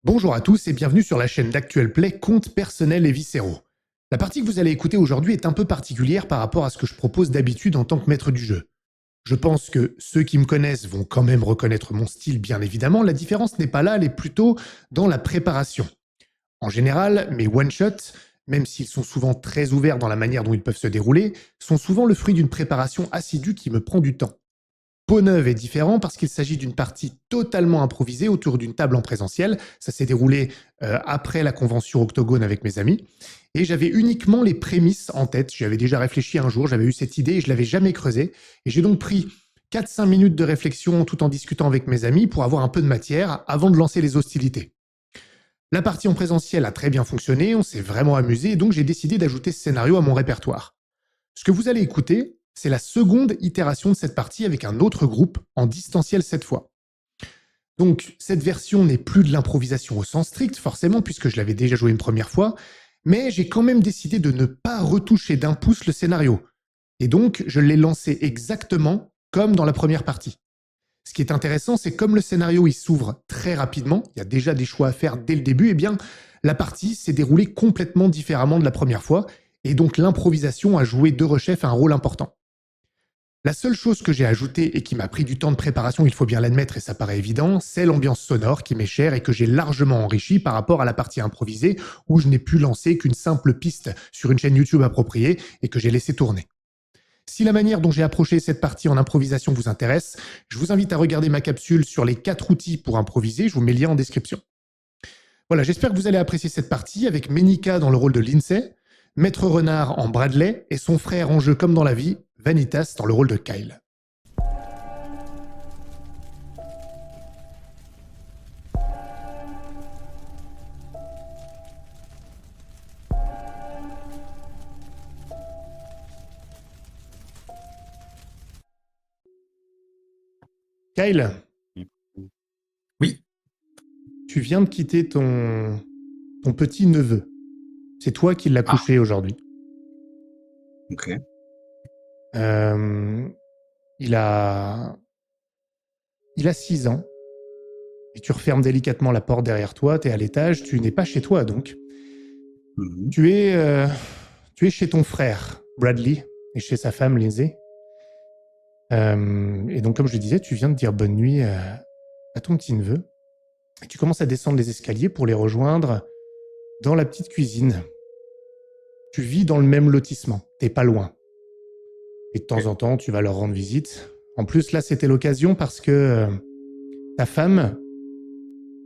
Bonjour à tous et bienvenue sur la chaîne d'Actuel Play Contes personnels et viscéraux. La partie que vous allez écouter aujourd'hui est un peu particulière par rapport à ce que je propose d'habitude en tant que maître du jeu. Je pense que ceux qui me connaissent vont quand même reconnaître mon style bien évidemment, la différence n'est pas là, elle est plutôt dans la préparation. En général, mes one-shots, même s'ils sont souvent très ouverts dans la manière dont ils peuvent se dérouler, sont souvent le fruit d'une préparation assidue qui me prend du temps. Peau neuve est différent parce qu'il s'agit d'une partie totalement improvisée autour d'une table en présentiel. Ça s'est déroulé après la convention Octogone avec mes amis. Et j'avais uniquement les prémices en tête. J'y avais déjà réfléchi un jour, j'avais eu cette idée et je l'avais jamais creusée. Et j'ai donc pris 4-5 minutes de réflexion tout en discutant avec mes amis pour avoir un peu de matière avant de lancer les hostilités. La partie en présentiel a très bien fonctionné, on s'est vraiment amusé et donc j'ai décidé d'ajouter ce scénario à mon répertoire. Ce que vous allez écouter, c'est la seconde itération de cette partie avec un autre groupe, en distanciel cette fois. Donc, cette version n'est plus de l'improvisation au sens strict, forcément, puisque je l'avais déjà joué une première fois, mais j'ai quand même décidé de ne pas retoucher d'un pouce le scénario. Et donc, je l'ai lancé exactement comme dans la première partie. Ce qui est intéressant, c'est comme le scénario il s'ouvre très rapidement, il y a déjà des choix à faire dès le début, et bien, la partie s'est déroulée complètement différemment de la première fois, et donc l'improvisation a joué de rechef un rôle important. La seule chose que j'ai ajoutée et qui m'a pris du temps de préparation, il faut bien l'admettre et ça paraît évident, c'est l'ambiance sonore qui m'est chère et que j'ai largement enrichie par rapport à la partie improvisée où je n'ai pu lancer qu'une simple piste sur une chaîne YouTube appropriée et que j'ai laissé tourner. Si la manière dont j'ai approché cette partie en improvisation vous intéresse, je vous invite à regarder ma capsule sur les 4 outils pour improviser, je vous mets le lien en description. Voilà, j'espère que vous allez apprécier cette partie avec Menika dans le rôle de Lindsay, Maître Renard en Bradley et son frère en jeu comme dans la vie, Vanitas dans le rôle de Kyle. Kyle, Oui, tu viens de quitter ton petit-neveu. C'est toi qui l'as couché aujourd'hui. ok. Euh, il a 6 ans. Et tu refermes délicatement la porte derrière toi, tu es à l'étage, tu n'es pas chez toi donc. Mhm. Tu es chez ton frère, Bradley, et chez sa femme, Lindsay. Et donc, comme je disais, tu viens de dire bonne nuit à ton petit-neveu. Et tu commences à descendre les escaliers pour les rejoindre dans la petite cuisine. Tu vis dans le même lotissement, t'es pas loin. Et de temps en temps, tu vas leur rendre visite. En plus, là, c'était l'occasion parce que ta femme,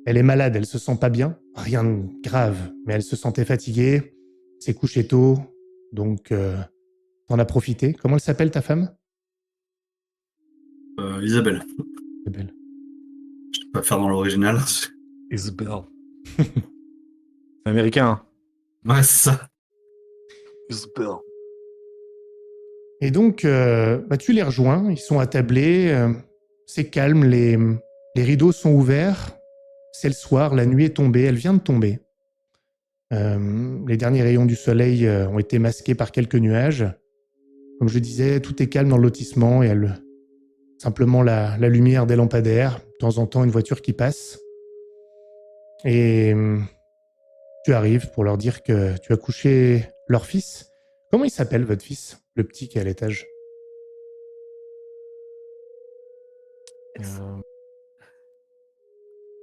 elle est malade, elle se sent pas bien. Rien de grave, mais elle se sentait fatiguée, s'est couchée tôt, donc t'en as profité. Comment elle s'appelle ta femme? Isabelle, C'est belle. je peux pas faire dans l'original. Isabelle. Américain, hein. Ouais, c'est ça. Isabelle. Et donc, tu les rejoins, ils sont attablés, c'est calme, les rideaux sont ouverts, c'est le soir, la nuit est tombée, elle vient de tomber. Les derniers rayons du soleil ont été masqués par quelques nuages. Comme je disais, tout est calme dans le lotissement, et simplement la lumière des lampadaires, de temps en temps une voiture qui passe. Et tu arrives pour leur dire que tu as couché leur fils. Comment il s'appelle votre fils, le petit qui est à l'étage?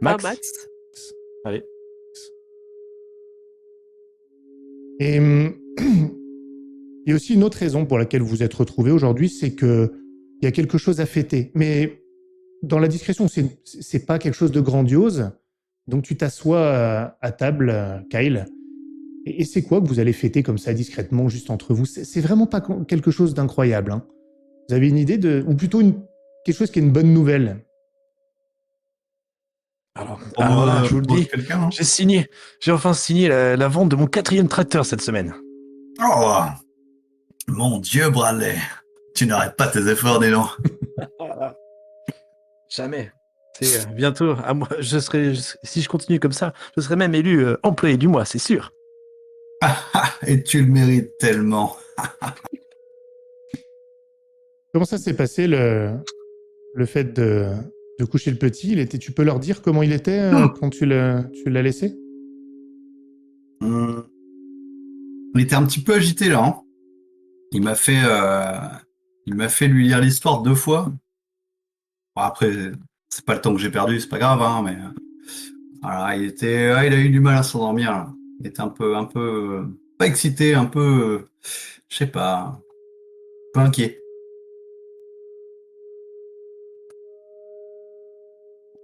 Max. Max. Allez. Et il y a aussi une autre raison pour laquelle vous vous êtes retrouvés aujourd'hui, c'est que il y a quelque chose à fêter. Mais dans la discrétion, c'est pas quelque chose de grandiose. Donc tu t'assois à table, Kyle. Et c'est quoi que vous allez fêter comme ça discrètement, juste entre vous? C'est vraiment pas quelque chose d'incroyable. Hein. Vous avez une idée ou plutôt quelque chose qui est une bonne nouvelle? Alors Pour voilà, je vous le pour dis, quelqu'un, hein. j'ai enfin signé la vente de mon 4e tracteur cette semaine. Oh, mon Dieu, Bradley. Tu n'arrêtes pas tes efforts, dis donc. Jamais. C'est bientôt, à moi, si je continue comme ça, je serai même élu employé du mois, c'est sûr. Et tu le mérites tellement. Comment ça s'est passé le fait de coucher le petit. Tu peux leur dire comment il était quand tu l'as laissé? Hum, Il était un petit peu agité là. Hein. Il m'a fait, lui lire l'histoire 2 fois. Bon, après, c'est pas le temps que j'ai perdu, c'est pas grave, hein, mais voilà, il a eu du mal à s'endormir. Là. Il était pas excité, un peu, je sais pas, un peu inquiet.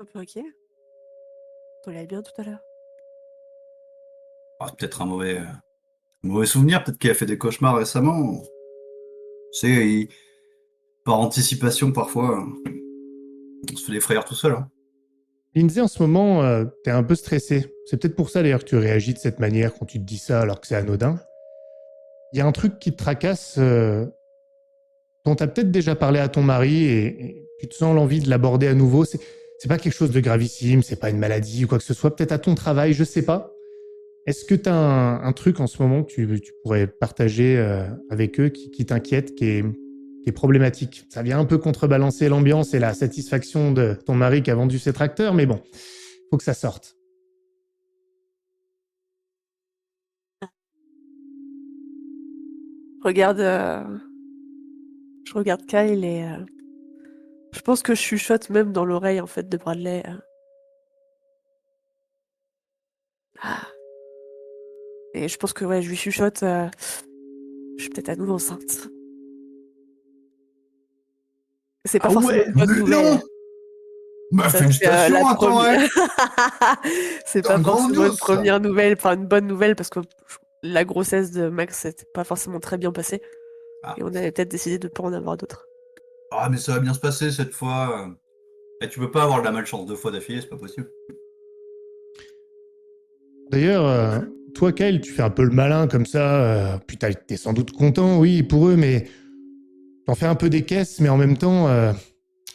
Un peu inquiet. On allait bien tout à l'heure. Ah, peut-être un mauvais souvenir, peut-être qu'il a fait des cauchemars récemment. Tu sais, par anticipation parfois, on se fait des frayeurs tout seul. Hein. Lindsay, en ce moment, t'es un peu stressé. C'est peut-être pour ça d'ailleurs que tu réagis de cette manière quand tu te dis ça alors que c'est anodin. Il y a un truc qui te tracasse dont t'as peut-être déjà parlé à ton mari et tu te sens l'envie de l'aborder à nouveau. C'est pas quelque chose de gravissime, c'est pas une maladie ou quoi que ce soit. Peut-être à ton travail, je sais pas. Est-ce que t'as un truc en ce moment que tu pourrais partager avec eux qui t'inquiète, qui est problématique? Ça vient un peu contrebalancer l'ambiance et la satisfaction de ton mari qui a vendu ses tracteurs, mais bon, faut que ça sorte. Regarde, je regarde Kyle et je pense que je chuchote même dans l'oreille en fait de Bradley. Ah. Et je pense que ouais, je lui chuchote. Je suis peut-être à nouveau enceinte. C'est pas forcément une bonne nouvelle. Bah, Ça, félicitations, la attends, ouais. C'est C'est pas un grand forcément news, une ça. première nouvelle, enfin une bonne nouvelle parce que la grossesse de Max s'était pas forcément très bien passée Ah. et on avait peut-être décidé de pas en avoir d'autres. Ah, mais ça va bien se passer cette fois. Et tu peux pas avoir de la malchance 2 fois d'affilée, c'est pas possible. D'ailleurs, toi, Kyle, tu fais un peu le malin comme ça. Puis t'es sans doute content, oui, pour eux, mais t'en fais un peu des caisses, mais en même temps,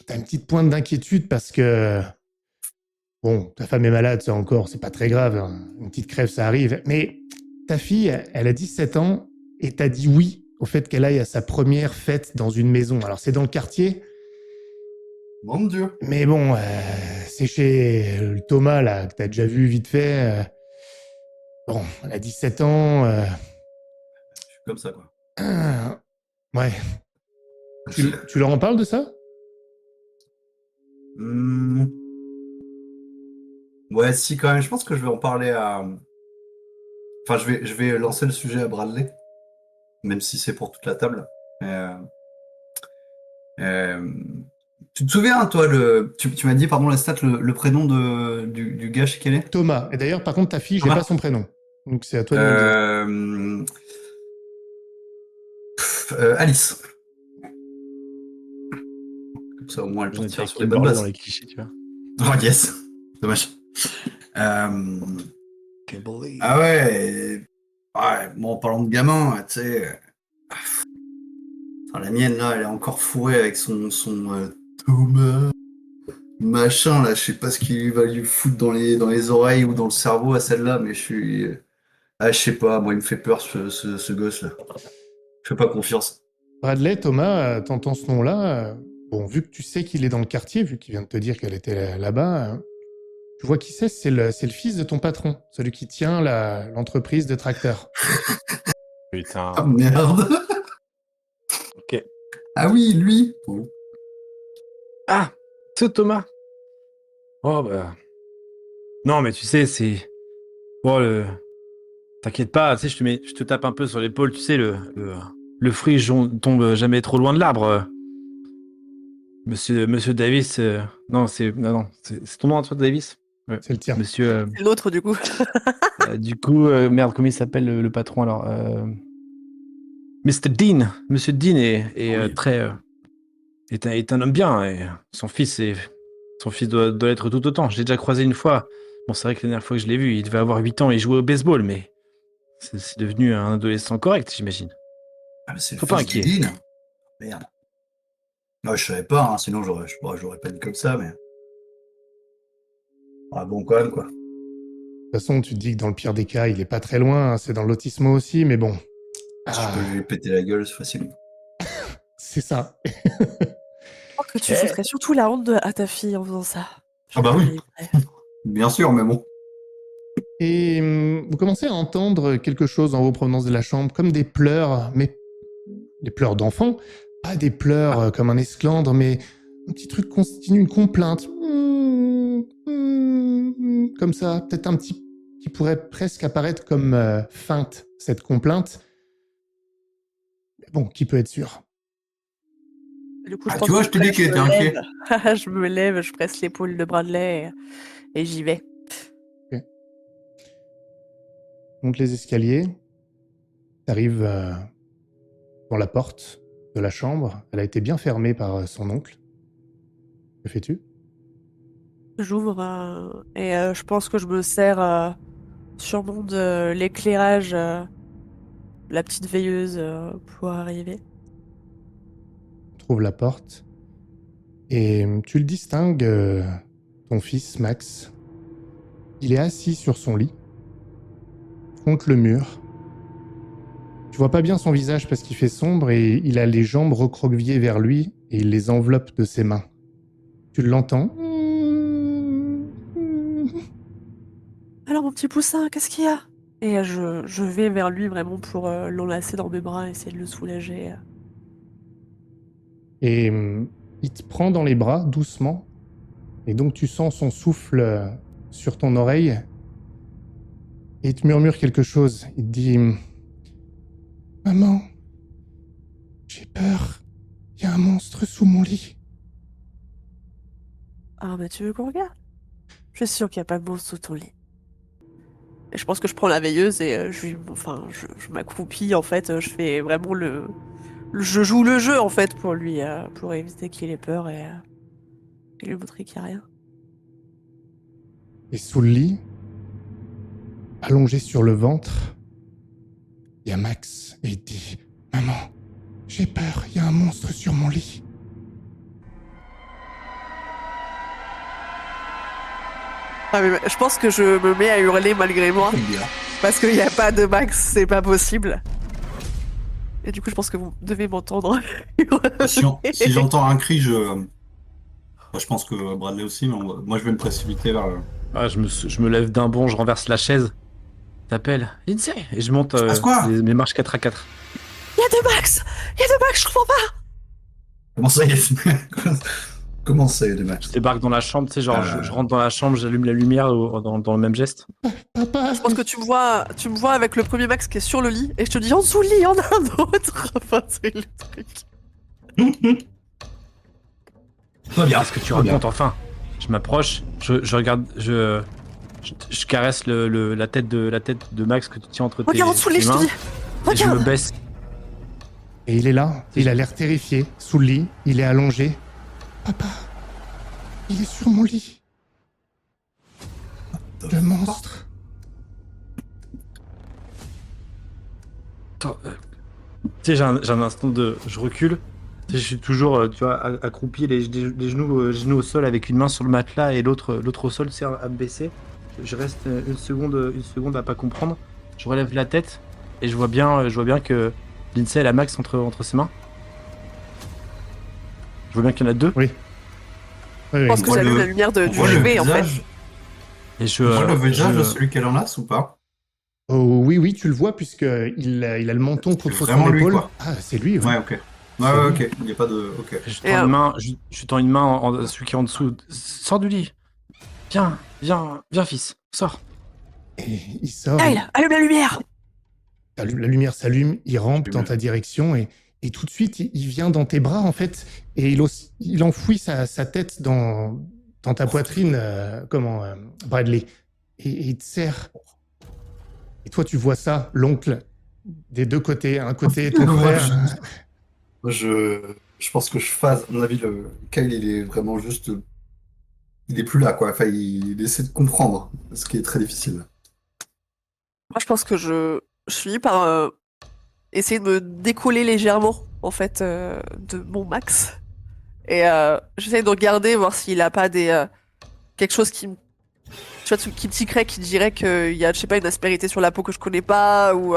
t'as une petite pointe d'inquiétude parce que, bon, ta femme est malade, ça encore, c'est pas très grave. Hein. Une petite crève, ça arrive. Mais ta fille, elle a 17 ans et t'as dit oui au fait qu'elle aille à sa première fête dans une maison. Alors, c'est dans le quartier, Mon Dieu. mais bon, c'est chez le Thomas, là, que t'as déjà vu vite fait. Bon, elle a 17 ans. Je suis comme ça, quoi. Ouais. Tu leur en parles de ça? Hmm. Ouais, si, quand même. Je pense que je vais en parler à. Enfin, je vais lancer le sujet à Bradley, même si c'est pour toute la table. Euh, euh, Tu te souviens, toi, tu m'as dit, pardon, la stat, le prénom du gars chez quel est? Thomas. Et d'ailleurs, par contre, ta fille, j'ai Thomas. pas son prénom. Donc c'est à toi de me le dire. Alice. Comme ça, au moins, elle On est partira avec sur les Kim bonnes Borley bases. dans les clichés, tu vois. Oh, yes. Dommage. Kimberly. Ah ouais. Ouais, bon, en parlant de gamin, tu sais. Enfin, la mienne, là, elle est encore fourrée avec son Thomas. Machin, là, je sais pas ce qu'il va lui foutre dans les oreilles ou dans le cerveau à celle-là, mais je suis. Ah, je sais pas, moi, il me fait peur, ce gosse-là. Je fais pas confiance. Bradley, Thomas, t'entends ce nom-là. Bon, vu que tu sais qu'il est dans le quartier, vu qu'il vient de te dire qu'elle était là-bas, tu vois qui c'est le fils de ton patron, celui qui tient l'entreprise de tracteurs. Putain. Ah merde. Ok. Ah oui, lui. Oh. Ah, ce Thomas. Oh bah. Non, mais tu sais, c'est. Bon, t'inquiète pas, tu sais, je te tape un peu sur l'épaule, tu sais, le fruit tombe jamais trop loin de l'arbre. Monsieur Davis. Non, c'est ton nom, toi, Davis? Ouais. C'est le tien. Monsieur. C'est l'autre du coup. Du coup, merde, comment il s'appelle le patron alors? Mr. Dean. Monsieur Dean est Oui. très. Est un homme bien et son fils doit l'être tout autant. Je l'ai déjà croisé une fois. Bon, c'est vrai que la dernière fois que je l'ai vu, il devait avoir 8 ans et jouer au baseball, mais c'est devenu un adolescent correct, j'imagine. Ah, mais c'est le Faut pas fils inquiet. d'Edine. Merde. Non, je savais pas, hein, sinon j'aurais pas dit comme ça, mais. Ah bon, quand même, quoi. De toute façon, tu te dis que dans le pire des cas, il est pas très loin, hein, c'est dans le lotissement aussi, mais bon. Je peux lui péter la gueule facilement. C'est ça. Que tu foutrais surtout la honte à ta fille en faisant ça. Ah bah Je oui. t'arriverai. Bien sûr, mais bon. Et vous commencez à entendre quelque chose en haut provenance de la chambre, comme des pleurs, mais des pleurs d'enfants, pas des pleurs comme un esclandre, mais un petit truc continu, une complainte. Comme ça, peut-être un petit qui pourrait presque apparaître comme feinte, cette complainte. Mais bon, qui peut être sûr? Du coup, je Ah, pense tu vois, que je t'ai dit qu'il je était me inquiet. lève. Je me lève, je presse l'épaule de Bradley et j'y vais. Monte les escaliers, t'arrives dans la porte de la chambre. Elle a été bien fermée par son oncle. Que fais-tu? J'ouvre et je pense que je me sers sûrement de l'éclairage, la petite veilleuse pour arriver. Trouve la porte et tu le distingues, ton fils Max. Il est assis sur son lit, contre le mur. Tu vois pas bien son visage parce qu'il fait sombre et il a les jambes recroquevillées vers lui et il les enveloppe de ses mains. Tu l'entends? Alors mon petit poussin, qu'est-ce qu'il y a? Et je vais vers lui vraiment pour l'enlacer dans mes bras, essayer de le soulager. Et il te prend dans les bras doucement et donc tu sens son souffle sur ton oreille et il te murmure quelque chose. Il te dit « Maman, j'ai peur, il y a un monstre sous mon lit. » Ah bah tu veux qu'on regarde? Je suis sûre qu'il n'y a pas de monstre sous ton lit. Et je pense que je prends la veilleuse et je m'accroupis en fait, je fais vraiment je joue le jeu en fait pour lui, pour éviter qu'il ait peur et lui montrer qu'il n'y a rien. Et sous le lit, allongé sur le ventre, il y a Max et il dit « Maman, j'ai peur, il y a un monstre sur mon lit. » Ah, mais je pense que je me mets à hurler malgré moi, Bien. parce qu'il n'y a pas de Max, c'est pas possible. Et du coup, je pense que vous devez m'entendre hurler. Si j'entends un cri, je pense que Bradley aussi, mais moi je vais me précipiter vers le... Ah, je me lève d'un bond, je renverse la chaise. T'appelles Lindsay et je monte passe quoi mes marches 4 à 4. Il y a deux Max! Il y a deux Max, je comprends pas! Comment ça, il y a... Comment ça, il y a des matchs? Je débarque dans la chambre, tu sais, genre je rentre dans la chambre, j'allume la lumière dans le même geste. Papa, Je pense que tu me vois avec le premier Max qui est sur le lit, et je te dis en dessous le lit, il y en a un autre! Enfin, c'est le truc. Pas bien. Qu'est-ce que tu pas bien. racontes enfin? Je m'approche, je regarde, je caresse la tête de Max que tu tiens entre tes Regarde en dessous le lit, je te mains. dis! Et je me Regarde! baisse. Et il est là, il a l'air terrifié, sous le lit, il est allongé. Papa, il est sur mon lit. Le monstre. Attends, tu sais, j'ai un instant de... Je recule. Tu sais, je suis toujours, tu vois, accroupi, les genoux au sol avec une main sur le matelas et l'autre au sol, c'est à me baisser. Je reste une seconde à pas comprendre. Je relève la tête et je vois bien que Lindsay elle a Max entre ses mains. Je vois bien qu'il y en a deux. Oui. Oui, Je pense oui. que j'allume la lumière du On voit le chevet en fait. visage, Et je, on voit le visage de je- celui qu'elle enlace ou pas? Oh, oui, oui, tu le vois puisque il a le menton contre son vraiment lui, épaule. quoi. Ah, c'est lui, oui. Ouais, ok. C'est Ouais, lui. ok. Il n'y a pas de... Ok. je Et, tends une main, je tends une main en celui qui est en dessous. Sors du lit. Viens, fils, sors. Et il sort, Kyle, allume la lumière! la lumière s'allume, il rampe Je dans suis ta direction et tout de suite, il vient dans tes bras en fait et il enfouit sa tête dans ta poitrine, Bradley. Et il te serre. Et toi, tu vois ça, l'oncle, des deux côtés. Un côté, ton Ouais, frère. Moi, je pense que je phase. À mon avis, Kyle, il est vraiment juste... Il est plus là, quoi. Enfin, il essaie de comprendre, ce qui est très difficile. Moi, je pense que je finis par essayer de me décoller légèrement, en fait, de mon Max. Et j'essaie de regarder, voir s'il a pas quelque chose qui me tiquerait, qui dirait qu'il y a, je sais pas, une aspérité sur la peau que je connais pas, ou...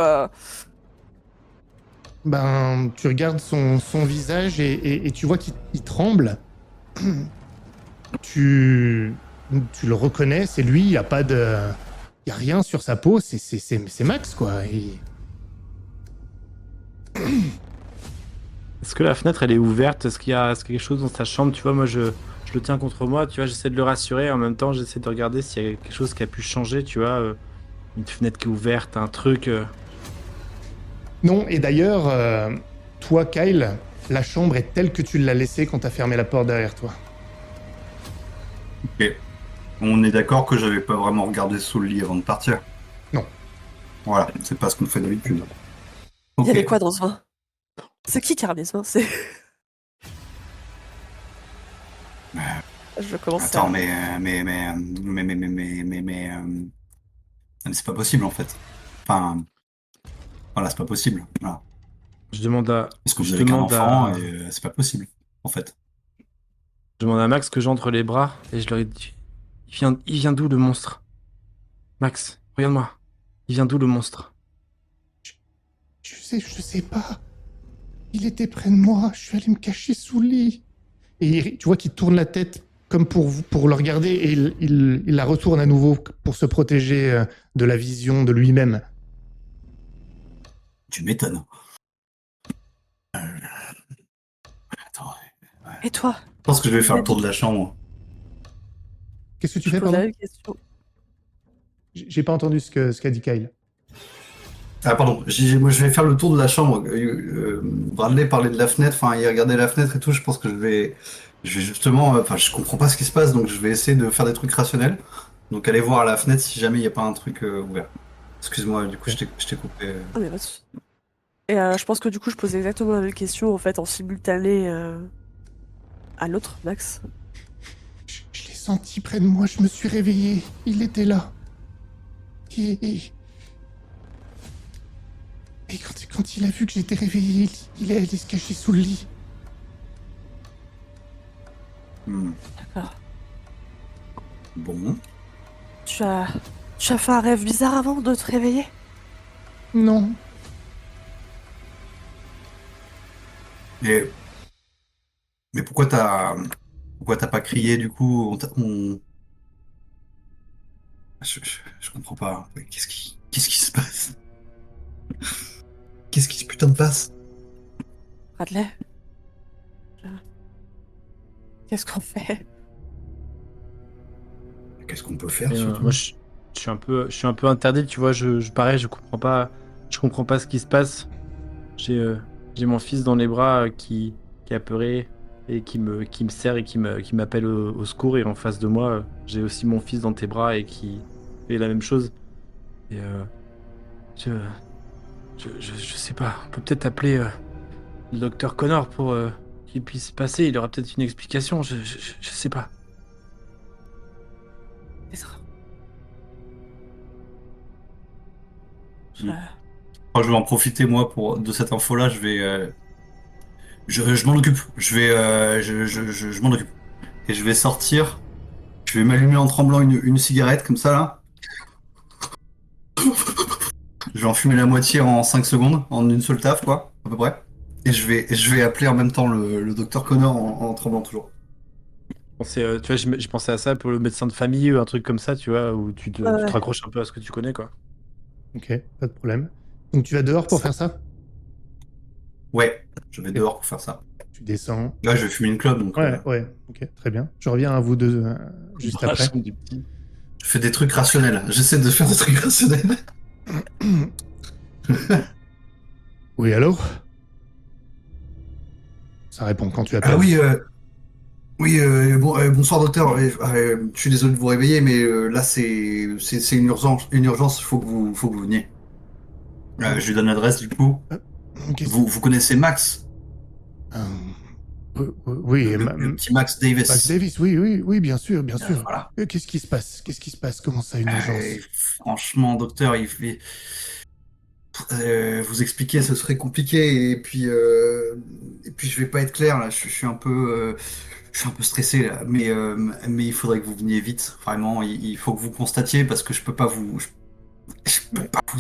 Ben, tu regardes son visage et tu vois qu'il tremble. tu le reconnais, c'est lui, il n'y a pas de... Il n'y a rien sur sa peau, c'est Max, quoi. Est-ce que la fenêtre elle est ouverte? Est-ce qu'il y a quelque chose dans sa chambre? Tu vois, moi je le tiens contre moi, tu vois, j'essaie de le rassurer. En même temps, j'essaie de regarder s'il y a quelque chose qui a pu changer, tu vois. Une fenêtre qui est ouverte, un truc. Non, et d'ailleurs, toi, Kyle, la chambre est telle que tu l'as laissée quand t'as fermé la porte derrière toi. Ok. On est d'accord que j'avais pas vraiment regardé sous le lit avant de partir. Non. Voilà, c'est pas ce qu'on fait d'habitude. Il Ok. y avait quoi dans ce vin? C'est qui qui a ramené ce vin? C'est... Je commence Attends, à... mais c'est pas possible en fait. Enfin, voilà, c'est pas possible. Voilà. Je demande à. Parce que je vous avez qu'un demande enfant à. et c'est pas possible en fait. Je demande à Max que j'entre les bras et je leur ai dit. Il vient d'où le monstre? Max, regarde-moi. Il vient d'où le monstre? Je sais pas. Il était près de moi, je suis allé me cacher sous le lit. Et tu vois qu'il tourne la tête comme pour le regarder et il la retourne à nouveau pour se protéger de la vision de lui-même. Tu m'étonnes. Attends. Et toi? Je pense que je vais faire le tour de la chambre. Qu'est-ce que tu Je fais, pose la pardon? même question. J'ai pas entendu ce qu'a dit Kyle. Ah pardon, moi je vais faire le tour de la chambre. Bradley parlait de la fenêtre, enfin il regardait la fenêtre et tout, je pense que je vais justement, enfin je comprends pas ce qui se passe, donc je vais essayer de faire des trucs rationnels. Donc aller voir à la fenêtre si jamais il n'y a pas un truc ouvert. Excuse-moi, du coup je t'ai coupé. Ah, mais pas de souci. Et je pense que du coup, je pose exactement la même question, en fait, en simultané à l'autre, Max. Je l'ai senti près de moi, je me suis réveillé. Il était là. Et quand il a vu que j'étais réveillé, il est allé se cacher sous le lit. D'accord. Bon. Tu as fait un rêve bizarre avant de te réveiller? Non. Mais pourquoi t'as pas crié du coup je comprends pas. Qu'est-ce qui se passe? Qu'est-ce qui se putain de passe? Bradley? Qu'est-ce qu'on fait? Qu'est-ce qu'on peut faire Et, surtout? moi, je suis un peu interdit, tu vois. Pareil, je comprends pas ce qui se passe. J'ai mon fils dans les bras qui est apeuré et qui me serre et qui m'appelle au secours. Et en face de moi, j'ai aussi mon fils dans tes bras et qui fait la même chose. Et je sais pas. On peut peut-être appeler le docteur Connor pour qu'il puisse passer. Il aura peut-être une explication. Je sais pas. Je vais en profiter moi de cette info-là. Je vais, je m'en occupe. Je m'en occupe. Et je vais sortir. Je vais m'allumer en tremblant une cigarette comme ça là. Je vais en fumer la moitié en 5 secondes, en une seule taf quoi, à peu près. Et je vais appeler en même temps le docteur Connor en tremblant toujours. Tu vois, je pensais à ça pour le médecin de famille ou un truc comme ça, tu vois, où tu te raccroches un peu à ce que tu connais, quoi. Ok, pas de problème. Donc tu vas dehors pour faire ça? Ouais, je vais dehors pour faire ça. Tu descends. Là, je vais fumer une clope donc. Ouais, ok, très bien. Je reviens à vous deux juste Dans la après. chambre du petit. Je fais des trucs rationnels. J'essaie de faire des trucs rationnels. Oui, allô? Ça répond quand tu appelles. Ah oui, bonsoir docteur. Je suis désolé de vous réveiller, mais là c'est une urgence. Une urgence. Faut que vous veniez. Je lui donne l'adresse du coup. Qu'est-ce- Vous connaissez Max, Oui, le petit Max Davis. Max Davis, oui, bien sûr, bien sûr. Voilà. Qu'est-ce qui se passe? Qu'est-ce qui se passe? Comment ça, une urgence? Franchement, docteur, il fait. Vous expliquer, ce serait compliqué et puis je vais pas être clair là. Je suis un peu stressé là, mais il faudrait que vous veniez vite. Vraiment, il faut que vous constatiez parce que je peux pas vous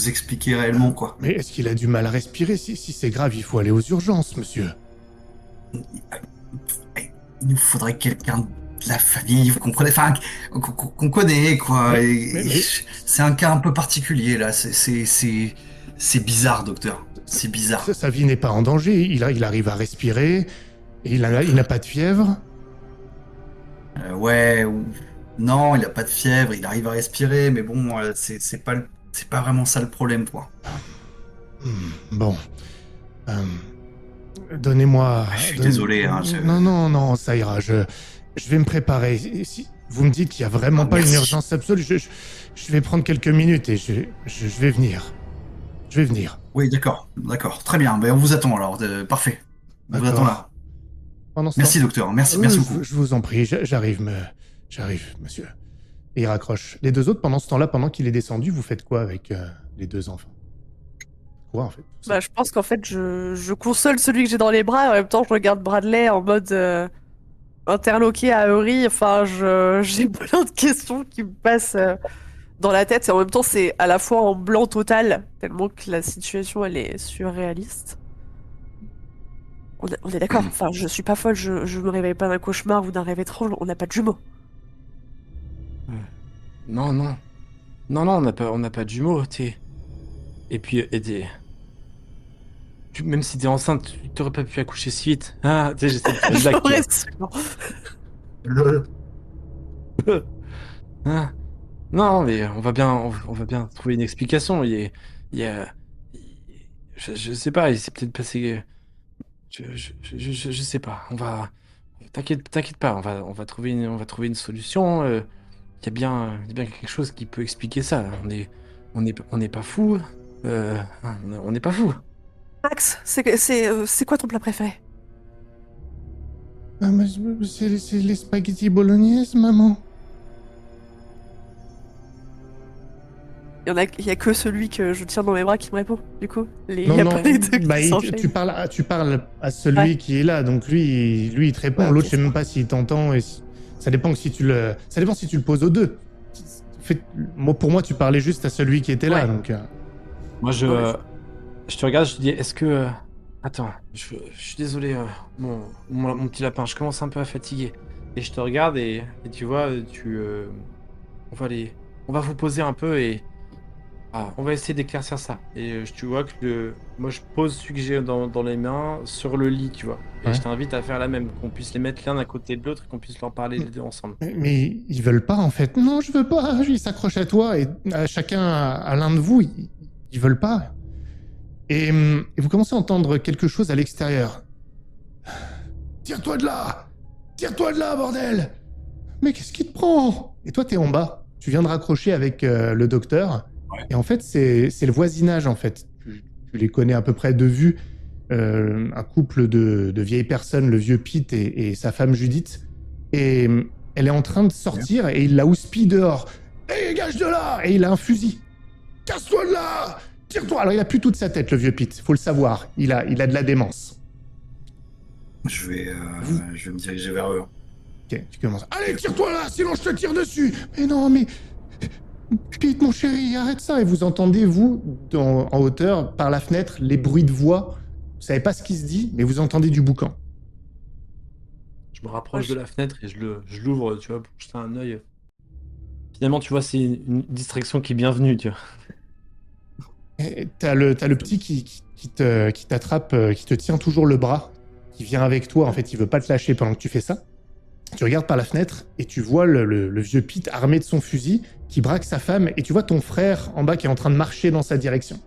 expliquer réellement quoi. Mais est-ce qu'il a du mal à respirer? Si c'est grave, il faut aller aux urgences, monsieur. il nous faudrait quelqu'un de la famille, vous comprenez, enfin, qu'on connaît, quoi. Mais C'est un cas un peu particulier, là. C'est bizarre, docteur. C'est bizarre. sa vie n'est pas en danger. Il arrive à respirer. Et il n'a pas de fièvre. Ouais, non, il a pas de fièvre, il arrive à respirer, mais bon, c'est pas vraiment ça le problème, quoi. Bon. Donnez-moi. Je suis désolé, hein, Non, ça ira. Je vais me préparer. Si vous me dites qu'il y a vraiment pas une merci. urgence absolue, je vais prendre quelques minutes et je vais venir. Je vais venir. Oui, d'accord, très bien. Ben, on vous attend alors, parfait. On vous D'accord. attend là. Pendant ce Merci, temps- docteur, merci beaucoup. Je vous en prie, j'arrive, monsieur. Et il raccroche. Les deux autres, pendant ce temps-là, pendant qu'il est descendu, vous faites quoi avec les deux enfants? Quoi, en fait? tout ça Bah, je pense qu'en fait, je console celui que j'ai dans les bras et en même temps, je regarde Bradley en mode interloqué, ahuri. Enfin, j'ai plein de questions qui me passent dans la tête et en même temps, c'est à la fois en blanc total, tellement que la situation, elle est surréaliste. On est d'accord. Enfin, je suis pas folle, je me réveille pas d'un cauchemar ou d'un rêve étrange. On n'a pas de jumeaux. Non, on n'a pas de jumeaux, t'es. Et puis, même si t'es enceinte, tu t'aurais pas pu accoucher si vite. Ah, tu sais, j'essaie de faire une blague. J'aurais sûrement. Ah. Non, mais on va bien trouver une explication. Il y a, je sais pas, il s'est peut-être passé. Je sais pas. T'inquiète pas. On va trouver une solution. Il y a bien quelque chose qui peut expliquer ça. On n'est pas fou. On n'est pas fou. Max, c'est quoi ton plat préféré? C'est les spaghettis bolognaises, maman. Il y a que celui que je tiens dans mes bras qui me répond, du coup. Il Non, y a non, pas les deux bah, qui s'enchaînent. tu parles à celui Ouais. qui est là, donc lui, il te répond. Ouais, ok, L'autre, je sais ça même va. pas s'il t'entend. Ça dépend si ça dépend si tu le poses aux deux. Pour moi, tu parlais juste à celui qui était là, Ouais. donc. Moi, Ouais. je te regarde, je te dis, est-ce que... Attends, je suis désolé, mon petit lapin, je commence un peu à fatiguer. Et je te regarde et tu vois, on va vous poser un peu et on va essayer d'éclaircir ça. Et tu vois que moi, je pose celui que j'ai dans les mains sur le lit, tu vois. Et Ouais. je t'invite à faire la même, qu'on puisse les mettre l'un à côté de l'autre et qu'on puisse leur parler les deux ensemble. Mais ils veulent pas, en fait. Non, je veux pas. Ils s'accrochent à toi et à chacun, à l'un de vous, ils veulent pas. Et vous commencez à entendre quelque chose à l'extérieur. Tire-toi de là! Tire-toi de là, bordel! Mais qu'est-ce qui te prend? Et toi, t'es en bas. Tu viens de raccrocher avec le docteur. Ouais. Et en fait, c'est le voisinage, en fait. Tu les connais à peu près de vue. Un couple de vieilles personnes, le vieux Pete et sa femme Judith. Et elle est en train de sortir et il la houspille dehors. Hé, dégage de là! Et il a un fusil. Casse-toi de là! Tire-toi! Alors, il a plus toute sa tête, le vieux Pete. Faut le savoir. Il a de la démence. Je vais me diriger vers eux. Ok, tu commences. Allez, tire-toi là, sinon je te tire dessus! Mais non, mais. Pete, mon chéri, arrête ça! Et vous entendez, vous, en hauteur, par la fenêtre, les bruits de voix. Vous savez pas ce qui se dit, mais vous entendez du boucan. Je me rapproche de la fenêtre et je l'ouvre, tu vois, pour jeter un œil. Finalement, tu vois, c'est une distraction qui est bienvenue, tu vois. Et t'as le petit qui t'attrape, qui te tient toujours le bras, qui vient avec toi. En fait, il veut pas te lâcher pendant que tu fais ça. Tu regardes par la fenêtre et tu vois le vieux Pete armé de son fusil qui braque sa femme et tu vois ton frère en bas qui est en train de marcher dans sa direction.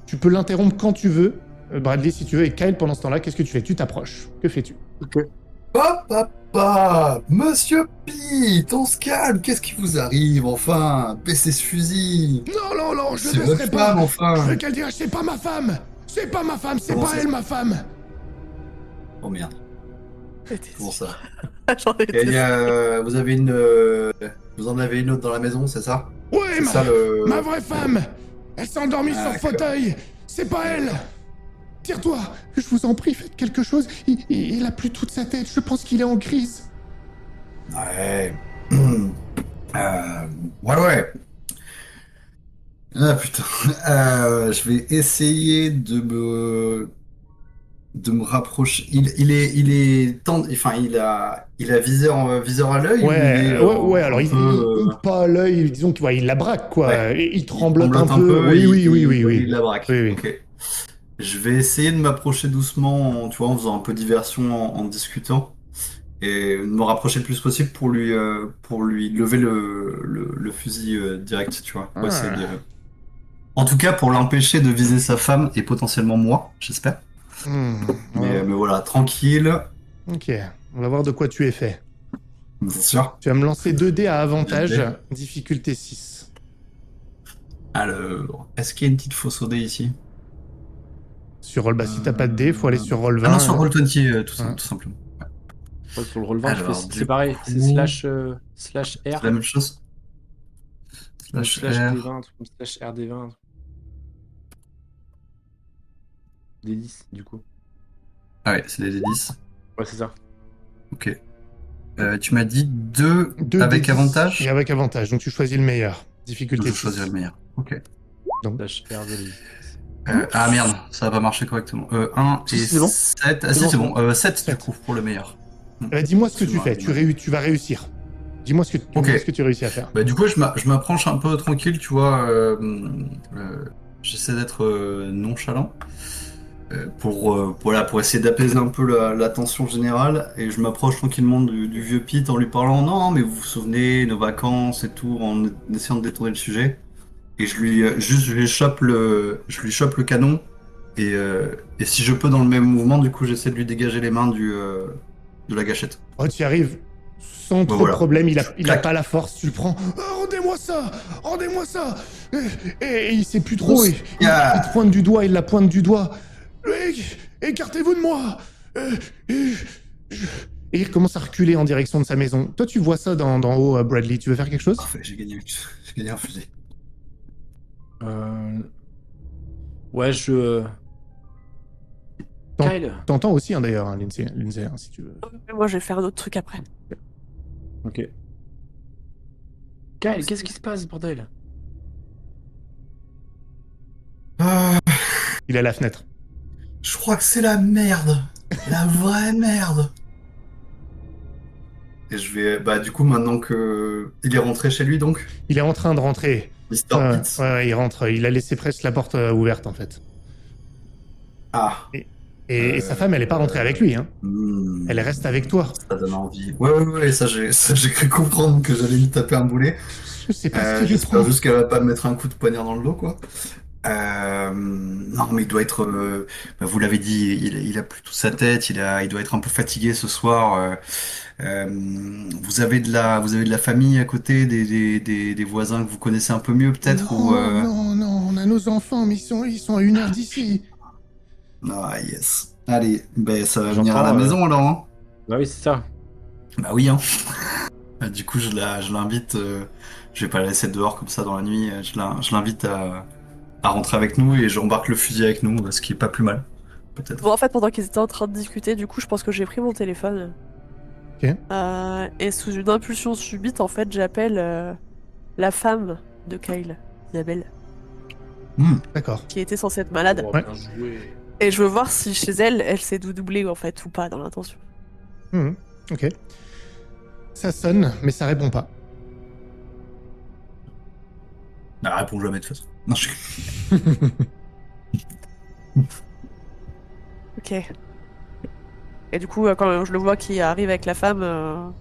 Tu peux l'interrompre quand tu veux, Bradley si tu veux, et Kyle pendant ce temps-là, qu'est-ce que tu fais? Tu t'approches. Que fais-tu? Papa, Monsieur Pete, on se calme, qu'est-ce qui vous arrive, enfin? Baissez ce fusil. Non, je C'est votre femme, enfin. Je veux qu'elle dise, c'est pas ma femme! C'est pas ma femme, c'est Comment pas ça elle ma femme! Oh merde, comment ça? J'en étais Vous avez vous en avez une autre dans la maison, c'est ça? Ouais, C'est ça le... ma vraie femme! Elle s'est endormie sur le D'accord. fauteuil! C'est pas elle! Tire-toi! Je vous en prie, faites quelque chose! Il a plus toute sa tête, je pense qu'il est en crise! Ouais. Ouais. Ah putain. Je vais essayer de de me rapprocher. Enfin, il a viseur à l'œil ou il est Ouais, alors un peu, pas à l'œil, disons qu'il il la braque, quoi. ouais, Il tremblote un tremblote un peu. peu, Oui, oui, oui, oui, il oui. la braque. Oui, oui. Ok. Je vais essayer de m'approcher doucement, tu vois, en faisant un peu diversion, en discutant, et de me rapprocher le plus possible pour lui lever le fusil direct, tu vois, pour essayer de. Ah. En tout cas, pour l'empêcher de viser sa femme et potentiellement moi, j'espère. Ouais. Mais voilà, tranquille, Ok, on va voir de quoi tu es fait. c'est sûr. Tu vas me lancer 2 dés à avantage, 2 dés. difficulté 6. Alors, est-ce qu'il y a une petite fausse au dé ici? Sur roll, bah si t'as pas de dés, faut aller sur roll 20. Ah non, sur Roll20, Ouais. tout simplement. Ouais, sur le roll 20, Alors, c'est du pareil, coup, c'est slash c'est R la même chose. ou Slash slash R. D20, un truc comme slash RD20. D10, du coup. Ah ouais, c'est des D10. Ouais, c'est ça. Ok. Tu m'as dit 2 2 avec D10 avantage. et avec avantage, donc tu choisis le meilleur. Difficulté Je 6. choisirai le meilleur. Ok. Slash RD10. Ah merde, ça va pas marcher correctement. 1 et C'est bon. 7. Ah C'est si, bon, c'est c'est bon. 7 du 7. coup, pour le meilleur. Dis-moi ce que tu Excuse-moi, fais, dis-moi. tu vas réussir. Dis-moi ce Ok. que tu réussis à faire. Bah, du coup, je m'approche un peu tranquille, tu vois. J'essaie d'être nonchalant voilà, pour essayer d'apaiser un peu la tension générale. Et je m'approche tranquillement du vieux Pete en lui parlant, non, mais vous vous souvenez, nos vacances et tout, en essayant de détourner le sujet. Et je lui chope le canon. Et si je peux dans le même mouvement, du coup, j'essaie de lui dégager les mains de la gâchette. Oh, tu y arrives sans Bah trop de voilà. problème, il a Clac. pas la force, tu le prends. Ah, rendez-moi ça. Et il sait plus trop, il te pointe du doigt, il la pointe du doigt. Écartez-vous de moi. Et il recommence à reculer en direction de sa maison. Toi, tu vois ça d'en haut, Bradley. Tu veux faire quelque chose? Parfait, j'ai gagné un fusil. Ouais, Kyle. T'entends aussi, hein, d'ailleurs, hein, Lindsay, hein, si tu veux. Moi, je vais faire un autre truc après. Ok. Kyle, qu'est-ce qui se passe, bordel? Il est à la fenêtre. Je crois que c'est la merde. La vraie merde. Et je vais. Bah, du coup, maintenant que. Il est rentré chez lui, donc Il est en train de rentrer. Mr. Pitts. Ouais, il rentre. Il a laissé presque la porte ouverte, en fait. Ah. Et sa femme, elle est pas rentrée avec lui, hein. Hmm. Elle reste avec toi. Ça donne envie. Ouais, ça j'ai cru comprendre que j'allais lui taper un boulet. Je sais pas ce que je J'espère prends. juste qu'elle va pas me mettre un coup de poignard dans le dos, quoi. Non, mais il doit être. Bah, vous l'avez dit, il a plus toute sa tête. Il doit être un peu fatigué ce soir. Vous avez de la famille à côté, des voisins que vous connaissez un peu mieux, peut-être, ou. Non, on a nos enfants, mais ils sont à 1 heure d'ici. Ah, yes. Allez, ben ça va venir à J'entends, la maison alors, hein. Bah oui, c'est ça. Bah oui, hein. Du coup, je l'invite. Je vais pas la laisser dehors comme ça dans la nuit. Je l'invite à rentrer avec nous et j'embarque le fusil avec nous, ce qui est pas plus mal, peut-être. Bon, en fait, pendant qu'ils étaient en train de discuter, du coup, je pense que j'ai pris mon téléphone. Ok. Et sous une impulsion subite, en fait, j'appelle la femme de Kyle, Isabelle, D'accord. qui était censée être malade. Oh, Ouais. bien joué. Et je veux voir si chez elle, elle s'est doublée, en fait, ou pas, dans l'intention. Ok. Ça sonne, mais ça répond pas. Elle répond jamais de toute façon. Non, Ok. Et du coup, quand je le vois qui arrive avec la femme,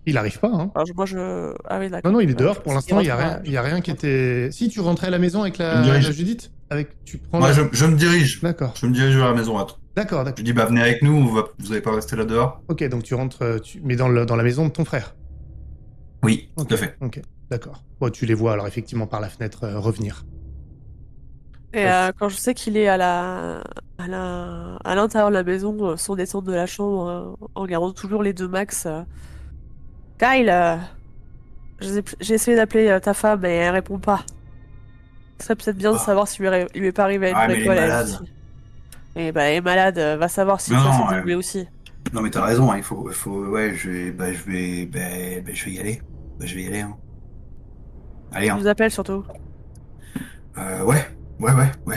Il arrive pas, hein. alors moi je. Ah oui, d'accord. Non, il est Ouais, dehors je pour pense qu'il l'instant, il rentrera. y a rien qui était. Si, tu rentrais à la maison avec Je me la dirige. Judith? Tu prends Moi, la... je me dirige. D'accord. Je me dirige vers la maison. Attends. D'accord. Je dis, bah venez avec nous, vous allez pas rester là dehors. Ok, donc tu rentres, mais dans la maison de ton frère. Oui, Ok, tout à fait. Ok, d'accord. Bon, tu les vois alors effectivement par la fenêtre revenir. Et quand je sais qu'il est à l'intérieur de la maison, sans descendre de la chambre, en gardant toujours les deux Max. Kyle, j'ai essayé d'appeler ta femme, mais elle répond pas. Ce serait peut-être bien de savoir si lui est pas arrivé à une Ah, mais elle est bricole, elle malade. aussi. Et bah, elle est malade, va savoir si ça Non, s'est doublé aussi. Non, mais t'as raison, hein, ouais, je vais y aller. Bah, je vais y aller, hein. Allez, Tu hein. nous appelles surtout. Ouais.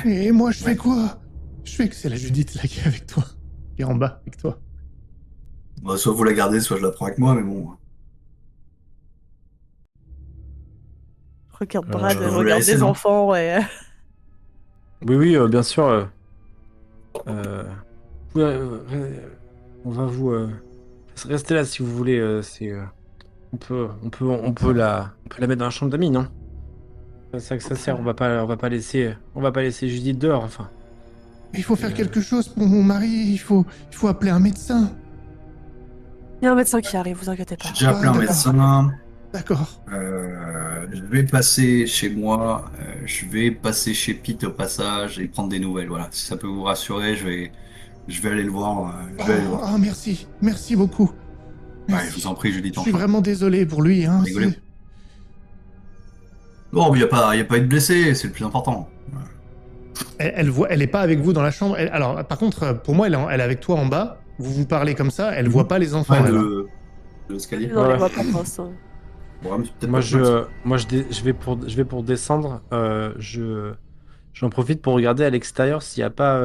Et moi, je fais quoi? Je fais que c'est la Judith là qui est avec toi. Qui est en bas avec toi. Bah, soit vous la gardez, soit je la prends avec moi, mais bon. Regarde Brad, Vous la regarde laissez, des non enfants et... Oui, bien sûr. Ouais, on va vous rester là si vous voulez. On peut la mettre dans la chambre d'amis, non? C'est ça que ça sert. On va pas laisser Judith dehors. Enfin. Mais il faut faire quelque chose pour mon mari. Il faut appeler un médecin. Il y a un médecin qui arrive, vous inquiétez pas. J'ai déjà appelé un d'accord. médecin. D'accord. Je vais passer chez moi. Je vais passer chez Pete au passage et prendre des nouvelles. Voilà. Si ça peut vous rassurer, je vais aller le voir. Je vais aller le voir. Oh, merci. Merci beaucoup. Ouais, Merci. je vous en prie, Judith. Je suis vraiment désolé pour lui. Hein, Rigolez. c'est- Bon, mais y a pas eu de blessé. C'est le plus important. Elle est pas avec vous dans la chambre. Alors, par contre, pour moi, elle est avec toi en bas. Vous vous parlez comme ça. Elle voit pas les enfants. Ouais, elle, hein. de l'escalier. Non, on les Ouais. voit pas pour l'instant. Ouais, mais c'est peut-être Moi, pas mal, je vais pour descendre. J'en profite pour regarder à l'extérieur s'il n'y a pas.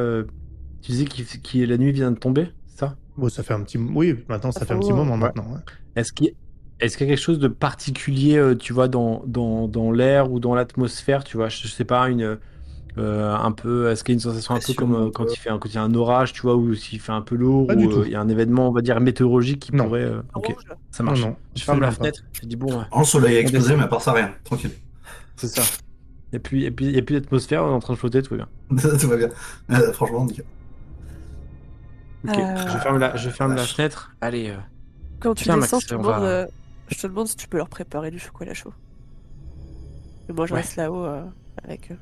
Tu disais que la nuit vient de tomber, c'est ça? Bon, ça fait un petit. Oui, maintenant ça Ça fait un fait petit un moment moment. maintenant. Ouais. Est-ce qu'il y a quelque chose de particulier, tu vois, dans l'air ou dans l'atmosphère, tu vois, je sais pas, un peu, est-ce qu'il y a une sensation un peu Pression, comme un peu. quand il y a un orage, tu vois, ou s'il fait un peu lourd, Pas du ou tout. il y a un événement, on va dire, météorologique qui Non. pourrait. Ok, Rouge. ça marche. Non, Je ferme la absolument pas. fenêtre, je dis bon, Le soleil a On explosé, descend. mais à part ça, rien. Tranquille. c'est ça. Et puis, il y a plus d'atmosphère, on est en train de flotter, tout va bien. Tout va bien. Franchement, nickel. Ok, je ferme la fenêtre. Allez, Quand tu Tiens, descends, Max, on va- je te demande si tu peux leur préparer du chocolat chaud. Et moi, je Ouais. reste là-haut avec eux.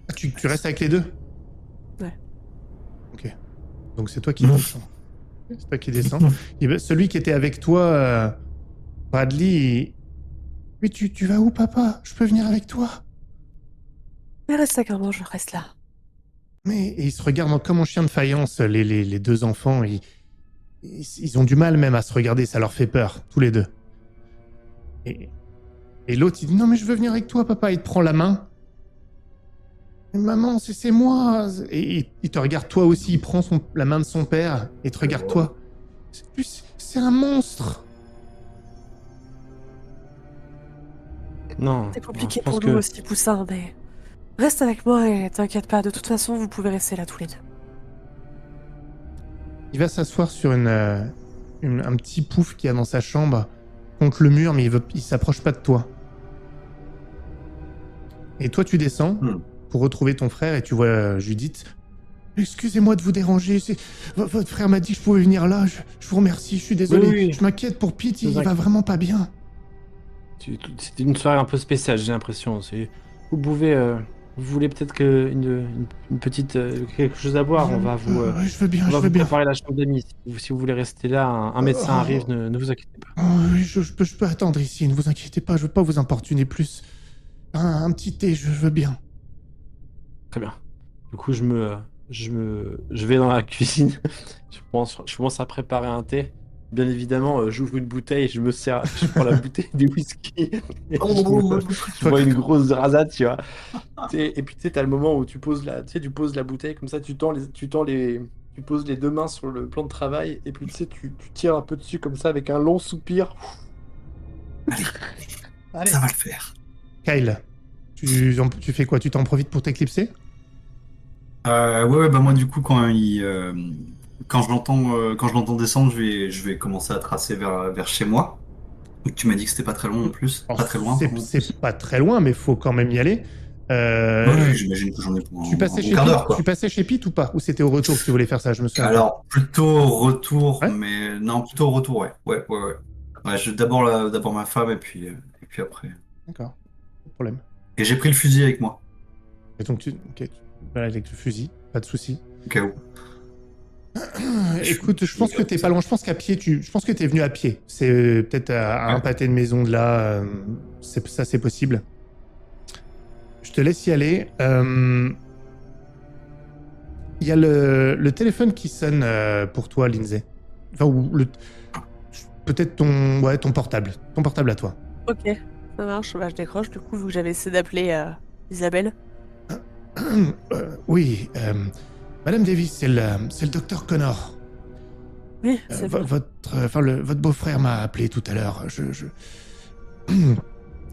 Ah, tu restes avec les deux? Ouais. Ok. Donc c'est toi qui descends. C'est toi qui descends. Et ben, celui qui était avec toi, Bradley. Mais tu vas où, papa? Je peux venir avec toi? Mais reste avec moi, je reste là. Mais et ils se regardent comme en chien de faïence, les deux enfants. Ils ont du mal même à se regarder, ça leur fait peur, tous les deux. Et l'autre, il dit non, mais je veux venir avec toi, papa. Il te prend la main. Mais maman, c'est moi. Et il te regarde toi aussi. Il prend la main de son père et te regarde toi. C'est un monstre. Non. C'est compliqué je pense pour nous aussi, Poussin, mais reste avec moi et t'inquiète pas. De toute façon, vous pouvez rester là tous les deux. Il va s'asseoir sur un petit pouf qu'il y a dans sa chambre contre le mur, mais il s'approche pas de toi. Et toi, tu descends pour retrouver ton frère et tu vois Judith. Excusez-moi de vous déranger. Votre frère m'a dit que je pouvais venir là. Je vous remercie. Je suis désolé. Oui. Je m'inquiète pour Pete. Il Ne vous va vraiment pas bien. C'était une soirée un peu spéciale, j'ai l'impression. Vous pouvez, vous voulez peut-être une petite quelque chose à boire. On va vous, Ouais, je veux bien. on Je va veux vous bien. préparer la chambre d'amis. Si vous voulez rester là, un médecin arrive. Ne vous inquiétez pas. Oh, oui, je peux attendre ici. Ne vous inquiétez pas. Je veux pas vous importuner plus. Un petit thé. Je veux bien. Très bien. Du coup, je vais dans la cuisine. Je commence à préparer un thé. Bien évidemment, j'ouvre une bouteille, je prends la bouteille de whisky. Et je vois une grosse rasade, tu vois. Et puis tu sais, t'as le moment où tu poses la bouteille comme ça, tu poses les deux mains sur le plan de travail, et puis tu sais, tu tires un peu dessus comme ça avec un long soupir. Allez. Ça va le faire. Kyle, tu fais quoi? Tu t'en profites pour t'éclipser? Ouais, bah moi du coup quand je l'entends descendre, je vais commencer à tracer vers chez moi. Donc, tu m'as dit que c'était pas très loin en plus, Alors, pas très loin. C'est pas très loin, mais faut quand même y aller. Oui, j'imagine que j'en ai pour Tu passais un quart d'heure, quoi. Tu passais chez Pete ou pas? Ou c'était au retour que tu voulais faire ça? Je me souviens. Alors plutôt retour, Ouais. mais non, plutôt retour, ouais. Ouais. Ouais, d'abord ma femme et puis après. D'accord, pas de problème. Et j'ai pris le fusil avec moi, Et donc tu vas avec le fusil, pas de souci. au cas où. Écoute, je pense que t'es pas loin. Je pense qu'à pied, je pense que t'es venu à pied. C'est peut-être à un pâté de maison de là. Ça, c'est possible. Je te laisse y aller. Il y a le téléphone qui sonne pour toi, Lindsay. Enfin, ou peut-être ton portable. Ton portable à toi. Ok, ça marche. Bah, je décroche. Du coup, vu que j'avais essayé d'appeler Isabelle. Oui, Madame Davis, c'est le docteur Connor. Oui, c'est bon. Votre beau-frère m'a appelé tout à l'heure.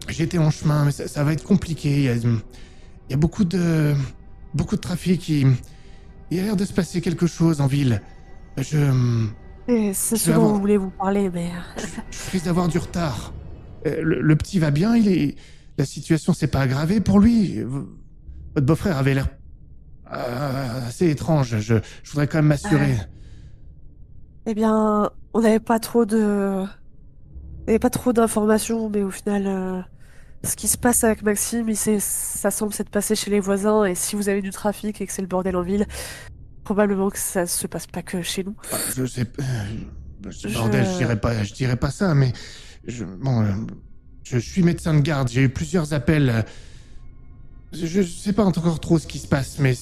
J'étais en chemin, mais ça va être compliqué. Il y a beaucoup de trafic. Il y a l'air de se passer quelque chose en ville. Et c'est je ce vais dont avoir- vous voulez vous parler, mais... Je risque d'avoir du retard. Le petit va bien, la situation s'est pas aggravée pour lui. Votre beau-frère avait l'air assez étrange. Je voudrais quand même m'assurer. Eh bien, on n'avait pas trop d'informations, mais au final, ce qui se passe avec Maxime, ça semble s'être passé chez les voisins, et si vous avez du trafic et que c'est le bordel en ville, probablement que ça se passe pas que chez nous. Je sais pas. Bordel, je dirais pas ça, mais je suis médecin de garde. J'ai eu plusieurs appels. Je sais pas encore trop ce qui se passe, mais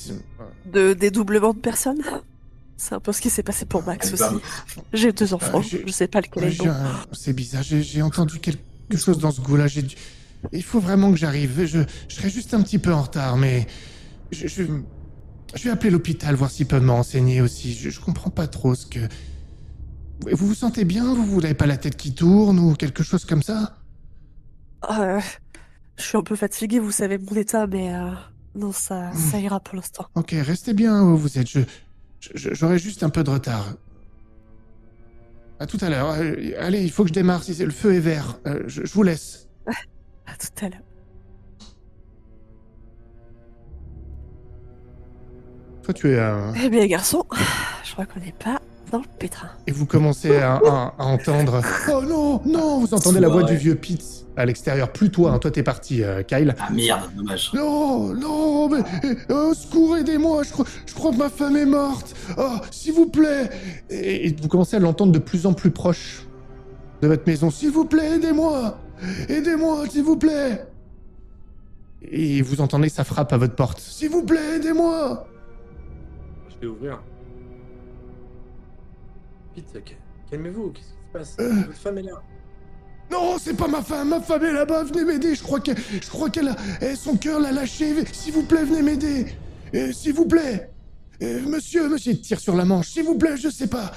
De dédoublement de personnes? C'est un peu ce qui s'est passé pour Max aussi. J'ai 2 enfants, je sais pas lequel est le bon. c'est bizarre. J'ai entendu quelque chose dans ce goût-là. Il faut vraiment que j'arrive. Je serai juste un petit peu en retard, mais je vais appeler l'hôpital, voir s'ils peuvent me renseigner aussi. Je comprends pas trop ce que... Vous vous sentez bien? Vous n'avez pas la tête qui tourne ou quelque chose comme ça? Je suis un peu fatiguée, vous savez mon état, mais non, ça ira pour l'instant. Ok, restez bien où vous êtes. J'aurai juste un peu de retard. À tout à l'heure. Allez, il faut que je démarre. Si le feu est vert, je vous laisse. À tout à l'heure. Toi, tu es un... Eh bien, garçon, je crois qu'on n'est pas dans le pétrin. Et vous commencez à entendre... Oh non, non. Vous entendez la voix du vieux Pete à l'extérieur. Plus toi, hein. Toi, t'es parti, Kyle. Ah merde, dommage. Non, non, mais... au secours, aidez-moi. Je crois que ma femme est morte. Oh, s'il vous plaît. Et vous commencez à l'entendre de plus en plus proche de votre maison. S'il vous plaît, aidez-moi. Aidez-moi, s'il vous plaît. Et vous entendez sa frappe à votre porte. S'il vous plaît, aidez-moi. Je vais ouvrir. Vite, calmez-vous, qu'est-ce qui se passe? Votre femme est là. Non, c'est pas ma femme est là-bas, venez m'aider, je crois qu'elle a... son cœur l'a lâché, s'il vous plaît, venez m'aider. S'il vous plaît. Monsieur, il tire sur la manche, s'il vous plaît, je sais pas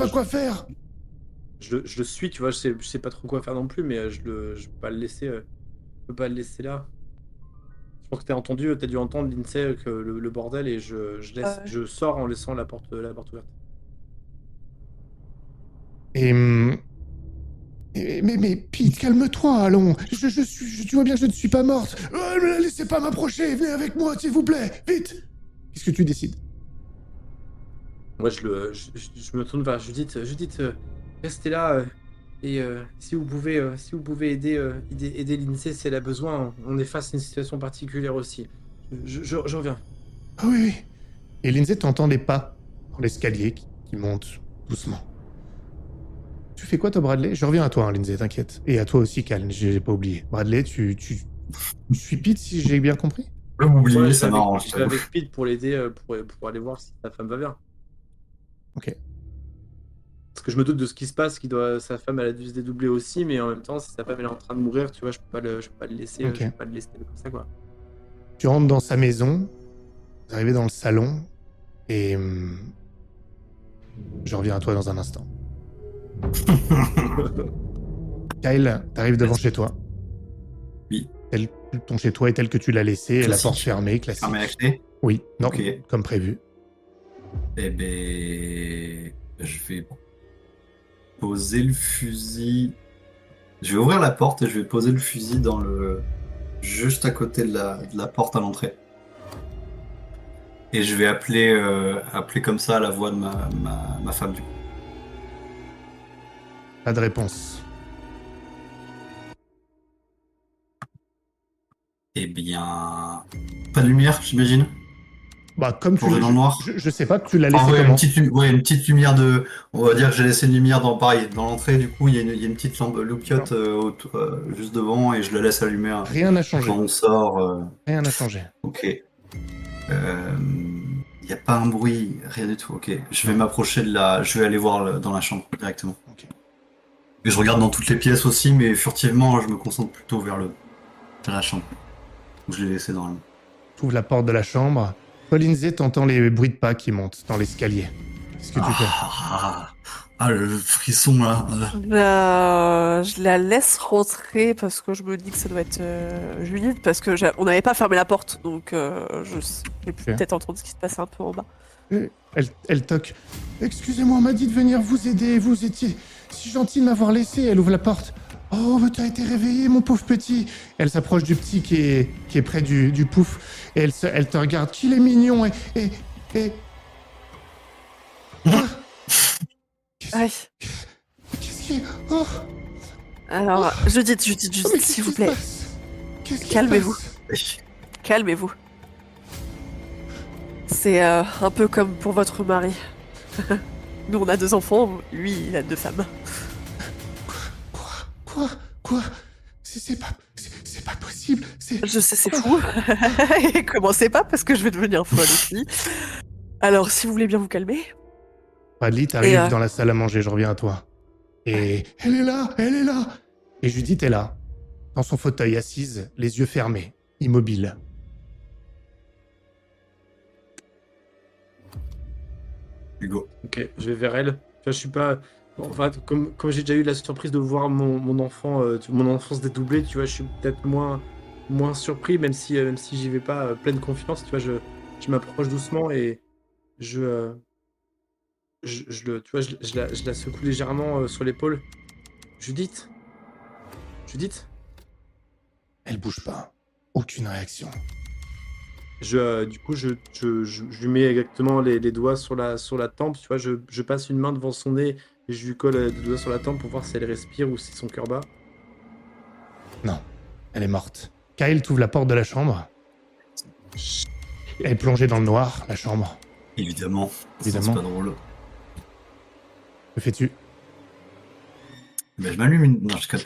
quoi faire. Je le suis, tu vois, je sais pas trop quoi faire non plus, mais je peux pas le laisser, je peux pas le laisser là. Je pense que t'as dû entendre l'INSEE que le bordel, et je sors en laissant la porte ouverte. Mais Pete, calme-toi, allons. Tu vois bien que je ne suis pas morte. Ne laissez pas m'approcher, venez avec moi, s'il vous plaît, vite. Qu'est-ce que tu décides? Moi, je me tourne vers Judith. Judith, restez là, et si vous pouvez aider l'INSEE si elle a besoin, on est face à une situation particulière aussi. Je reviens. Ah oui, oui. Et Lindsay t'entend des pas dans l'escalier qui monte doucement. Tu fais quoi, toi, Bradley? Je reviens à toi, hein, Lindsay, t'inquiète. Et à toi aussi, Cal, j'ai pas oublié. Bradley, tu suis Pete, si j'ai bien compris? Je peux m'oublier, Ouais, ça m'arrange. je vais avec Pete pour l'aider, pour aller voir si sa femme va bien. Ok. Parce que je me doute de ce qui se passe, sa femme elle a dû se dédoubler aussi, mais en même temps, si sa femme elle est en train de mourir, tu vois, je peux pas le laisser, Ok. je peux pas le laisser comme ça, quoi. Tu rentres dans sa maison, vous arrivez dans le salon, et... je reviens à toi dans un instant. Kyle, t'arrives devant chez toi. Oui. Ton chez toi est tel que tu l'as laissé, la Classique. porte fermée, classique. Fermé la clé. Oui, non, Ok. comme prévu. Eh ben, je vais poser le fusil. Je vais ouvrir la porte et je vais poser le fusil juste à côté de la porte à l'entrée. Et je vais appeler comme ça à la voix de ma femme du coup. Pas de réponse. Eh bien, pas de lumière, j'imagine. Bah, comme tu Plongé dans le noir. je sais pas, tu l'as laissé Ah ouais, comment? une petite lumière de. On va dire que j'ai laissé une lumière dans l'entrée. Du coup, il y a une petite lampe loupiote juste devant et je la laisse allumer Rien n'a changé. quand on sort. Rien n'a changé. Ok. Il n'y a pas un bruit, rien du tout. Ok. Je vais m'approcher je vais aller voir dans la chambre directement. Ok. Et je regarde dans toutes les pièces aussi, mais furtivement, je me concentre plutôt vers la chambre. Où je l'ai laissé normalement. Tu ouvres la porte de la chambre. Lindsay, t'entends les bruits de pas qui montent dans l'escalier. Qu'est-ce que tu fais? Le frisson là. Je la laisse rentrer parce que je me dis que ça doit être Judith, parce que on n'avait pas fermé la porte, donc j'ai pu Ok. peut-être entendre ce qui se passait un peu en bas. Elle toque. Excusez-moi, on m'a dit de venir vous aider. Vous étiez si gentil de m'avoir laissé. Elle ouvre la porte. Oh, mais t'as été réveillé, mon pauvre petit. Elle s'approche du petit qui est près du pouf. Et elle te regarde. Qu'il est mignon. Et... Ah, Aïe. qu'est-ce qui est... Oh, Alors, Judith, oh, mais qu'est-ce s'il vous qui se plaît, passe Qu'est-ce qui se Calmez-vous. passe calmez-vous. C'est un peu comme pour votre mari. Nous, on a 2 enfants, lui, il a 2 femmes. Quoi C'est pas possible. Je sais, c'est fou. Et commencez pas, parce que je vais devenir folle aussi. Alors, si vous voulez bien vous calmer. Bradley, t'arrives Et, dans la salle à manger, je reviens à toi. Et elle est là. Et Judith est là, dans son fauteuil, assise, les yeux fermés, immobile. Hugo. Ok, je vais vers elle. Tu vois, je suis pas. Enfin, comme j'ai déjà eu la surprise de voir mon enfant, mon enfance dédoublée, tu vois, je suis peut-être moins surpris, même si j'y vais pas pleine confiance, tu vois, je m'approche doucement et je tu vois, je la secoue légèrement sur l'épaule. Judith? Elle bouge pas. Aucune réaction. Du coup, je lui mets exactement les doigts sur la tempe, tu vois, je passe une main devant son nez et je lui colle des doigts sur la tempe pour voir si elle respire ou si son cœur bat. Non, elle est morte. Kyle t'ouvre la porte de la chambre. Elle est plongée dans le noir, la chambre. Évidemment. Évidemment. C'est pas drôle. Que fais-tu? Ben, je m'allume une. Non, je connais.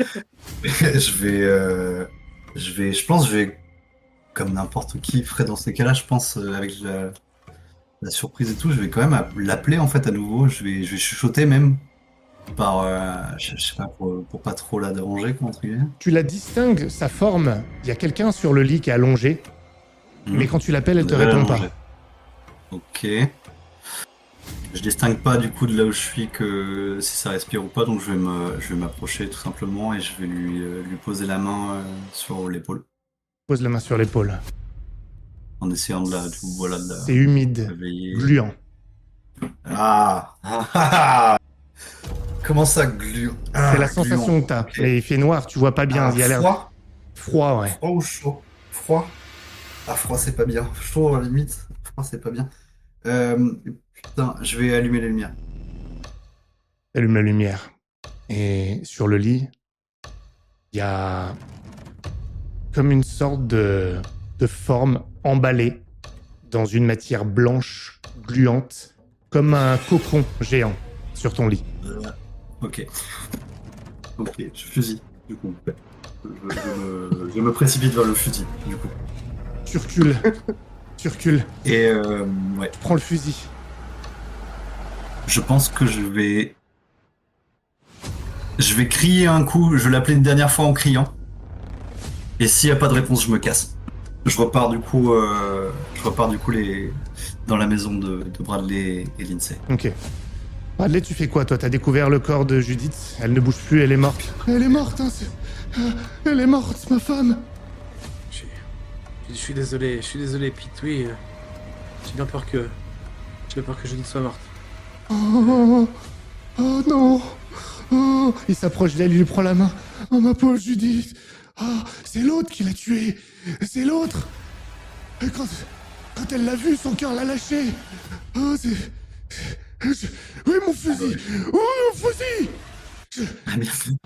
Je pense que je vais, comme n'importe qui ferait dans ces cas-là, je pense, avec la surprise et tout, je vais quand même l'appeler en fait à nouveau. Je vais chuchoter même. Je sais pas, pour pas trop la déranger, quoi, entre guillemets. Tu la distingues, sa forme. Il y a quelqu'un sur le lit qui est allongé. Mais quand tu l'appelles, elle te devrait répond l'allonger. pas. Ok. Je distingue pas du coup de là où je suis que si ça respire ou pas, donc je vais m'approcher tout simplement et je vais lui poser la main sur l'épaule Pose la main sur l'épaule. en essayant de la C'est humide, réveiller. gluant. Comment ça gluant? C'est la sensation que t'as. Ok. Mais il fait noir, tu vois pas bien. Il y a l'air Froid? froid, ouais. Froid ou chaud? Froid? Froid c'est pas bien. Chaud à la limite. Froid c'est pas bien. Putain, je vais allumer les lumières. Allume la lumière. Et sur le lit, il y a comme une sorte de forme emballée dans une matière blanche, gluante, comme un cocon géant sur ton lit. Ok, je fusille, du coup. Je me précipite vers le fusil, du coup. Tu recules, Et ouais, tu prends le fusil. je pense que je vais crier un coup, je vais l'appeler une dernière fois en criant. Et s'il n'y a pas de réponse, je me casse. Je repars du coup dans la maison de Bradley et Lindsay. Ok. Bradley, tu fais quoi, toi? T'as découvert le corps de Judith? Elle ne bouge plus, elle est morte. Elle est morte, hein, elle est morte, ma femme. Je suis désolé, Pete, oui. J'ai bien peur que Judith soit morte. Oh non. Oh, il s'approche d'elle, il lui prend la main. Oh, ma pauvre Judith. Ah, c'est l'autre qui l'a tuée. C'est l'autre. Et quand elle l'a vu, son cœur l'a lâché. Oh, oui, mon fusil. Oh, mon fusil. Ah merde.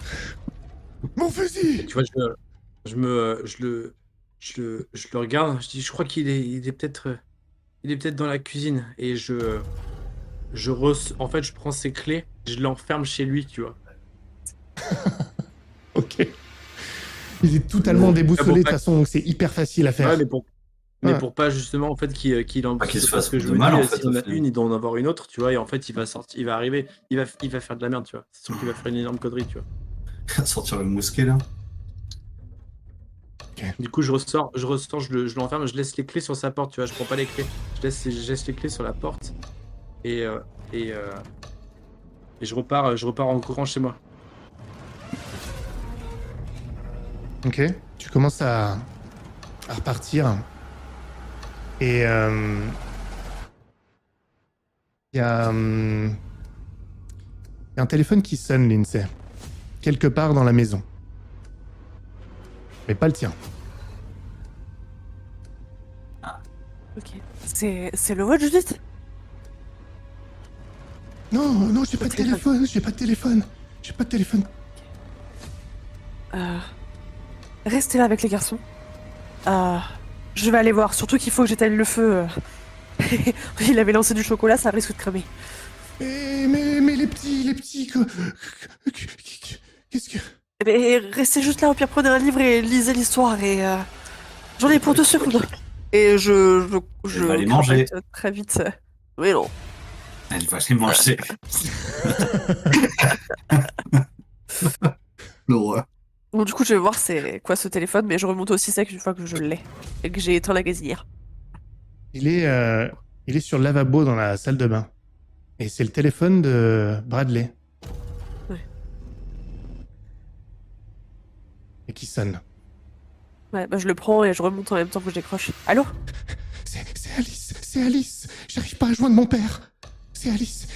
Mon fusil. Tu vois, je le regarde, je dis, je crois qu'il est peut-être dans la cuisine et en fait, je prends ses clés, je l'enferme chez lui, tu vois. Ok. Il est totalement déboussolé, de bon, toute façon, c'est hyper facile à faire. Ouais, mais Ouais. pour pas justement en fait qu'il en Qu'il se parce fasse que je de me mal, dis en fait, si on au a final. une, il doit en avoir une autre, tu vois, et en fait il va sortir, il va arriver, il va faire de la merde, tu vois. C'est sûr qu'il va faire une énorme connerie, tu vois. Sortir le mousquet là. Du coup, je ressors, je l'enferme, je laisse les clés sur sa porte, tu vois, je prends pas les clés. Je laisse les clés sur la porte et je repars en courant chez moi. Ok. Tu commences à repartir. Et il y a un téléphone qui sonne, Lindsay. Quelque part dans la maison. Mais pas le tien. Ok. C'est le vôtre, Judith? Non, j'ai pas de téléphone. J'ai pas de téléphone. Restez là avec les garçons. Je vais aller voir, surtout qu'il faut que j'éteigne le feu. Il avait lancé du chocolat, ça risque de cramer. Mais les petits... Qu'est-ce que... Mais restez juste là, au pire prenez un livre et lisez l'histoire et... J'en ai pour 2 secondes. Et je Elle va les manger. crapote très vite. Mais non. Elle va les manger. L'horreur. Bon, du coup, je vais voir c'est quoi ce téléphone, mais je remonte aussi sec une fois que je l'ai. Et que j'ai éteint la gazinière. Il est sur le lavabo dans la salle de bain. Et c'est le téléphone de Bradley. Ouais. Et qui sonne. Ouais, bah je le prends et je remonte en même temps que je décroche. Allô? C'est Alice. J'arrive pas à joindre mon père. C'est Alice.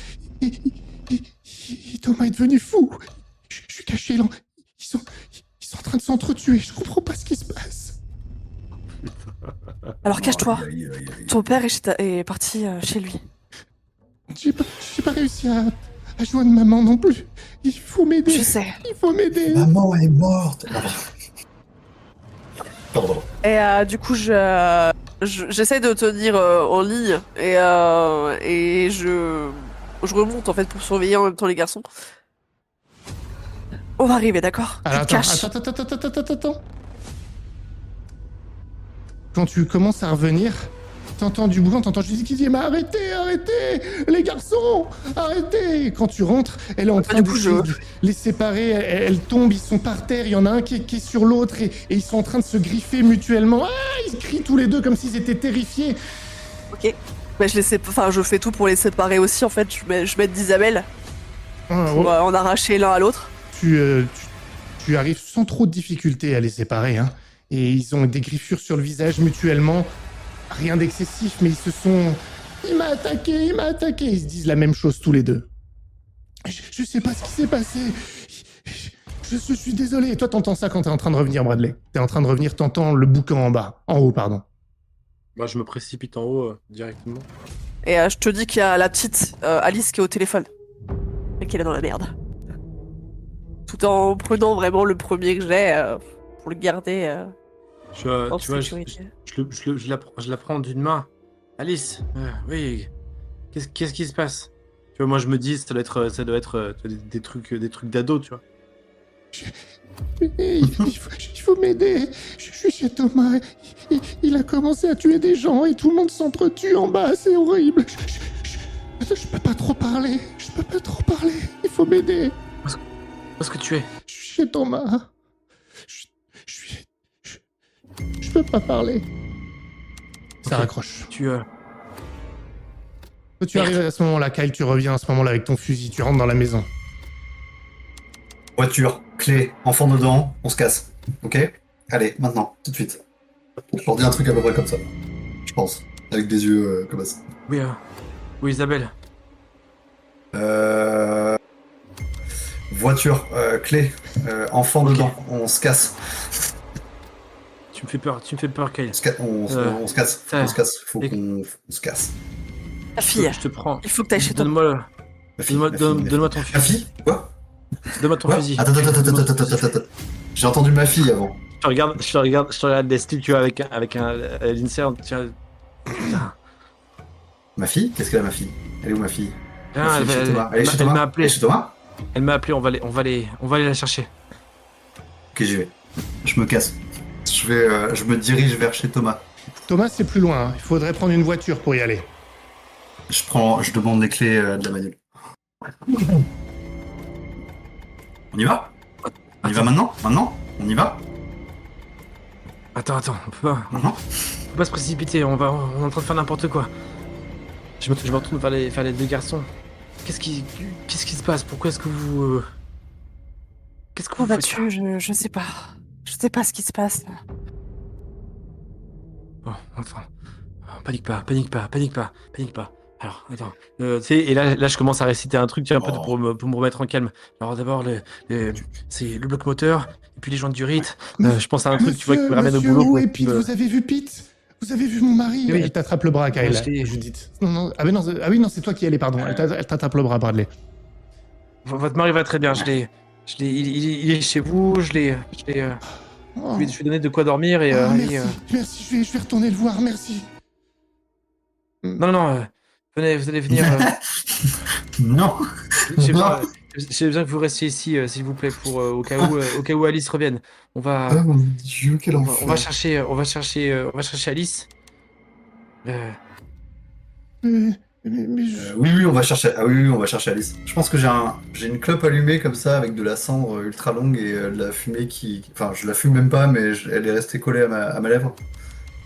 Thomas est devenu fou. Je suis caché là. Ils sont en train de s'entretuer. Je comprends pas ce qui se passe. Alors cache-toi. Aïe, aïe, aïe. Ton père est parti chez lui. J'ai pas réussi à joindre maman non plus. Il faut m'aider. Je sais. Il faut m'aider. Maman est morte. Pardon. Et du coup, j'essaie de tenir en ligne et je remonte en fait pour surveiller en même temps les garçons. On va arriver, d'accord? Alors, Tu te caches. attends. Quand tu commences à revenir, t'entends du bruit, t'entends juste qui dit mais arrêtez, les garçons, arrêtez. Et quand tu rentres, elle est en train du coup, de les séparer, elle tombe, ils sont par terre, il y en a un qui est sur l'autre et ils sont en train de se griffer mutuellement. Ah, ils crient tous les deux comme s'ils étaient terrifiés. Ok. Mais je fais tout pour les séparer aussi en fait. Je m'aide d'Isabelle pour en arracher l'un à l'autre. Tu arrives sans trop de difficulté à les séparer, hein. Et ils ont des griffures sur le visage mutuellement. Rien d'excessif, mais ils se sont... Il m'a attaqué. Ils se disent la même chose tous les deux. Je sais pas ce qui s'est passé. Je suis désolé. Et toi, t'entends ça quand t'es en train de revenir, Bradley. T'es en train de revenir, t'entends le boucan en haut, pardon. Bah, je me précipite en haut directement. Et je te dis qu'il y a la petite Alice qui est au téléphone. Et qu'elle est dans la merde. Tout en prenant vraiment le premier que j'ai pour le garder Tu en vois, sécurité. je la prends d'une main. Alice, oui, qu'est-ce qui se passe? Tu vois, moi je me dis, ça doit être des trucs d'ado, tu vois. Il faut m'aider. Je suis chez Thomas. Il a commencé à tuer des gens et tout le monde s'entretue en bas. C'est horrible. Je peux pas trop parler. Il faut m'aider. Où est-ce que tu es? Je suis chez Thomas. Je peux pas parler. Ça raccroche. Tu Tu arrives à ce moment-là, Kyle, tu reviens à ce moment-là avec ton fusil, tu rentres dans la maison. Voiture, clé, enfant dedans, on se casse. Ok? Allez, maintenant, tout de suite. Je leur dis un truc à peu près comme ça. Je pense. Avec des yeux comme ça. Oui, Isabelle. Voiture, clé, enfant dedans, on se casse. Tu me fais peur, Kyle. On se casse. Faut qu'on se casse. Ta fille, Je te prends. il faut que t'ailles chez toi. Donne-moi Donne-moi ton Ma fusil. fille? Quoi? Donne-moi ton Quoi? fusil. Attends. J'ai entendu ma fille avant. Je regarde les styles, tu vois, avec un Lindsay. Putain. Ma fille? Qu'est-ce qu'elle a, ma fille? Elle est où, ma fille? Ah, Ma fille, chez Thomas. Elle est chez elle Thomas? m'a appelé. Elle est chez Thomas? Elle m'a appelé, on va aller la chercher. Ok, j'y vais. Je me casse. Je me dirige vers chez Thomas. Thomas, c'est plus loin, hein. Il faudrait prendre une voiture pour y aller. Je demande les clés de la bagnole. On y va? On y va maintenant? On y va? Attends, on peut pas se précipiter, on est en train de faire n'importe quoi. Je me retourne vers les deux garçons. Qu'est-ce qui se passe? Pourquoi est-ce que vous... Qu'est-ce que Comment vous faites vas-tu? Je sais pas. Je sais pas ce qui se passe. Bon, enfin... Panique pas. Alors, attends. Tu sais, et là, je commence à réciter un truc, tu vois, un peu pour me remettre en calme. Alors d'abord, c'est le bloc moteur, et puis les jointes du rite. Je pense à un truc, tu vois, qui me ramène au boulot. Où est Pete? Vous avez vu Pete? Vous avez vu mon mari? Oui. Elle t'attrape le bras, Kyle, Judith. Non. Ah oui, non, c'est toi qui y allais, pardon. Elle t'attrape le bras, Bradley. Votre mari va très bien, il est chez vous, je lui ai donné de quoi dormir et... Merci, je vais retourner le voir, merci. Non, venez, vous allez venir... Non. J'ai besoin que vous restiez ici, s'il vous plaît, pour au cas où Alice revienne. On va mon Dieu, quel enfer. on va chercher Alice. Oui, on va chercher. Ah oui, on va chercher Alice. Je pense que j'ai une clope allumée comme ça avec de la cendre ultra longue et de la fumée qui. Enfin, je la fume même pas, mais elle est restée collée à ma lèvre.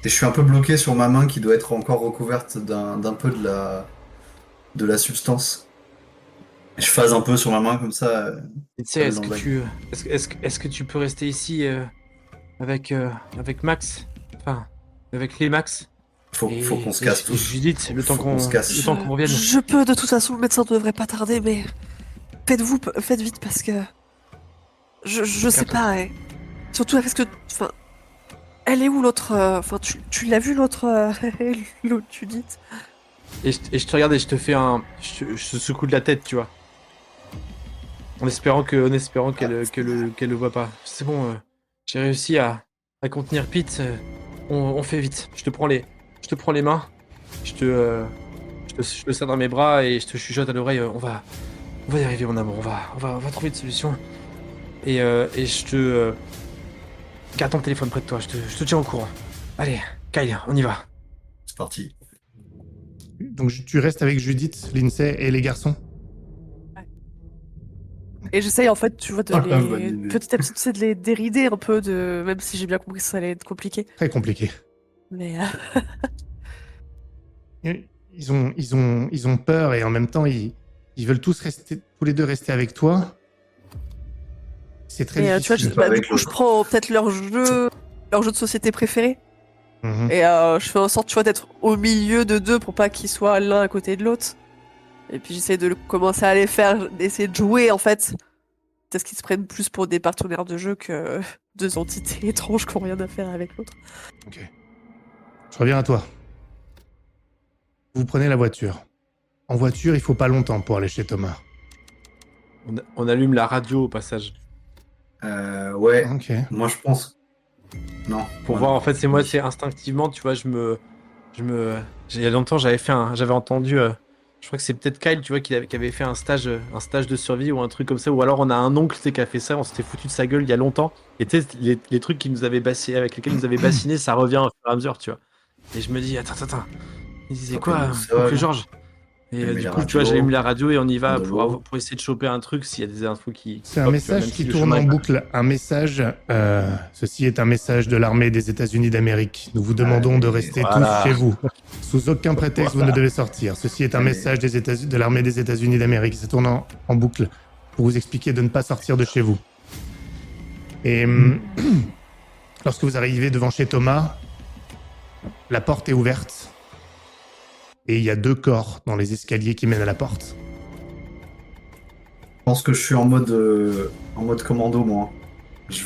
Et je suis un peu bloqué sur ma main qui doit être encore recouverte d'un peu de la substance. Et je phase un peu sur ma main comme ça. Tu sais, est-ce que tu peux rester ici avec Max, enfin avec les Max? Faut qu'on se casse tous. Judith, le temps qu'on se casse. revienne. Je peux, de toute façon, le médecin ne devrait pas tarder, mais faites vite parce que je sais pas. Surtout parce que, enfin, elle est où l'autre? Enfin, tu l'as vu l'autre Judith? Et je te regarde et je te fais je te secoue de la tête, tu vois. En espérant qu'elle le voit pas. C'est bon, j'ai réussi à contenir Pete. On fait vite. Je te prends les mains. Je te serre dans mes bras et je te chuchote à l'oreille. On va y arriver, mon amour. On va trouver une solution. Et je te garde ton téléphone près de toi. Je te tiens au courant. Allez, Kyle, on y va. C'est parti. Donc tu restes avec Judith, Lindsay et les garçons? Et j'essaye en fait, tu vois, bonne idée. petit à petit, tu sais, de les dérider un peu, même si j'ai bien compris que ça allait être compliqué. Très compliqué. Mais Ils ont peur et en même temps, ils veulent tous les deux rester avec toi. C'est très difficile. tu vois, du coup, je prends peut-être leur jeu de société préféré. Mhm. Et je fais en sorte, tu vois, d'être au milieu de deux pour pas qu'ils soient l'un à côté de l'autre. Et puis j'essaie de commencer à les faire, d'essayer de jouer en fait. Peut-être qu'ils se prennent plus pour des partenaires de jeu que deux entités étranges qui n'ont rien à faire avec l'autre. Ok. Je reviens à toi. Vous prenez la voiture. En voiture, il faut pas longtemps pour aller chez Thomas. On allume la radio au passage. Ouais. Ok. Moi, je pense. Non. Pour voir, en fait, c'est instinctivement, tu vois, il y a longtemps, j'avais entendu, je crois que c'est peut-être Kyle, tu vois, qui avait fait un stage de survie ou un truc comme ça, ou alors on a un oncle, tu sais, qui a fait ça, on s'était foutu de sa gueule il y a longtemps, et tu sais, les trucs avec lesquels ils nous avaient bassiné, ça revient au fur et à mesure, tu vois. Et je me dis, attends, il disait quoi, oncle Georges? Et du coup, tu vois, j'ai mis la radio et on y va pour essayer de choper un truc s'il y a des infos qui... C'est un message qui tourne en boucle. Un message. Ceci est un message de l'armée des États-Unis d'Amérique. Nous vous demandons de rester tous chez vous. Sous aucun prétexte, vous ne devez sortir. Ceci est un message de l'armée des États-Unis d'Amérique. Ça tourne en boucle pour vous expliquer de ne pas sortir de chez vous. Et lorsque vous arrivez devant chez Thomas, la porte est ouverte. Et il y a 2 corps dans les escaliers qui mènent à la porte. Je pense que je suis en mode commando, moi. Je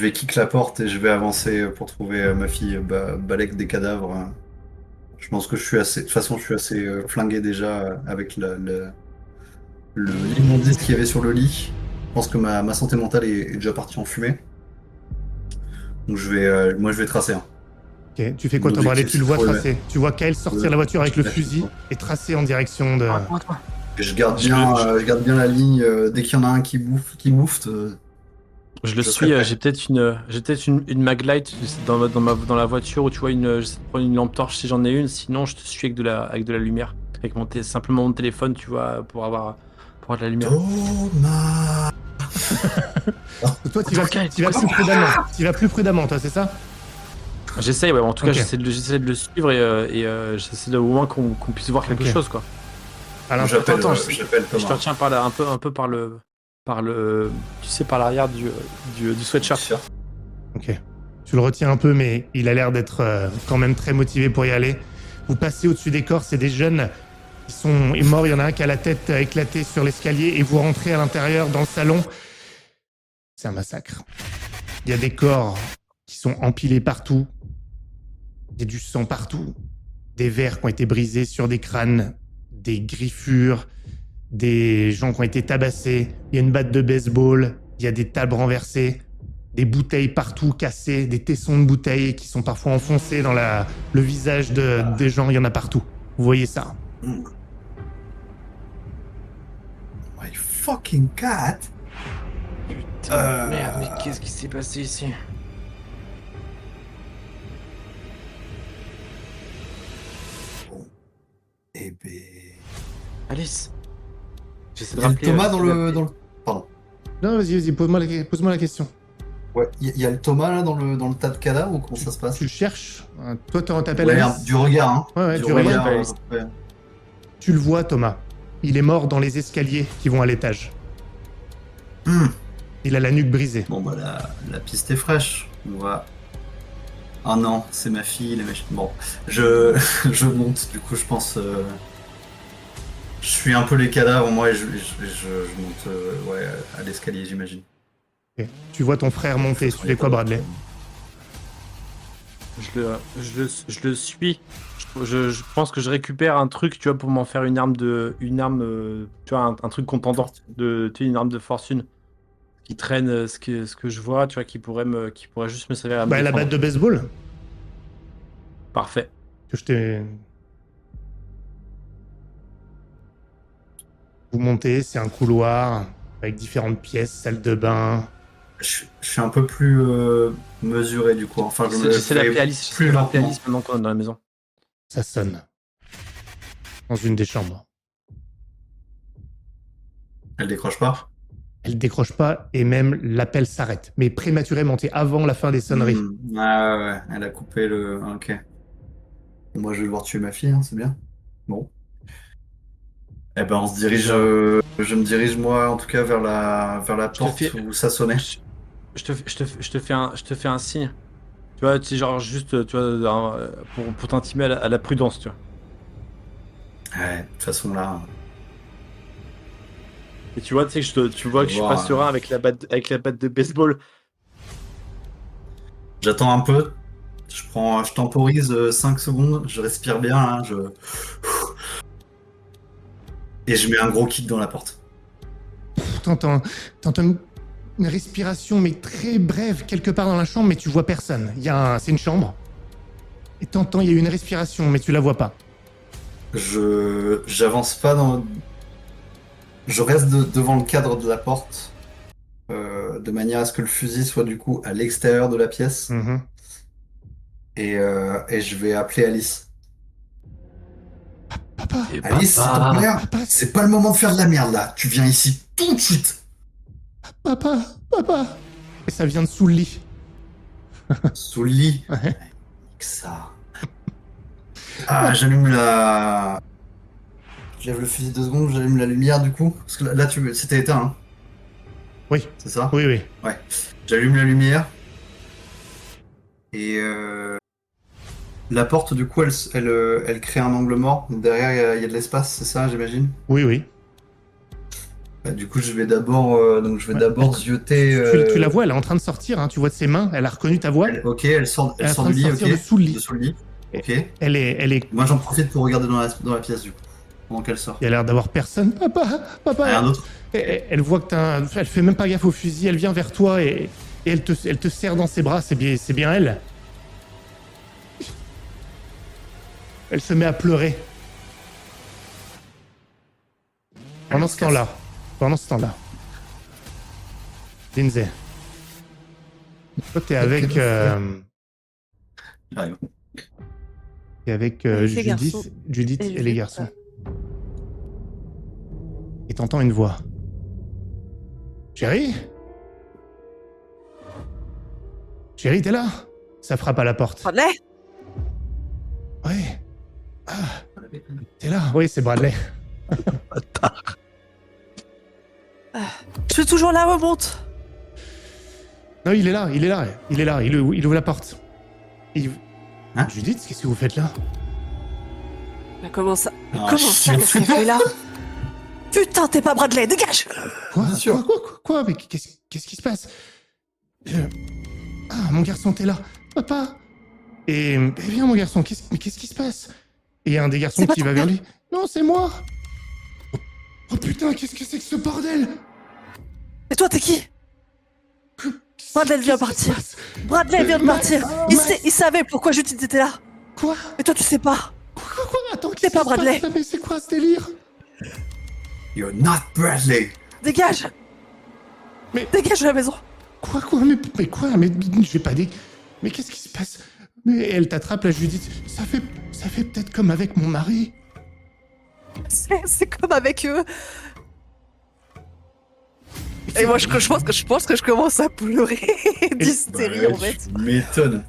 vais kick la porte et je vais avancer pour trouver ma fille Balek des cadavres. Je pense que je suis assez... De toute façon, je suis assez flingué déjà avec l'immondice qu'il y avait sur le lit. Je pense que ma santé mentale est déjà partie en fumée. Donc moi, je vais tracer. Ok, tu fais quoi, Tom Bradley? Tu le vois tracer. Tu vois Kyle sortir la voiture avec le fusil et tracer en direction de... Et je garde bien la ligne. Dès qu'il y en a un qui moufte... Je le suis, j'ai peut-être une maglite dans la voiture où tu vois j'essaie de prendre une lampe torche si j'en ai une, sinon je te suis avec de la lumière. Avec simplement mon téléphone, tu vois, pour avoir de la lumière. Thomas. Toi, tu vas plus prudemment, toi, c'est ça? J'essaye, ouais. En tout cas, Ok. j'essaie de le suivre et j'essaie de, au moins qu'on puisse voir quelque Ok. chose, quoi. Alors, J'appelle attends, j'appelle Je te Thomas. retiens par là, un peu par le, tu sais, par l'arrière du sweatshirt. Sûr. ok. Tu le retiens un peu, mais il a l'air d'être quand même très motivé pour y aller. Vous passez au-dessus des corps, c'est des jeunes qui sont morts. Il y en a un qui a la tête éclatée sur l'escalier et vous rentrez à l'intérieur dans le salon. C'est un massacre. Il y a des corps qui sont empilés partout. Il y a du sang partout. Des verres qui ont été brisés sur des crânes. Des griffures. Des gens qui ont été tabassés. Il y a une batte de baseball. Il y a des tables renversées. Des bouteilles partout cassées. Des tessons de bouteilles qui sont parfois enfoncés dans le visage des gens. Il y en a partout. Vous voyez ça? My fucking cat. Putain, merde, mais qu'est-ce qui s'est passé ici? Eh ben... Alice. J'essaie de Il y a le rappeler. Thomas dans le... Pardon. Non, vas-y, pose-moi la question. Ouais, il y a le Thomas là dans le tas de cadavres ou comment ça se passe? Tu le cherches? Toi, t'appelles Ouais, Alice? du regard, hein. Ouais, Du tu regard, regardes. ouais. Tu le vois, Thomas. Il est mort dans les escaliers qui vont à l'étage. Il a la nuque brisée. Bon bah la piste est fraîche. On va... Ah non, c'est ma fille, les machines. Bon, je monte, du coup je pense... Je suis un peu les cadavres, moi, et je monte ouais, à l'escalier, j'imagine. Ok. Tu vois ton frère monter. Tu fais quoi, Bradley? Je le suis. Je pense que je récupère un truc, tu vois, pour m'en faire une arme, tu vois, un truc contendant, tu sais, une arme de fortune qui traîne ce que je vois, tu vois, qui pourrait juste me servir à me Bah, la défendre. batte de baseball Parfait. que je t'ai... Vous montez, c'est un couloir avec différentes pièces, salle de bain. Je suis un peu plus mesuré, du coup. Enfin, J'essaie d'appeler vais Alice, plus lentement. maintenant qu'on est dans la maison. Ça sonne. Dans une des chambres. Elle décroche pas? Elle décroche pas et même l'appel s'arrête. Mais prématurément, t'es avant la fin des sonneries. Ah ouais, elle a coupé le... Ok. Moi, je vais devoir tuer ma fille, hein, c'est bien. Bon. Eh ben, on se dirige... Déjà. je me dirige, moi, en tout cas, vers la Je te porte fais- où ça sonnait. Je te fais un signe. Tu vois, tu sais, genre juste, tu vois, pour t'intimer à la prudence, tu vois. Ouais, de toute façon, là... Et tu vois, tu sais, tu vois que je suis voir, pas serein avec la batte de baseball. J'attends un peu. Je temporise 5 secondes. Je respire bien, hein, Et je mets un gros kick dans la porte. T'entends une respiration, mais très brève, quelque part dans la chambre, mais tu vois personne. C'est une chambre. Et t'entends, il y a une respiration, mais tu la vois pas. J'avance pas dans... Je reste devant le cadre de la porte, de manière à ce que le fusil soit du coup à l'extérieur de la pièce, Mhm. et je vais appeler Alice. Papa, Et Alice, c'est ton père? papa, C'est pas le moment de faire de la merde là. Tu viens ici tout de suite. papa. Et ça vient de sous le lit. Sous le lit. Ouais. Que ça. Ah, j'allume la... Je lève le fusil 2 secondes, j'allume la lumière du coup. Parce que là c'était éteint, hein. Oui, C'est ça? oui. Ouais. J'allume la lumière. Et la porte, du coup, elle crée un angle mort. Derrière, il y a de l'espace, c'est ça, j'imagine? Oui. Bah, du coup, je vais d'abord zioter. Tu la vois, elle est en train de sortir, hein, tu vois de ses mains, elle a reconnu ta voix. Ok, elle sort Elle est en du train de lit, sortir ok. de sous le lit. Dessous le lit. Ok. Elle est... Moi, j'en profite pour regarder dans la pièce, du coup, pendant qu'elle sort. Il y a l'air d'avoir personne. Papa. Rien d'autre? Elle voit que elle fait même pas gaffe au fusil, elle vient vers toi et elle te serre dans ses bras, c'est bien elle. Elle se met à pleurer. Pendant ce temps-là, Lindsay, toi t'es avec, J'arrive. Avec les garçons. Judith Et et les je- garçons. Et t'entends une voix. Chérie, t'es là? Ça frappe à la porte. Bradley? Ouais. Ah, t'es là? Oui, c'est Bradley. Je suis toujours là, remonte. Non, il est là. Il ouvre la porte. Hein? Judith, qu'est-ce que vous faites là? Mais comment ça? Ah, Comment ça, qu'est-ce qu'elle fait là? Putain, t'es pas Bradley, dégage! Quoi? Bien sûr. Quoi? Mais qu'est-ce qui se passe? Ah, mon garçon, t'es là. Papa! Et viens, mon garçon, qu'est-ce qui se passe? Et un des garçons C'est pas qui ton va vers père. lui. Non, c'est moi! Oh putain, qu'est-ce que c'est que ce bordel? Et toi, t'es qui? Bradley vient Qu'est-ce qui se partir. passe? Bradley vient de Max, partir. Il savait pourquoi Judith était là. Quoi? Et toi, tu sais pas. Quoi? Attends, C'est pas Bradley. Passe, là, mais c'est quoi ce délire? You're not Bradley. Dégage! Mais- Dégage de la maison. Quoi? Mais quoi? Mais je vais pas dire. Mais qu'est-ce qui se passe? Mais elle t'attrape, la Judith. Ça fait peut-être comme avec mon mari. C'est comme avec eux. Et moi, je pense que je commence à pleurer d'hystérie, en fait. Tu m'étonnes.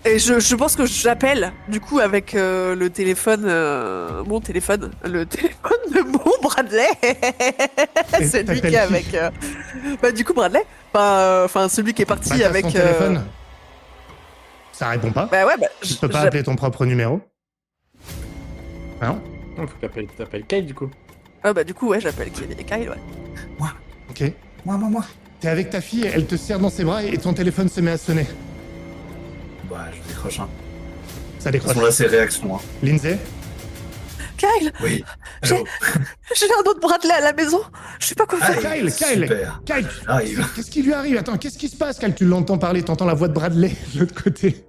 Et je pense que j'appelle, du coup, avec le téléphone, mon téléphone, le téléphone de mon Bradley. Et C'est lui t'appelles qui est qui? avec. Bah, du coup, Bradley. Enfin, celui qui est parti Bah, t'as avec. son téléphone. Ça répond pas. Bah ouais, bah. Tu peux pas appeler ton propre numéro. Ah non? Faut que t'appelles Kyle du coup. Ah, bah, du coup, ouais, j'appelle Kyle, ouais. Ok. Moi. T'es avec ta fille, elle te serre dans ses bras et ton téléphone se met à sonner. Bah, je décroche. Hein. Ça De toute décroche. façon, là, c'est réaction. Hein. Lindsay? Kyle, Oui. J'ai- Allô. j'ai un autre Bradley à la maison. Je sais pas quoi faire. Allez, Kyle. super. J'arrive. Qu'est-ce qui lui arrive? Attends, qu'est-ce qui se passe, Kyle? Tu l'entends parler, t'entends la voix de Bradley de l'autre côté.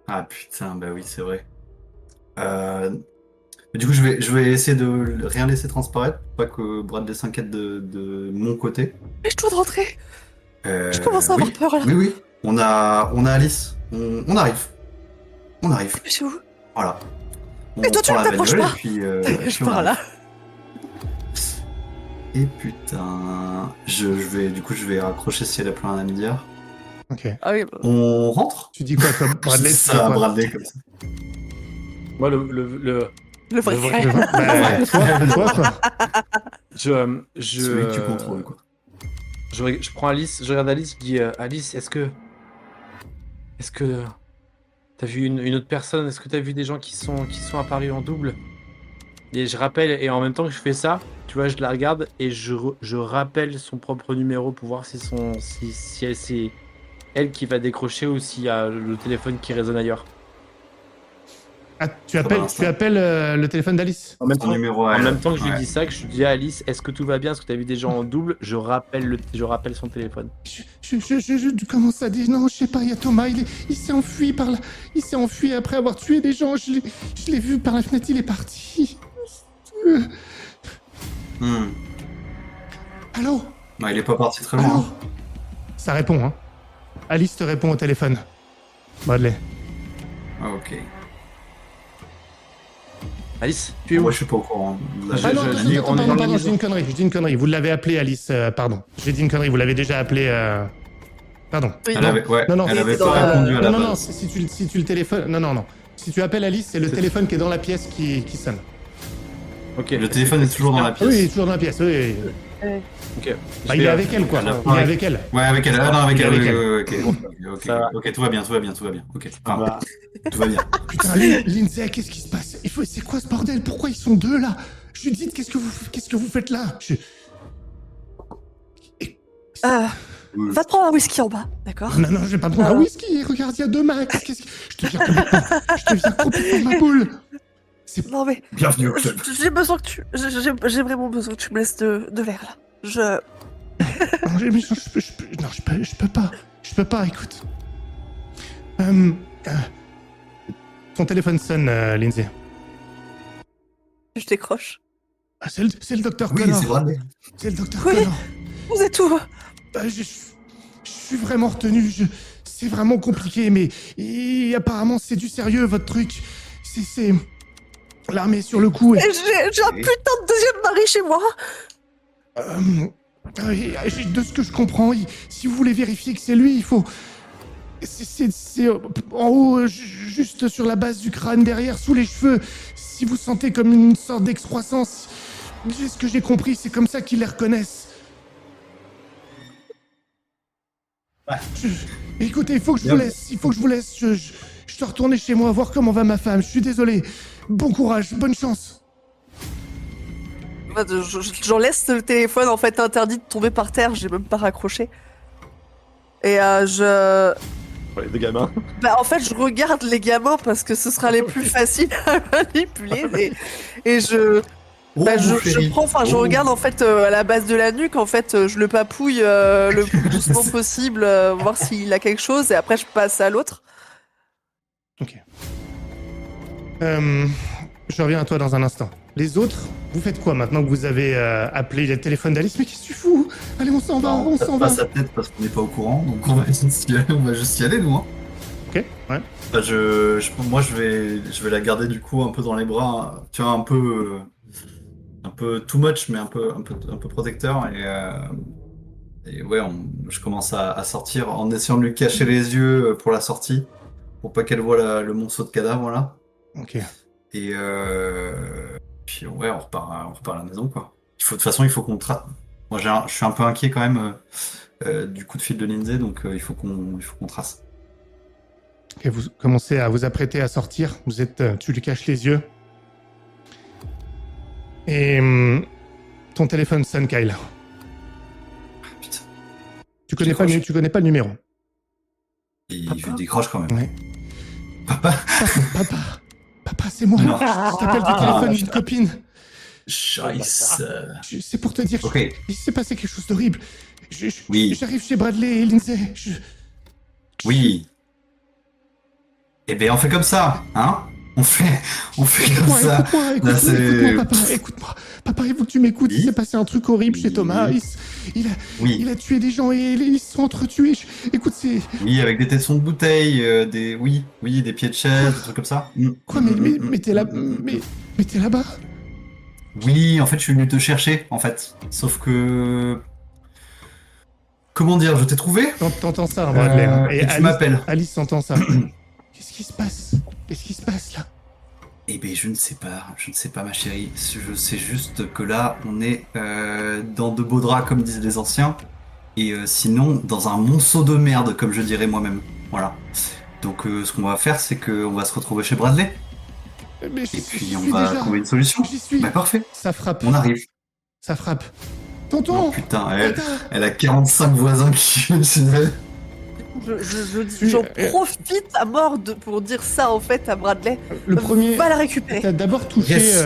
Ah putain, bah oui, c'est vrai. Du coup, je vais essayer de rien laisser transparaître, pour pas que Bradley s'inquiète de mon côté. Mais je dois rentrer. Je commence à avoir oui. peur là. Oui. On a Alice. On arrive. Mais c'est où? Voilà. On Mais toi, tu prend ne la t'approches bagnole pas. et puis, Je puis on pars là. arrive. Et putain, je vais raccrocher si elle a plein à me dire. Ok. Ah oui, bah. On rentre. Tu dis quoi, comme Bradley? Je Tu dis dis ça à quoi? Bradley comme ça. Moi, Le vrai. Le vrai? Bah, toi, quoi. Celui que tu contrôles, quoi. Je prends Alice, je regarde Alice, je dis Alice, est-ce que t'as vu une autre personne? Est-ce que t'as vu des gens qui sont apparus en double? Et je rappelle, et en même temps que je fais ça, tu vois, je la regarde et je rappelle son propre numéro pour voir si c'est elle qui va décrocher ou s'il y a le téléphone qui résonne ailleurs. Ah, tu appelles le téléphone d'Alice? En même Son temps, numéro en même temps que je lui ouais. dis ça, que je dis à Alice, est-ce que tout va bien? Est-ce que tu as vu des gens en double? Je rappelle son téléphone. Je commence à dire non, je sais pas, il y a Thomas, il s'est enfui par là. Il s'est enfui après avoir tué des gens. Je l'ai vu par la fenêtre, il est parti. Allô? Non, il est pas parti très loin. Allô? Hein. Ça répond, hein. Alice te répond au téléphone. Bradley. Ah, ok. Alice, tu es où? Moi, je suis pas au courant. Là, Je- Ah non, je- attends, dis- attends, on est dans pardon, la je maison. dis une connerie. Vous l'avez appelé Alice, pardon. J'ai dit une connerie, vous l'avez déjà appelé. Pardon. Oui, Elle avait, ouais, Non, non, elle avait c'était dans pas la- répondu à la Non, non, base. si tu le téléphones. Non. Si tu appelles Alice, c'est le téléphone qui est dans la pièce qui sonne. Ok. Le téléphone est toujours dans la Ah pièce. oui, il est toujours dans la pièce, oui. Ok. Bah, il est avec elle, quoi. Elle a Il est pas- avec elle. Ouais, avec elle. Ah non, avec Il est elle. avec Oui, elle. ok. Ça va. Ok, tout va bien. Ok. Enfin, Bah, tout va bien. Putain, Lindsay, qu'est-ce qui se passe? C'est quoi ce bordel? Pourquoi ils sont deux, là? Judith, qu'est-ce que vous faites là? Va te prendre un whisky en bas, d'accord? Non, je vais pas prendre un whisky. Regarde, il y a deux Max. Je deviens complètement ma boule. Non mais Bienvenue au club. j'ai besoin que j'ai vraiment besoin que tu me laisses de l'air là. Non, je peux pas. Je peux pas, écoute. Ton téléphone sonne, Lindsay. Je décroche. Ah, c'est le docteur Oui, Connor. c'est Bradley. C'est le docteur Oui. Connor. Vous êtes où? Je suis vraiment retenu. C'est vraiment compliqué, mais apparemment c'est du sérieux votre truc. C'est l'armée est sur le coup. Et j'ai un putain de deuxième mari chez moi. De ce que je comprends, si vous voulez vérifier que c'est lui, il faut... C'est en haut, juste sur la base du crâne, derrière, sous les cheveux. Si vous sentez comme une sorte d'excroissance, c'est ce que j'ai compris, c'est comme ça qu'ils les reconnaissent. Ouais. Écoutez, il faut que je vous laisse. Je dois retourner chez moi, voir comment va ma femme. Je suis désolé. Bon courage, bonne chance. J'en laisse le téléphone en fait interdit de tomber par terre, j'ai même pas raccroché. Et Les deux gamins. en fait, je regarde les gamins parce que ce sera les plus faciles à manipuler. Et je regarde en fait à la base de la nuque, en fait, je le papouille le plus doucement possible, voir s'il a quelque chose, et après je passe à l'autre. Ok. Je reviens à toi dans un instant. Les autres, vous faites quoi maintenant que vous avez appelé le téléphone d'Alice? Mais qu'est-ce que tu fous? Allez, on s'en va, on s'en va. Sa tête parce qu'on n'est pas au courant, donc on va juste y aller, nous. Hein. Ok, ouais. Bah, moi, je vais la garder du coup un peu dans les bras, tu vois, un peu too much, mais un peu protecteur. Et ouais, je commence à sortir en essayant de lui cacher les yeux pour la sortie, pour pas qu'elle voit le monceau de cadavre là. Ok. Et puis ouais, on repart à la maison quoi. De toute façon, il faut qu'on trace. Moi, je suis un peu inquiet quand même du coup de fil de Lindsay, donc il faut qu'on trace. Ok, vous commencez à vous apprêter à sortir. Tu lui caches les yeux. Et ton téléphone sonne, Kyle. Putain. Tu connais pas le numéro. Et je décroche quand même. Ouais. Papa. Papa, c'est moi. Non. Je t'appelle du téléphone d'une copine. Scheiße. C'est pour te dire, Ok. il s'est passé quelque chose d'horrible. Oui. J'arrive chez Bradley et Lindsay. Oui. Eh bien, on fait comme ça, hein? On fait comme ça. Écoute-moi, papa, écoute-moi. Papa, il faut que tu m'écoutes. Oui. Il s'est passé un truc horrible chez Thomas. Oui. Il a tué des gens et ils se sont entretués. Écoute, c'est... Oui, avec des tessons de bouteille, des pieds de chaise, des trucs comme ça. Quoi, mais t'es là... Mais t'es là-bas? Oui, en fait, je suis venu te chercher, en fait. Sauf que... Comment dire, je t'ai trouvé? T'entends ça, hein, Bradley. Hein. Et tu m'appelles. Alice entend ça. Qu'est-ce qui se passe? Qu'est-ce qui se passe, là? Eh ben, je ne sais pas, ma chérie. Je sais juste que là, on est dans de beaux draps, comme disent les anciens. Et sinon, dans un monceau de merde, comme je dirais moi-même. Voilà. Donc, ce qu'on va faire, c'est qu'on va se retrouver chez Bradley. Mais Et puis, on va trouver une solution. J'y suis. Bah, parfait. Ça frappe. On arrive. Ça frappe. Tonton! Oh putain, elle a 45 voisins qui viennent chez elle. J'en profite à mort pour dire ça en fait à Bradley. Le premier... Va la récupérer. T'as d'abord touché Yes.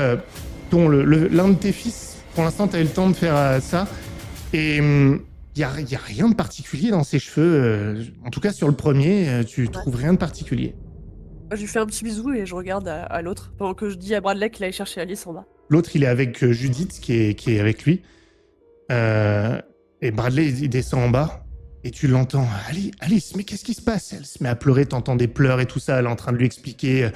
l'un de tes fils. Pour l'instant, t'as eu le temps de faire ça. Et y a rien de particulier dans ses cheveux. En tout cas, sur le premier, tu trouves rien de particulier. Je lui fais un petit bisou et je regarde à l'autre pendant que je dis à Bradley qu'il aille chercher Alice en bas. L'autre, il est avec Judith, qui est avec lui. Et Bradley, il descend en bas. Et tu l'entends. Alice, mais qu'est-ce qui se passe? Elle se met à pleurer, t'entends des pleurs et tout ça. Elle est en train de lui expliquer.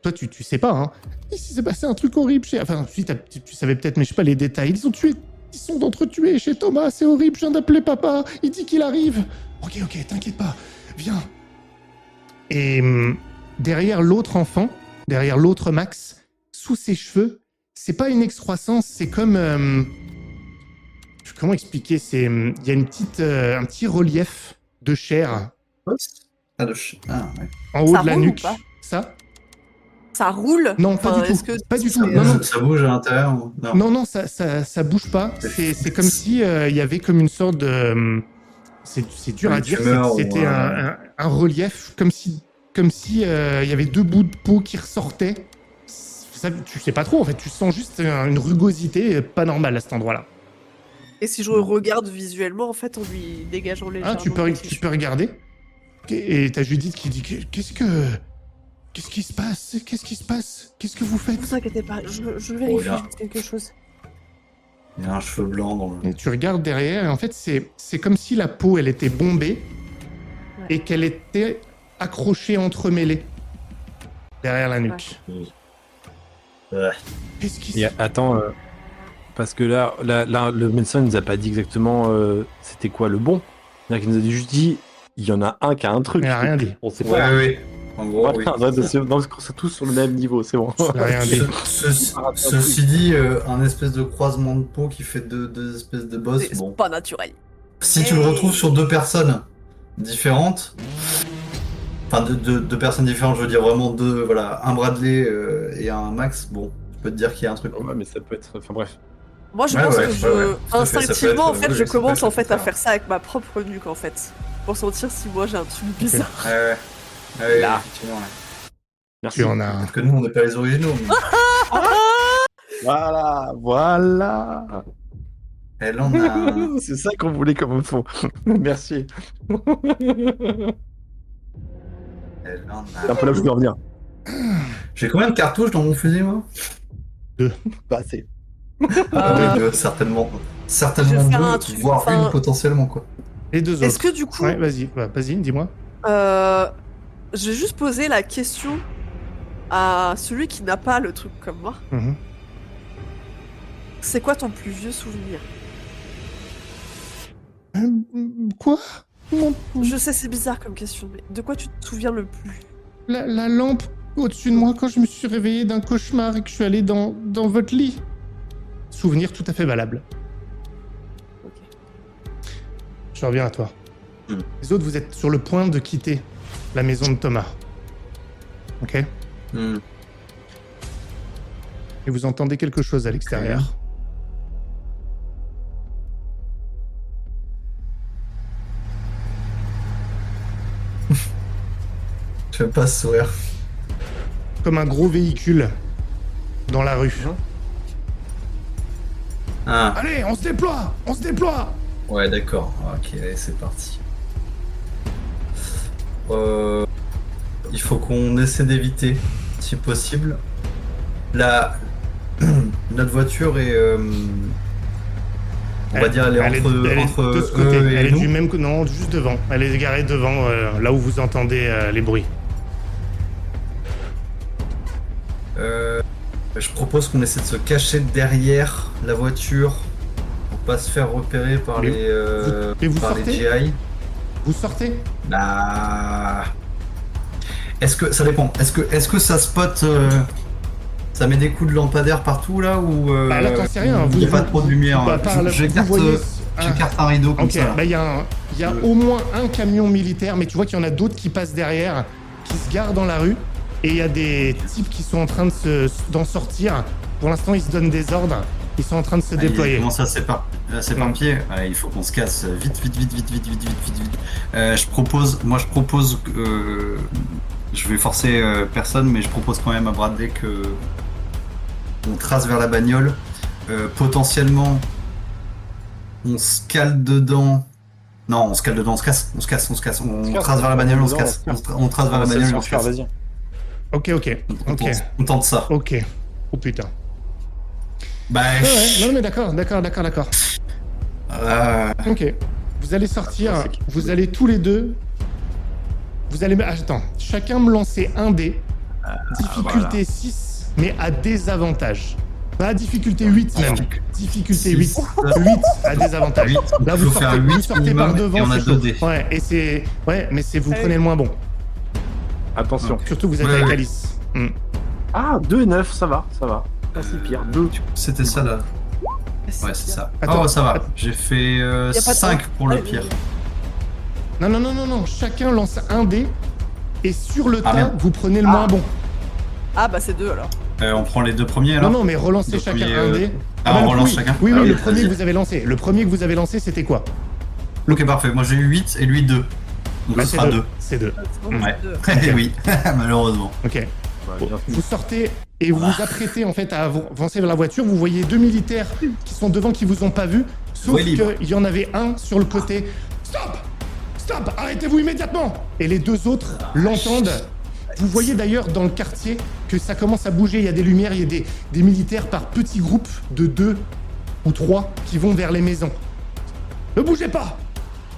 Toi, tu sais pas, hein. Il s'est passé un truc horrible chez... Enfin, tu savais peut-être, mais je sais pas les détails. Ils sont d'entretués chez Thomas. C'est horrible, je viens d'appeler papa. Il dit qu'il arrive. Ok, t'inquiète pas. Viens. Et derrière l'autre enfant, derrière l'autre Max, sous ses cheveux, c'est pas une excroissance, c'est comme... Comment expliquer? Il y a un petit relief de chair Ouais. en haut Ça de la roule ou nuque. pas Ça? Ça roule? Non, pas Enfin, du est-ce tout. que Pas du c'est- tout. Non. Ça bouge à l'intérieur? Non, ça bouge pas. C'est comme si il y avait comme une sorte de... c'est dur à Une dire. tumeur C'était ou un relief, comme si il y avait deux bouts de peau qui ressortaient. Ça, tu sais pas trop, en fait. Tu sens juste une rugosité pas normale à cet endroit-là. Et si je regarde visuellement, en fait, en lui dégageant légèrement. Tu peux regarder. Et t'as Judith qui dit qu'est-ce qui se passe? Qu'est-ce qui se passe? Qu'est-ce que vous Ne faites? vous inquiétez pas, je vérifie là. quelque chose. Il y a un cheveu blanc dans le... Et tu regardes derrière, et en fait, c'est comme si la peau, elle était bombée, Ouais. et qu'elle était accrochée, entremêlée, derrière la nuque. Ouais. Qu'est-ce qui se... Attends, parce que là, le médecin nous a pas dit exactement c'était quoi le bon. C'est-à-dire qu'il nous a juste dit il y en a un qui a un truc. Il a rien dit. On sait Ouais, pas. oui. En gros, oui. Non, parce qu'on est tous sur le même niveau, c'est bon. Il a rien dit. Ceci dit, un espèce de croisement de peau qui fait deux espèces de boss, C'est bon. pas naturel. Si tu le retrouves sur deux personnes différentes, enfin deux personnes différentes, je veux dire vraiment deux, voilà, un Bradley et un Max, bon, je peux te dire qu'il y a un truc. Ouais, mais ça peut être. Enfin bref. Moi, je Ouais, pense ouais, que ouais, tout à fait, ça peut instinctivement, être- en fait, oui, je ça peut commence être en fait à contraire. faire ça avec ma propre nuque, en fait. Pour sentir si moi j'ai un truc bizarre. Ouais, Là. effectivement, ouais. Merci. Tu en as. Peut-être que nous, on n'est pas les originaux, mais Voilà. elle en a un. C'est ça qu'on voulait comme info. Merci. Elle en C'est un peu là a où je veux en venir. J'ai combien de cartouches dans mon fusil, moi? Pas assez. Ah, oui, certainement. Je Certainement vais faire un deux, truc, voire enfin- une potentiellement, quoi. Les deux autres. Est-ce que du coup, Ouais, vas-y, dis-moi. je vais juste poser la question à celui qui n'a pas le truc comme moi. Mhm. C'est quoi ton plus vieux souvenir? Quoi Je sais, c'est bizarre comme question, mais de quoi tu te souviens le plus? La lampe au-dessus de moi quand je me suis réveillé d'un cauchemar et que je suis allé dans votre lit. Souvenir tout à fait valable. Ok. Je reviens à toi. Hmm. Les autres, vous êtes sur le point de quitter la maison de Thomas. Ok? Hmm. Et vous entendez quelque chose à l'extérieur. Je vais pas ce sourire. Comme un gros véhicule dans la rue. Ah, Allez, on se déploie! On se déploie! ouais, d'accord. Ok, allez, c'est parti. Il faut qu'on essaie d'éviter, si possible. Notre voiture est... on va dire, elle est entre de ce côté. eux et Elle est nous. du même non, juste devant. Elle est garée devant, là où vous entendez les bruits. Je propose qu'on essaie de se cacher derrière la voiture pour pas se faire repérer par Mais vous par les sortez GI. Vous sortez? Bah... Est-ce que ça dépend? Est-ce que ça spot ça met des coups de lampadaire partout là ou Bah là, t'en sais rien. il n'y a pas trop de lumière. Bah, par là, vous J'écarte voyez... un rideau comme Ok, ça. Là. bah il y a au moins un camion militaire, mais tu vois qu'il y en a d'autres qui passent derrière, qui se garent dans la rue, et il y a des types qui sont en train d'en sortir. Pour l'instant, ils se donnent des ordres. Ils sont en train de se déployer. Comment ça s'éparpiller? Il faut qu'on se casse vite. Je propose que je vais forcer personne, mais je propose quand même à Bradley que on trace vers la bagnole. Potentiellement, on se cale dedans. Non, on se cale dedans, on se casse. On trace vers la bagnole, on se casse. On trace vers la bagnole, on se casse. Vas-y. Ok. On tente ça. Ok. Oh putain. Bah, Ouais, non mais d'accord. Ok. Vous allez sortir, Ah, c'est qui- vous allez tous les deux... Vous allez... Attends, chacun me lancer un dé. Difficulté 6, mais à désavantage. Pas difficulté 8 même. Difficulté 8. 8 à désavantage. Là, vous faut faire sortez, 8 vous sortez minimum par devant, et on a c'est 2 chaud. dés. Ouais, et c'est... Ouais, mais c'est vous prenez le moins bon. Attention. Surtout, vous êtes Ouais, avec ouais. Alice. Hmm. Ah, 2 et 9, ça va. Pas si pire. 2. C'était ça là. Ouais, c'est ça. Attends, Oh, ça va. attends. J'ai fait Y a pas de 5 temps. pour le Allez, pire. Non. Chacun lance un dé. Et sur le Ah, tas, merde. vous prenez le moins bon. Ah bah c'est 2 alors. On prend les 2 premiers alors. Non, mais relancez Le chacun premier, un dé. Ah, même on relance oui. chacun. Oui, Ah le oui, premier vas-y. que vous avez lancé. Le premier que vous avez lancé, c'était quoi? Ok, parfait. Moi j'ai eu 8 et lui 2. Donc Bah, ce c'est sera 2. 2. C'est 2. C'est bon, Ouais. c'est 2. Oui, malheureusement. Ok. Bien Vous sortez et vous vous apprêtez en fait à avancer vers la voiture. Vous voyez 2 militaires qui sont devant, qui vous ont pas vu. Sauf Ouais, libre. qu'il y en avait un sur le côté. Stop! Arrêtez-vous immédiatement! Et les deux autres l'entendent. Vous voyez d'ailleurs dans le quartier que ça commence à bouger. Il y a des lumières, il y a des militaires par petits groupes de 2 ou 3 qui vont vers les maisons. Ne bougez pas!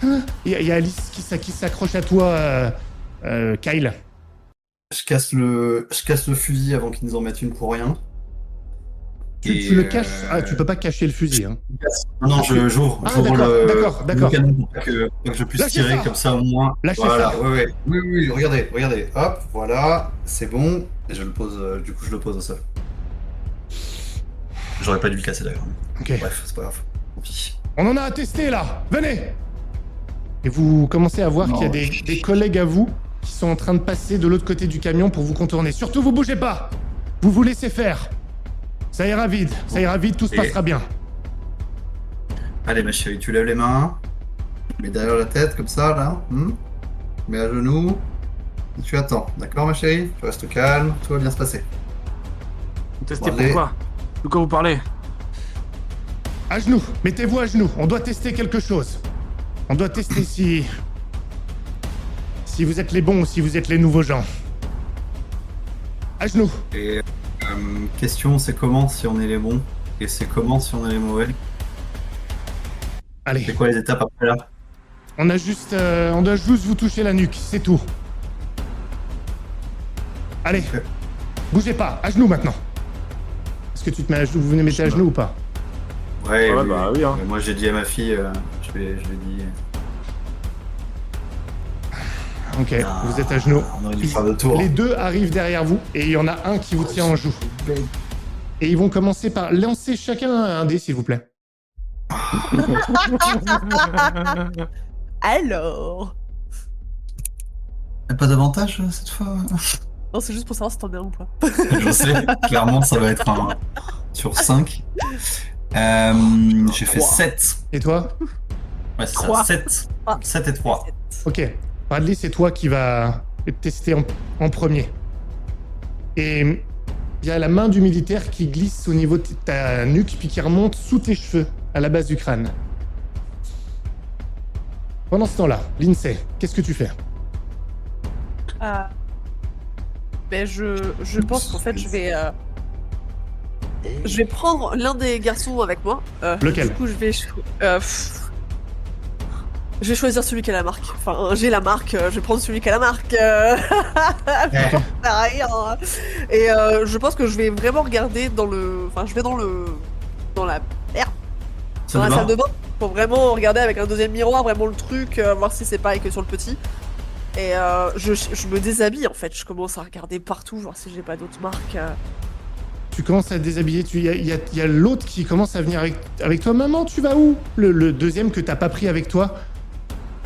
Hein? Il y a Alice qui s'accroche à toi, Kyle. Je casse le fusil avant qu'ils nous en mettent une pour rien. Tu le caches. Ah, tu peux pas cacher le fusil. Hein. Non, j'ouvre Ah, le d'accord. canon pour pas que je puisse Lâchez tirer ça. comme ça au moins. Lâchez Voilà, ça. oui, regardez. Hop, voilà, c'est bon. Et je le pose, du coup, je le pose au sol. J'aurais pas dû le casser d'ailleurs. Ok. Bref, c'est pas grave. Tant pis. On en a à tester là. Venez. Et vous commencez à voir qu'il y a des collègues à vous qui sont en train de passer de l'autre côté du camion pour vous contourner. Surtout, vous bougez pas. Vous vous laissez faire. Ça ira vite, tout se passera bien. Allez, ma chérie, tu lèves les mains. Mets derrière la tête, comme ça, là. Mets à genoux. Et tu attends. D'accord, ma chérie? Tu restes calme, tout va bien se passer. Tester Allez. pourquoi? De quoi vous parlez? À genoux, mettez-vous à genoux. On doit tester quelque chose. On doit tester si vous êtes les bons ou si vous êtes les nouveaux gens. À genoux. Et question, c'est comment si on est les bons? Et c'est comment si on est les mauvais? Allez, C'est quoi les étapes après là? on doit juste vous toucher la nuque, c'est tout. Allez, Ok. bougez pas, à genoux maintenant. Est-ce que tu te mets à genoux, vous venez mettre à genoux ou pas? Ouais, Ouais, bah oui, hein. Mais moi j'ai dit à ma fille, je lui ai dit. Ok, vous êtes à genoux. On aurait dû faire deux tours. Les deux arrivent derrière vous et il y en a un qui vous tient en joue. Et ils vont commencer par lancer chacun un dé, s'il vous plaît. Alors. Y'a pas d'avantage cette fois? Non, c'est juste pour savoir si t'en es un ou pas. Je sais, clairement ça va être un sur 5. J'ai fait 7. Et toi? Ouais, c'est ça, Trois. 7. Ah. 7 et 3. Ok. Bradley, c'est toi qui vas tester en premier. Et il y a la main du militaire qui glisse au niveau de ta nuque puis qui remonte sous tes cheveux, à la base du crâne. Pendant ce temps-là, Lindsay, qu'est-ce que tu fais? Ben je pense qu'en fait je vais prendre l'un des garçons avec moi. Lequel? Du coup je vais je vais choisir celui qui a la marque. Enfin j'ai la marque, je vais prendre celui qui a la marque. Pareil. Hein. Et je pense que je vais vraiment regarder dans le, enfin je vais dans la merde, dans la salle de bain pour vraiment regarder avec un deuxième miroir vraiment le truc, voir si c'est pareil que sur le petit. Et je me déshabille en fait, je commence à regarder partout, voir si j'ai pas d'autres marques. Tu commences à te déshabiller, il y a l'autre qui commence à venir avec toi. Maman, tu vas où? Le deuxième que t'as pas pris avec toi.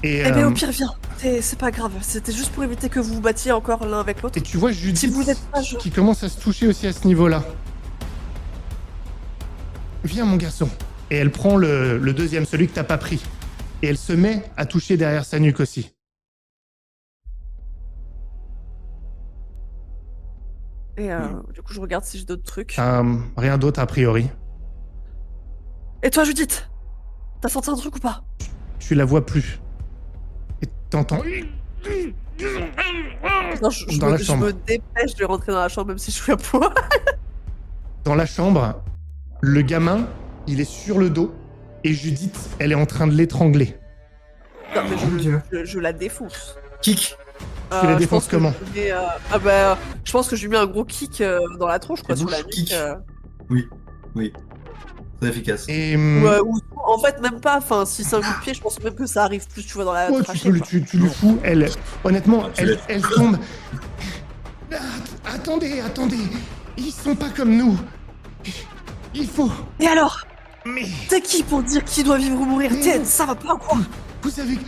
Et, Eh ben au pire viens, c'est pas grave, c'était juste pour éviter que vous vous battiez encore l'un avec l'autre. et tu vois Judith Si vous êtes pas qui commence à se toucher aussi à ce niveau-là. Viens mon garçon. Et elle prend le deuxième, celui que t'as pas pris. Et elle se met à toucher derrière sa nuque aussi. Et du coup je regarde si j'ai d'autres trucs. Rien d'autre a priori. Et toi Judith, t'as senti un truc ou pas? Tu la vois plus. Et t'entends... Non, je Dans la me chambre. dépêche de rentrer dans la chambre même si je suis à poil. Dans la chambre, le gamin, il est sur le dos. Et Judith, elle est en train de l'étrangler. Non, mais Mon Dieu. je la défonce. Kick. Tu la Je défonces pense que comment? je lui mets, je pense que je lui mets un gros kick dans la tronche, quoi, La sur la bouche nuque. kick. Oui. C'est efficace. Et... Ou en fait, même pas, enfin, si c'est un coup de pied, je pense même que ça arrive plus, tu vois, dans la ouais, trachée. Quoi. tu lui fous, elle... Honnêtement, Tu l'as- elle tombe... Attendez, ils sont pas comme nous. Il faut... Et alors? Mais... T'es qui pour dire qui doit vivre ou mourir? Mais- Ça va pas, quoi?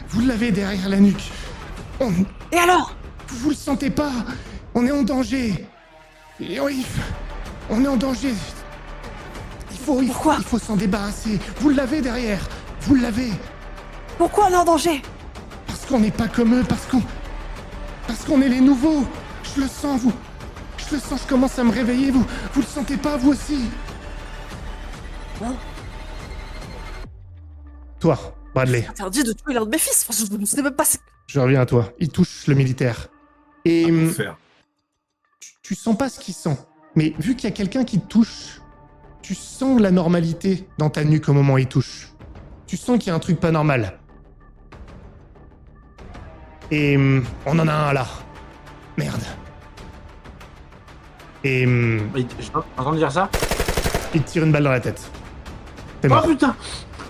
Vous l'avez derrière la nuque. Et alors? Vous le sentez pas? On est en danger. Et on est en danger. Pourquoi? Il faut s'en débarrasser. Vous l'avez derrière. Vous l'avez. Pourquoi on est en danger? Parce qu'on n'est pas comme eux. Parce qu'on est les nouveaux. Je le sens, vous. Je le sens, je commence à me réveiller. Vous le sentez pas, vous aussi? Non. Toi, Bradley, Interdit de tuer l'un de mes fils. Enfin, je ne sais même pas. je reviens à toi. Il touche le militaire. Et Faire. tu sens pas ce qu'il sent. Mais vu qu'il y a quelqu'un qui te touche, tu sens la normalité dans ta nuque au moment où il touche. Tu sens qu'il y a un truc pas normal. Et on en a un là. Merde. Et J'entends dire ça? Il te tire une balle dans la tête. T'es Oh mort. putain!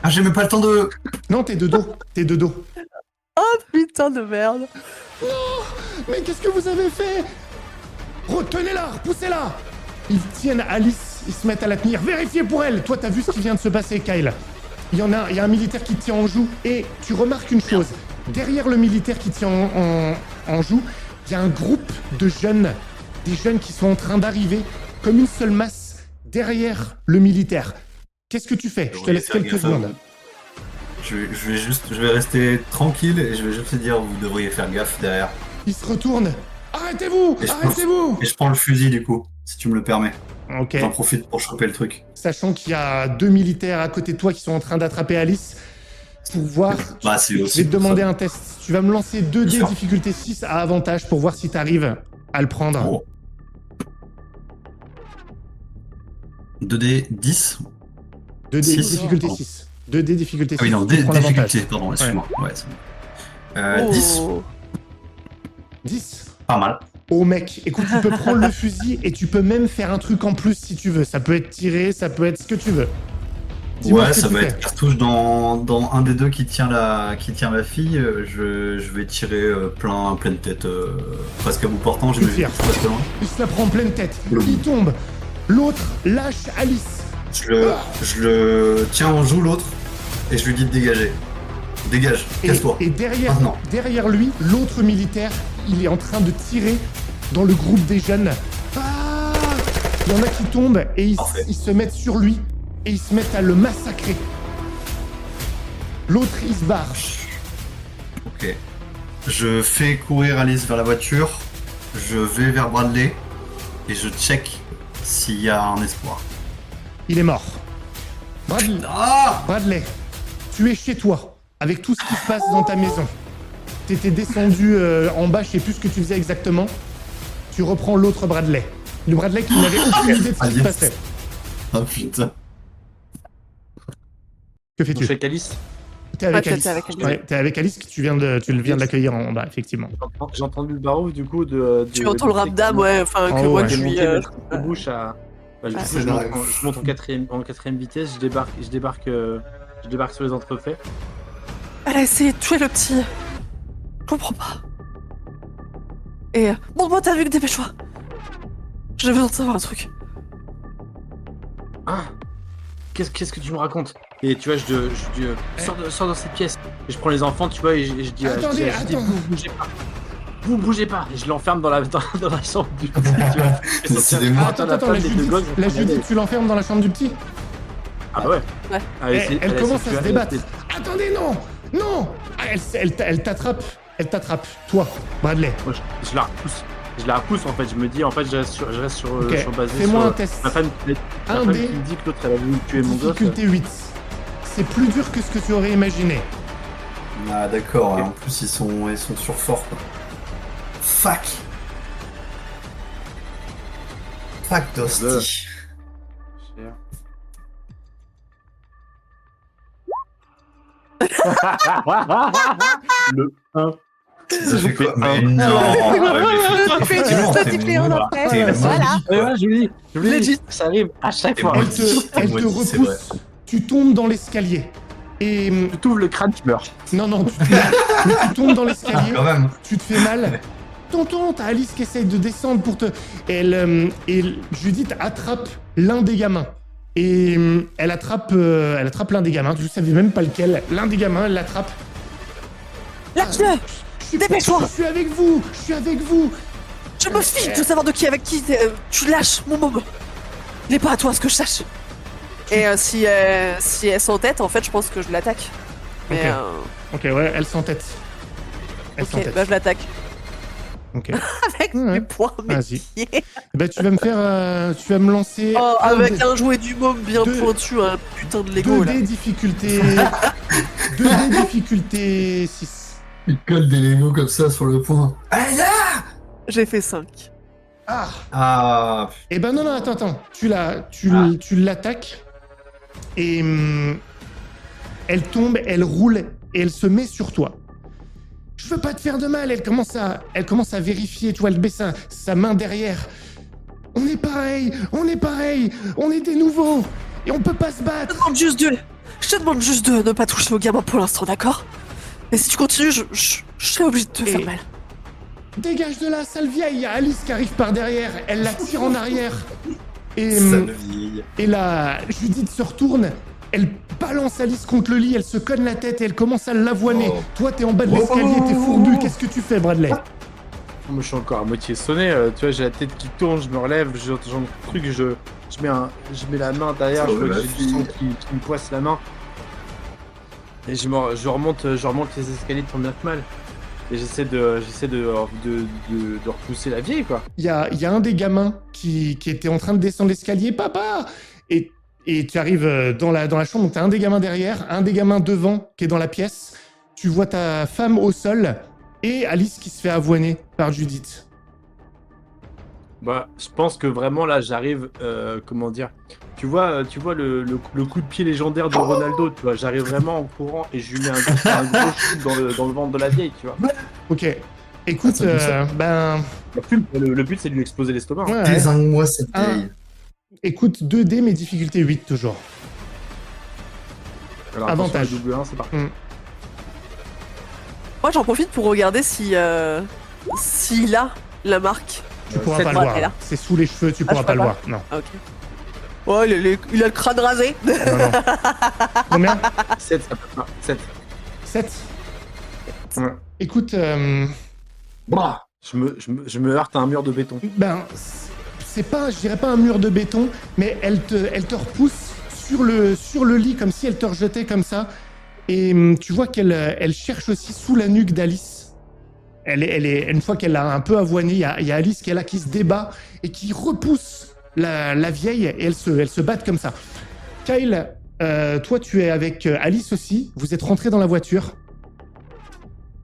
Ah, j'ai même pas le temps de... Non, t'es de dos. T'es de dos. Oh putain de merde. Mais qu'est-ce que vous avez fait? Retenez-la, repoussez-la. Ils tiennent Alice, ils se mettent à la tenir. Vérifiez pour elle. Toi, t'as vu ce qui vient de se passer, Kyle. Il y a un militaire qui te tient en joue. Et tu remarques une chose. Derrière le militaire qui tient en joue, il y a un groupe de jeunes. Des jeunes qui sont en train d'arriver comme une seule masse derrière le militaire. Qu'est-ce que tu fais? Je te laisse quelques secondes. Je vais rester tranquille et je vais juste te dire, vous devriez faire gaffe derrière. Il se retourne. Arrêtez-vous! Et je Arrêtez-vous! Et je prends le fusil du coup, si tu me le permets. Ok. J'en profite pour choper le truc. Sachant qu'il y a 2 militaires à côté de toi qui sont en train d'attraper Alice. Pour voir, Bah, c'est je aussi vais te pour demander ça. un test. Tu vas me lancer 2 dés Sûr. difficulté 6 à avantage pour voir si tu arrives à le prendre. Oh. 2D 10. 2 dés Six. difficulté Pardon. 6. 2 dés difficulté 6. Ah oui, non, tu prends l'avantage. difficulté, pardon, excuse-moi. Ouais, c'est bon. 10, Oh. 10. pas mal. Oh mec, écoute, tu peux prendre le fusil et tu peux même faire un truc en plus si tu veux. Ça peut être tiré, ça peut être ce que tu veux. Dis-moi Ouais, ce que ça tu va fais. être cartouche dans un des deux qui tient la fille. Je vais tirer pleine tête, presque à bout portant. Je suis J'imagine fier. que c'est pas loin. Il se la prend en pleine tête. Boum. Il tombe. L'autre lâche Alice. Je le tiens en joue l'autre et je lui dis de dégager. Dégage, casse-toi. Et derrière, Maintenant. derrière lui, l'autre militaire, il est en train de tirer dans le groupe des jeunes. Ah, il y en a qui tombent et Parfait. ils se mettent sur lui et ils se mettent à le massacrer. L'autre, il se barre. Ok. Je fais courir Alice vers la voiture. Je vais vers Bradley et je check s'il y a un espoir. Il est mort. Bradley, Ah! Bradley, tu es chez toi, avec tout ce qui se passe dans ta maison. T'étais descendu en bas, je sais plus ce que tu faisais exactement. Tu reprends l'autre Bradley. Le Bradley qui n'avait aucune idée de ce qui se Yes. passait. Ah putain. Que Je fais-tu? fais Calice. T'es avec Ouais, Alice. t'es avec Alice. Ouais, t'es avec Alice, tu viens de l'accueillir en bas, effectivement. J'ai entendu le barouf du coup de. Tu entends le rap d'âme, ouais, enfin Oh, que moi ouais. je J'ai suis. monté la bouche à. Bah, du Ouais. coup, C'est dingue. je monte en quatrième vitesse, je débarque sur les entrefaits. Elle a essayé de tuer le petit. Je comprends pas. Et. Montre-moi ta vue, dépêche-toi. J'ai besoin de savoir un truc. Ah, qu'est-ce que tu me racontes? Et tu vois, je dis, sors dans cette pièce. Et je prends les enfants, tu vois, et je dis, Attendez, je dis, attends. vous bougez pas. Vous bougez pas. Et je l'enferme dans la chambre du petit, tu vois. Et Décidément. Ah, attends, la Judith, tu l'enfermes dans la chambre du petit. Ah bah ouais. Ouais. Elle commence à se débattre. Elle Attendez, non. Non. Ah, elle t'attrape. Elle t'attrape. Toi, Bradley. Moi, je la repousse. Je la repousse en fait. Je me dis, en fait, je reste sur Ok, basé fais-moi sur un test. ma femme, Un qui dé. me dit que l'autre elle a voulu tuer mon gosse. Difficulté 8. C'est plus dur que ce que tu aurais imaginé. Ah d'accord, en plus ils sont sur fort quoi. Fuck. Fuck d'hostie. Le 1. Ça fait quoi? Mais un. non. Effectivement, t'es multiplié en maudit, après. t'es Voilà. maudit, quoi. Ouais, je vous l'ai dit, Legit. ça arrive à chaque fois. Elle te maudit, c'est repousse. Tu tombes dans l'escalier. Et Tu t'ouvres le crâne, tu meurs. non, mais tu tombes dans Ah, l'escalier. quand même. Tu te fais mal. Tonton, t'as Alice qui essaye de descendre pour te. Et Judith attrape l'un des gamins. Et elle attrape l'un des gamins. Tu savais même pas lequel. L'un des gamins, elle l'attrape. Lâche-le. Dépêche-toi. Je suis avec vous. Je suis avec vous. Je me fiche de savoir de qui est avec qui. Tu lâches mon môme. Il n'est pas à toi, ce que je sache. Et si elle s'entête, en fait, je pense que je l'attaque. Mais Ok, ouais, elle s'entête. Elle ok, s'entête. bah je l'attaque. Ok. Avec Ouais. mes poings, mes Vas-y. pieds. Bah, tu vas me lancer. Oh, un avec dé- un jouet du môme bien Deux- pointu, un putain de Lego, 2 là. dés difficulté. 2 dés difficulté 6. Il colle des Lego comme ça sur le point. J'ai fait 5. Ah. Ah. Eh ben non, attends. Tu l'attaques et elle tombe, elle roule et elle se met sur toi. Je veux pas te faire de mal. Elle commence à vérifier. Tu vois, elle baisse sa main derrière. On est est pareil, on est des nouveaux, et on peut pas se Je te battre. demande juste de ne pas toucher au gamin pour l'instant, d'accord? Et si tu continues, je serai obligé de te faire mal. Dégage de là, sale vieille, il y a Alice qui arrive par derrière, elle la tire en arrière. Et, Sale vieille. et là, Judith se retourne, elle balance Alice contre le lit, elle se cogne la tête et elle commence à l'avoiner. Oh. Toi, t'es en bas de l'escalier, t'es fourbu, qu'est-ce que tu fais, Bradley? Moi, je suis encore à moitié sonné. Tu vois, j'ai la tête qui tourne, je me relève, j'entends le truc, je mets la main derrière, Oh, je vois que la j'ai du fille. sang qui me poisse la main. Et je remonte les escaliers tant bien que mal. Et j'essaie de repousser la vieille, quoi. Il y a un des gamins qui était en train de descendre l'escalier, papa! Et tu arrives dans la chambre, donc t'as un des gamins derrière, un des gamins devant qui est dans la pièce. Tu vois ta femme au sol et Alice qui se fait avoiner par Judith. Bah, je pense que vraiment là, j'arrive, comment dire, tu vois le coup de pied légendaire de Ronaldo, tu vois, j'arrive vraiment en courant et je lui mets un gros shoot dans le ventre de la vieille, tu vois. Ok. Écoute, Ah, ça ben... Le but, c'est de lui exploser l'estomac. ouais. Désingue-moi cette Ah. vieille. Écoute, 2D, mais difficulté 8 toujours. Alors, Avantage. attention, le double 1, c'est parti. Moi, j'en profite pour regarder s'il a la marque. Tu pourras sept, pas le ouais, voir. elle Là. a. C'est sous les cheveux, tu Ah, pourras je pas peux le pas. voir. Non. Ah, ok. Ouais, il a le crâne rasé. non, non. Combien 7, ça peut pas. 7. 7. Ouais. Écoute, Bah, je me heurte à un mur de béton. ben, c'est pas, je dirais pas un mur de béton, mais elle te repousse sur le lit comme si elle te rejetait comme ça. Et tu vois elle cherche aussi sous la nuque d'Alice. Une fois qu'elle l'a un peu avoinée, il y a Alice qui est là, qui se débat et qui repousse la vieille et elles se battent comme ça. Kyle, toi tu es avec Alice aussi, vous êtes rentrés dans la voiture.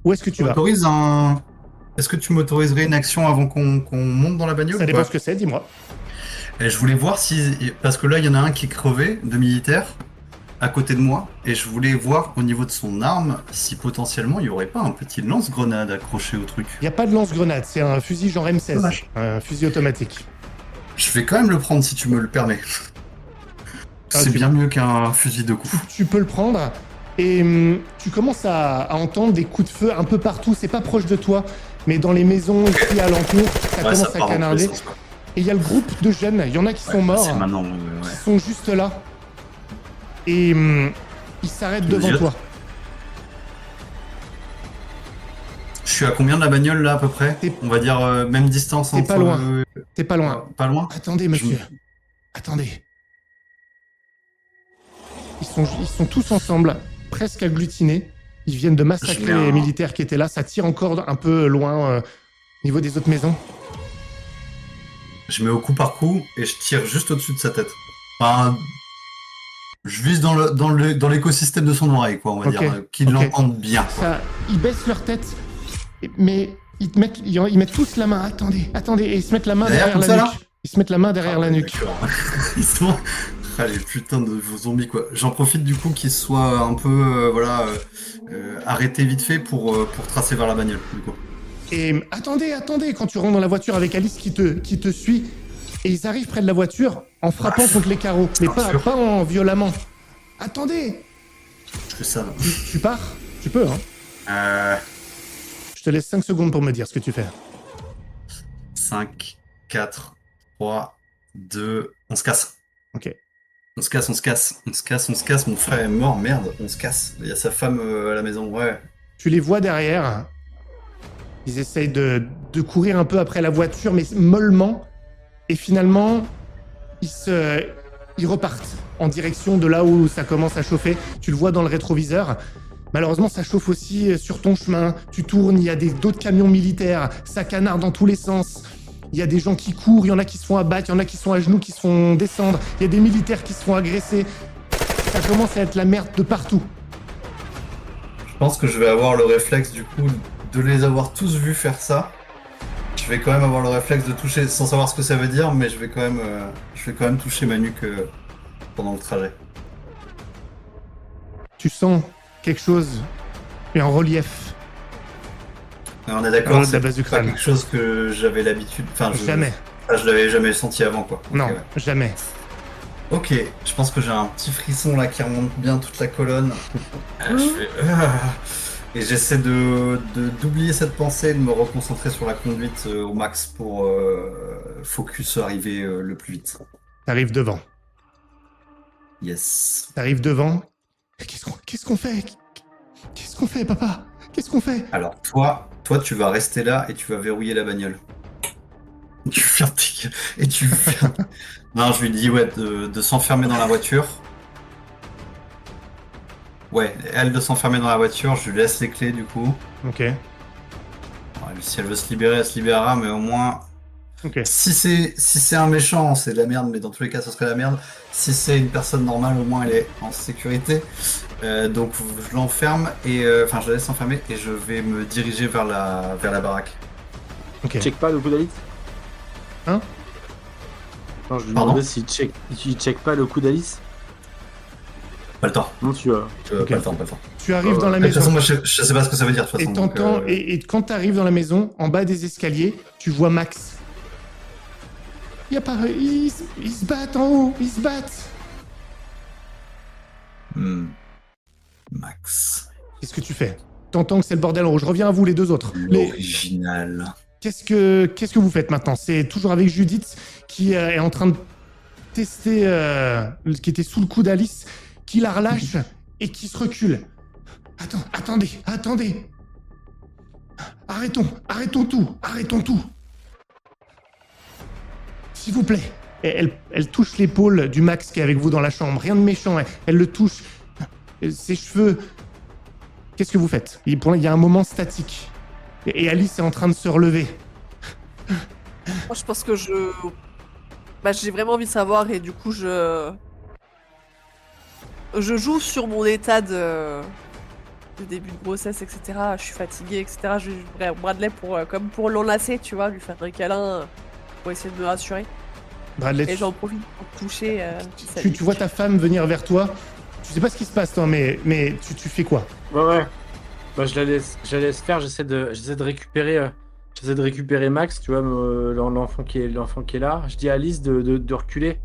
Où est-ce que tu vas? Est-ce que tu m'autoriserais une action avant qu'on monte dans la bagnole Ça ou dépend pas ce que c'est, dis-moi. Et je voulais voir si... Parce que là, il y en a un qui est crevé, de militaire, à côté de moi. Et je voulais voir au niveau de son arme si potentiellement il n'y aurait pas un petit lance-grenade accroché au truc. Il n'y a pas de lance-grenade, c'est un fusil genre M16, Dommage. un fusil automatique. Je vais quand même le prendre si tu me le permets. Ah, C'est tu- bien mieux qu'un fusil de coups. Tu peux le prendre et tu commences à entendre des coups de feu un peu partout. C'est pas proche de toi, mais dans les maisons ici alentour, ça Ouais, commence ça à part dans tous les canarder. sens, quoi. Et il y a le groupe de jeunes, il y en a qui sont morts, C'est maintenant, qui sont juste là. Et ils s'arrêtent Ils devant ziotent. toi. Je suis à combien de la bagnole là à peu près? T'es- On va dire même distance T'es entre... pas loin. T'es pas loin. Pas loin? Attendez, monsieur. Attendez. Ils sont tous ensemble, presque agglutinés. Ils viennent de massacrer Je mets un- les militaires qui étaient là. Ça tire encore un peu loin au niveau des autres maisons. Je mets au coup par coup et je tire juste au-dessus de sa tête. Enfin, je vise dans l'écosystème de son oreille, quoi, on va Ok, dire, qu'il ok. l'entende bien. Ça, ils baissent leur tête, mais ils mettent tous la main. Attendez, et ils se mettent la main Derrière, derrière comme la ça, nuque. Ils se mettent la main derrière la nuque. D'accord. Ils sont... Ah, les putains de vos zombies, quoi. J'en profite du coup qu'ils soient un peu, arrêtés vite fait pour tracer vers la bagnole, du coup. Et attendez, quand tu rentres dans la voiture avec Alice qui te suit, et ils arrivent près de la voiture en frappant contre les carreaux, mais Bien pas sûr. en violemment. Attendez, Je fais ça. tu pars? Tu peux, hein. Je te laisse 5 secondes pour me dire ce que tu fais. 5, 4, 3, 2... On se casse. Ok. On se casse. Mon frère est mort, merde. On se casse. Il y a sa femme à la maison, ouais. Tu les vois derrière. Ils essayent de courir un peu après la voiture, mais mollement. Et finalement, ils repartent en direction de là où ça commence à chauffer. Tu le vois dans le rétroviseur. Malheureusement, ça chauffe aussi sur ton chemin. Tu tournes, il y a d'autres camions militaires. Ça canarde dans tous les sens. Il y a des gens qui courent, il y en a qui se font abattre, il y en a qui sont à genoux, qui se font descendre. Il y a des militaires qui se font agresser. Ça commence à être la merde de partout. Je pense que je vais avoir le réflexe, du coup, de les avoir tous vus faire ça. Je vais quand même avoir le réflexe de toucher, sans savoir ce que ça veut dire, mais je vais quand même toucher ma nuque pendant le trajet. Tu sens quelque chose, mais en relief. Et on est En haut d'accord, de la c'est base du pas crâne. quelque chose que j'avais l'habitude... Enfin, Jamais. Ah, je l'avais jamais senti avant, quoi. Ok, Non, ouais. jamais. Ok, je pense que j'ai un petit frisson là qui remonte bien toute la colonne. Je fais, et j'essaie d'oublier cette pensée et de me reconcentrer sur la conduite au max pour focus arriver le plus vite. T'arrives devant. Yes. T'arrives devant. Qu'est-ce qu'on fait? Qu'est-ce qu'on fait, papa? Qu'est-ce qu'on fait? Alors toi, tu vas rester là et tu vas verrouiller la bagnole. Tu fermes tes gueules et tu fermes. Non, je lui dis ouais de s'enfermer dans la voiture. Ouais, elle de s'enfermer dans la voiture, je lui laisse les clés du coup. Ok, Ouais, si elle veut se libérer, elle se libérera, mais au moins, ok. si c'est un méchant, c'est de la merde, mais dans tous les cas, ce serait la merde. Si c'est une personne normale, au moins elle est en sécurité. Donc je l'enferme et enfin je la laisse enfermer et je vais me diriger vers la baraque. Ok. Check pas le coup d'Alice. Hein? Non, je lui Pardon demandais s'il check pas le coup d'Alice. Pas le temps. Non, tu vois. Ok. Pas le temps, pas le temps. Tu arrives dans la De toute façon, maison. moi je sais pas ce que ça veut dire de toute façon. Et donc, t'entends, et quand t'arrives dans la maison, en bas des escaliers, tu vois Max. Il apparaît, ils se battent en haut, ils se battent. Max. Qu'est-ce que tu fais? T'entends que c'est le bordel en haut. Je reviens à vous, les deux autres. L'original. Qu'est-ce que vous faites maintenant? C'est toujours avec Judith qui est en train de tester, qui était sous le coup d'Alice, qui la relâche et qui se recule. Attendez. Arrêtons tout. S'il vous plaît. Et elle touche l'épaule du Max qui est avec vous dans la chambre. Rien de méchant, elle le touche. Ses cheveux. Qu'est-ce que vous faites? Il y a un moment statique. Et Alice est en train de se relever. Moi, je pense que j'ai vraiment envie de savoir et du coup, je joue sur mon état de début de grossesse, etc. Je suis fatiguée, etc. Je vais Bradley comme pour l'enlacer, tu vois, lui faire un câlin pour essayer de me rassurer. Bradley, Et j'en profite pour toucher. tu vois ta femme venir vers toi. Tu sais pas ce qui se passe, toi, mais tu fais quoi? Ouais. Bah, je la laisse faire. J'essaie de récupérer Max, tu vois, l'enfant qui est là. Je dis à Alice de reculer.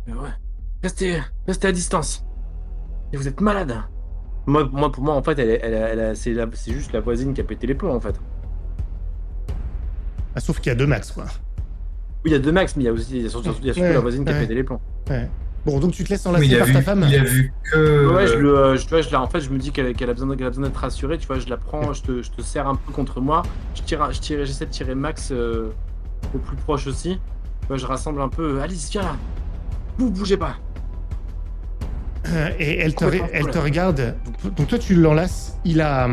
Mais ouais. Restez à distance. Et vous êtes malade. Pour moi, en fait, c'est juste la voisine qui a pété les plombs, en fait. Ah, sauf qu'il y a deux Max, quoi. Oui, il y a deux Max, mais il y a surtout la voisine qui a pété les plombs. Ouais. Bon, donc tu te laisses Mais enlacer par ta femme. il a vu que. Ouais, en fait, je me dis qu'elle a besoin d'être rassurée, tu vois, je la prends, je te serre un peu contre moi, j'essaie de tirer Max au plus proche aussi. Tu vois, je rassemble un peu, Alice, viens là, vous bougez pas. Et elle te regarde. Donc toi, tu l'enlaces. Il a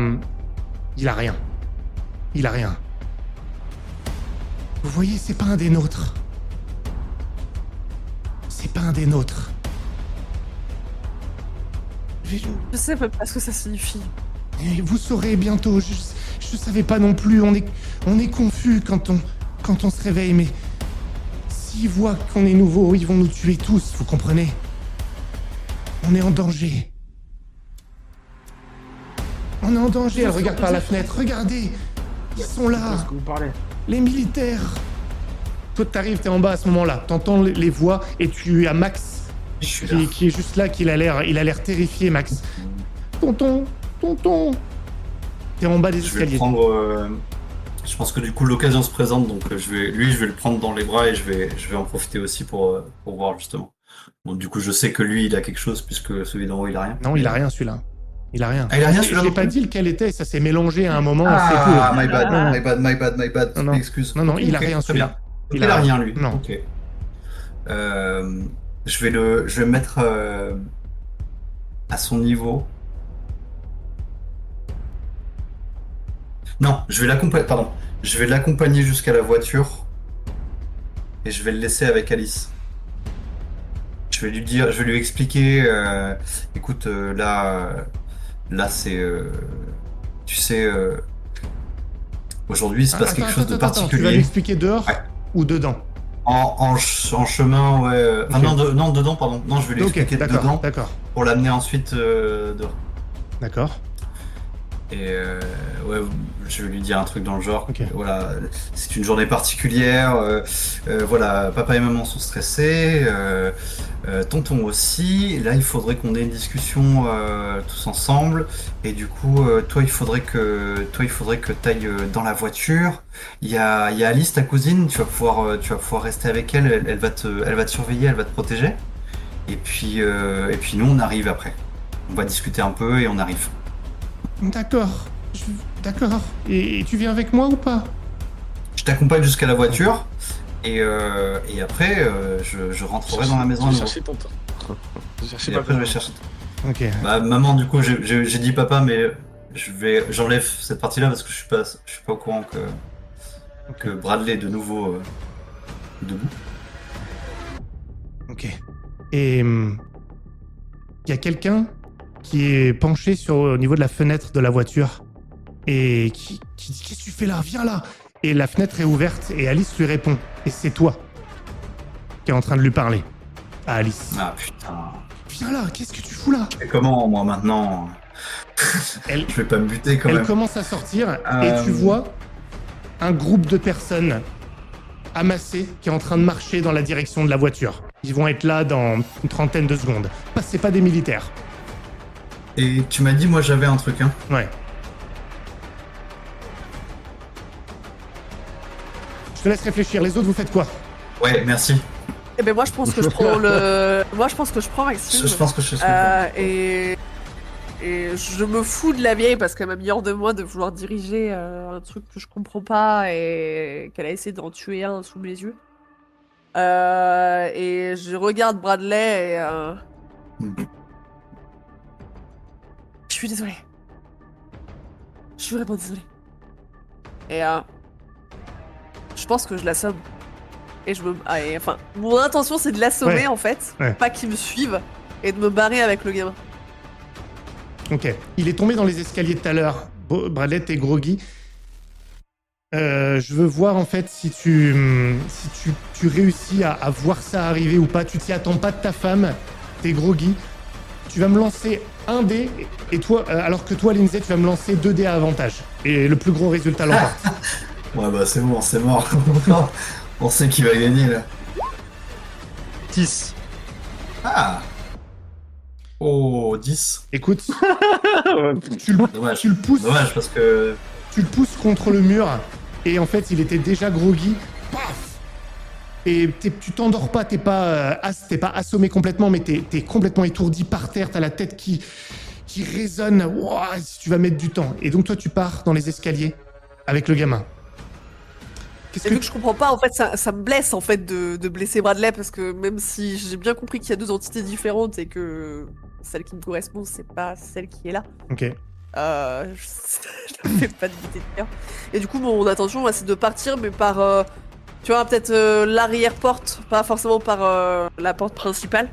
rien. Vous voyez, c'est pas un des nôtres. Je sais même pas ce que ça signifie. Et vous saurez bientôt. Je savais pas non plus. On est confus quand on se réveille, mais s'ils voient qu'on est nouveau, ils vont nous tuer tous. Vous comprenez? On est en danger. Elle regarde par la fenêtre. Regardez, ils sont là. Qu'est-ce que vous parlez? Les militaires. Toi, t'arrives, t'es en bas à ce moment-là. T'entends les voix et tu as Max Je suis là. qui est juste là, il a l'air terrifié, Max. Tonton. T'es en bas des Je vais escaliers. prendre. Je pense que du coup l'occasion se présente, donc je vais le prendre dans les bras et je vais en profiter aussi pour voir justement. Bon, du coup, je sais que lui, il a quelque chose puisque celui d'en haut, il a rien. Non, il a rien celui-là. Il a rien. Ah, il a rien, celui-là Je t'ai non pas plus dit lequel était, ça s'est mélangé à un moment. Ah, c'est my bad, Non. my bad. Non. Excuse. Non, Ok, il a ok, rien très celui-là. bien. Donc, il a rien lui. Non. Ok. Je vais me mettre à son niveau. Non, je vais l'accompagner. Pardon. Je vais l'accompagner jusqu'à la voiture et je vais le laisser avec Alice. Je vais lui expliquer. Écoute, là, c'est, tu sais, aujourd'hui, il se passe quelque chose de Attends, tu vas particulier. l'expliquer dehors Ouais. ou dedans? En chemin, ouais. Ah Ok. non, dedans, pardon. Non, je vais lui Ok, expliquer dedans d'accord. pour l'amener ensuite dehors. D'accord. Et ouais, je vais lui dire un truc dans le genre. Ok. Voilà, c'est une journée particulière. Voilà, papa et maman sont stressés. Tonton aussi. Là, il faudrait qu'on ait une discussion tous ensemble. Et du coup, toi, il faudrait que t'ailles dans la voiture. Il y a Alice, ta cousine. Tu vas pouvoir rester avec elle. Elle va te surveiller, elle va te protéger. Et puis nous, on arrive après. On va discuter un peu et on arrive. D'accord. D'accord. Et tu viens avec moi ou pas? Je t'accompagne jusqu'à la voiture et après je rentrerai dans la maison à Je vais nouveau. chercher tonton. Je vais chercher Et après je papa. vais chercher. Ok. Bah maman, du coup j'ai dit papa, mais j'enlève cette partie-là parce que je suis pas au courant que Bradley est de nouveau debout. Ok. Et il y a quelqu'un qui est penché au niveau de la fenêtre de la voiture et qui dit qu'est-ce que tu fais là? Viens là. Et la fenêtre est ouverte et Alice lui répond. Et c'est toi qui est en train de lui parler. À Alice. Ah putain. Viens là, qu'est-ce que tu fous là? Et comment moi maintenant? Elle, Je vais pas me buter quand elle même. commence à sortir et tu vois un groupe de personnes amassées qui est en train de marcher dans la direction de la voiture. Ils vont être là dans une trentaine de secondes. C'est pas des militaires. Et tu m'as dit moi j'avais un truc hein. Ouais. Je te laisse réfléchir. Les autres, vous faites quoi? Ouais, merci. Eh ben moi je pense que je prends le. Moi je pense que je prends Maxime. Je pense que je sais ce que je fais. Et je me fous de la vieille parce qu'elle m'a mis hors de moi de vouloir diriger un truc que je comprends pas et qu'elle a essayé d'en tuer un sous mes yeux. Et je regarde Bradley et je suis désolée. Je suis vraiment désolée. Et je pense que je l'assomme. Et enfin, mon intention c'est de l'assommer Ouais. en fait, Ouais. pas qu'il me suive et de me barrer avec le gamin. Ok. Il est tombé dans les escaliers tout à l'heure. Bradley, t'es groggy. Je veux voir en fait si tu réussis à voir ça arriver ou pas. Tu t'y attends pas de ta femme. T'es groggy. Tu vas me lancer un dé et toi, alors que toi, Lindsay, tu vas me lancer 2 dés à avantage. Et le plus gros résultat l'emporte. Ouais bah c'est bon, c'est mort. On sait qui va gagner là. 10. Ah. Oh 10. Écoute, tu le Dommage. pousses. Dommage parce que Tu le pousses contre le mur et en fait il était déjà groggy. Paf! Et tu t'endors pas, t'es pas assommé complètement, mais t'es complètement étourdi par terre, t'as la tête qui résonne. Ouah, si tu vas mettre du temps. Et donc toi tu pars dans les escaliers avec le gamin. Qu'est-ce Et vu que que je comprends pas, en fait, ça me blesse en fait de blesser Bradley parce que même si j'ai bien compris qu'il y a 2 entités différentes et que celle qui me correspond, c'est pas celle qui est là. Ok. Je ne fais pas de gaieté de cœur. Et du coup, mon intention, c'est de partir, mais par, tu vois, peut-être l'arrière-porte, pas forcément par la porte principale.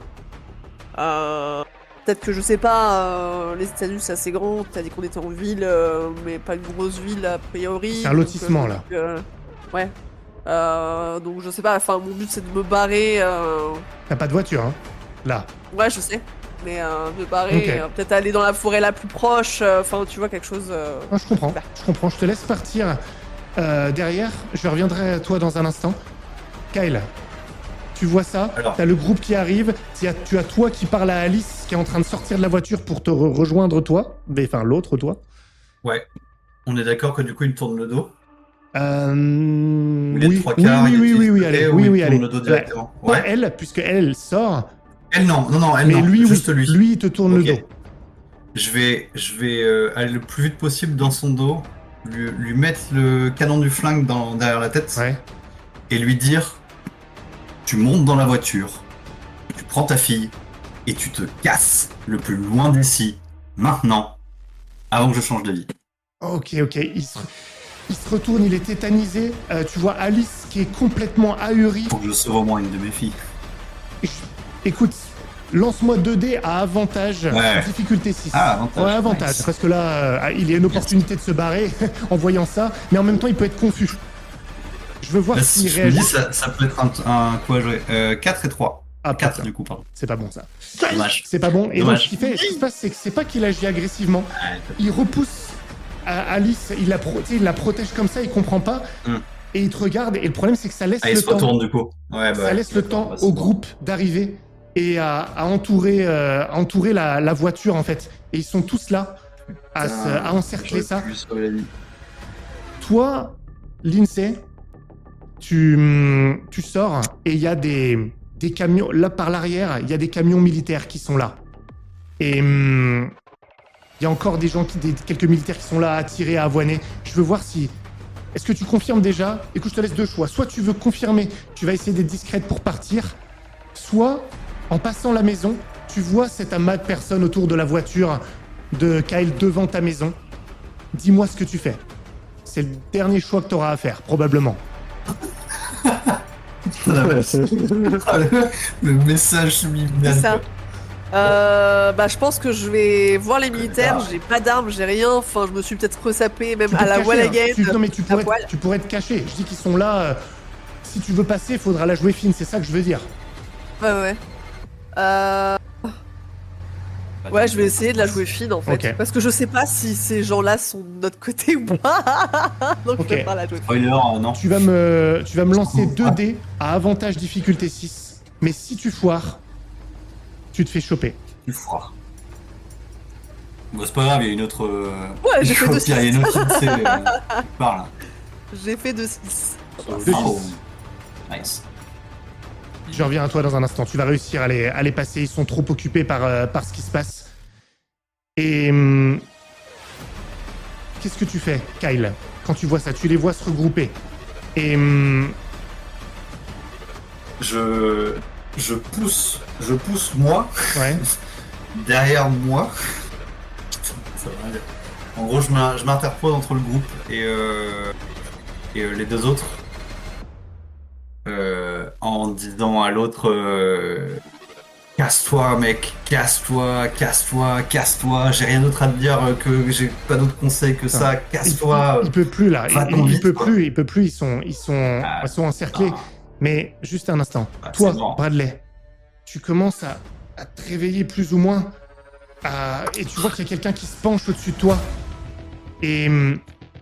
Peut-être que je sais pas, les États-Unis c'est assez grand, t'as dit qu'on était en ville, mais pas une grosse ville a priori. C'est un lotissement, là. Ouais. Donc je sais pas, enfin mon but c'est de me barrer. T'as pas de voiture, hein? Là. Ouais, je sais. Mais me barrer, Ok. peut-être aller dans la forêt la plus proche, enfin tu vois, quelque chose. Ah, je comprends. Je te laisse partir derrière. Je reviendrai à toi dans un instant. Kyle, tu vois ça? Alors. T'as le groupe qui arrive. Tu as toi qui parle à Alice qui est en train de sortir de la voiture pour te rejoindre toi. Enfin, l'autre toi. ouais. On est d'accord que du coup il tourne le dos. Oui, Les trois quarts, il utilise le allez, côté où il tourne le dos Ouais. directement. Pas Ouais. elle, puisque elle sort. Elle non, elle Mais non, lui, juste oui. lui. Lui, il te tourne Ok. le dos. Je vais aller le plus vite possible dans son dos, lui mettre le canon du flingue derrière la tête Ouais. et lui dire tu montes dans la voiture, tu prends ta fille et tu te casses le plus loin d'ici maintenant avant que je change de vie. Ok. Il se retourne, il est tétanisé. Tu vois Alice qui est complètement ahurie. Faut que je sauve au moins une de mes filles. Écoute, lance-moi 2 dés à avantage, Ouais. difficulté 6. Ah, avantage. Ouais, avantage, Nice. parce que là, il y a une opportunité de se barrer en voyant ça, mais en même temps, il peut être confus. Je veux voir Là, s'il je me dis réagit. ça peut être un coup à jouer. 4 et 3. Ah, 4 putain, du coup, pardon. c'est pas bon ça. Dommage. C'est pas bon. Et donc, Dommage. ce qui se passe, c'est que c'est pas qu'il agit agressivement. Il repousse Alice, tu sais, il la protège comme ça, il comprend pas. Et il te regarde, et le problème, c'est que ça laisse Ah, il le se temps. retourne du coup. Ouais, Ça laisse le temps au groupe d'arriver et à entourer la voiture, en fait. Et ils sont tous là à encercler ça. Toi, Lindsay, tu sors et il y a des camions. Là, par l'arrière, il y a des camions militaires qui sont là. Et il y a encore des gens, quelques militaires qui sont là à tirer, à avoiner. Je veux voir si... Est-ce que tu confirmes déjà? Écoute, je te laisse deux choix. Soit tu veux confirmer, tu vas essayer d'être discrète pour partir. Soit, en passant la maison, tu vois cet amas de personnes autour de la voiture de Kyle devant ta maison. Dis-moi ce que tu fais. C'est le dernier choix que tu auras à faire, probablement. Le message subliminal. C'est ça. Je pense que je vais voir les militaires. J'ai pas d'armes, j'ai rien. Enfin, je me suis peut-être resapé même Tu peux à la te wall cacher, hein. again. Non, mais tu pourrais te cacher. Je dis qu'ils sont là. Si tu veux passer, il faudra la jouer fine. C'est ça que je veux dire. Ouais. Ouais, je vais essayer de la jouer fine en fait. Ok. Parce que je sais pas si ces gens-là sont de notre côté ou pas. Donc Ok. je vais pas la jouer fine. Spoiler, non. Tu vas me lancer 2 dés à avantage difficulté 6. Mais si tu foires, tu te fais choper. Tu feras. Bon, c'est pas grave, il y a une autre. Ouais, j'ai fait 2-6. Il y a une autre Lindsay qui parle. J'ai fait 2-6. Bravo. Nice. Je reviens à toi dans un instant. Tu vas réussir à les passer. Ils sont trop occupés par ce qui se passe. Et qu'est-ce que tu fais, Kyle, quand tu vois ça? Tu les vois se regrouper. Et Je pousse moi ouais. derrière moi. Ça va aller. En gros, je m'interpose entre le groupe et les deux autres en disant à l'autre casse-toi mec, casse-toi, j'ai rien d'autre à te dire, que j'ai pas d'autres conseils que ça, casse-toi. Il peut plus là. Il peut plus. Ils sont encerclés. Ah. Mais juste un instant. Ah, Toi, c'est bon. Bradley, tu commences à te réveiller plus ou moins. Et tu vois qu'il y a quelqu'un qui se penche au-dessus de toi. Et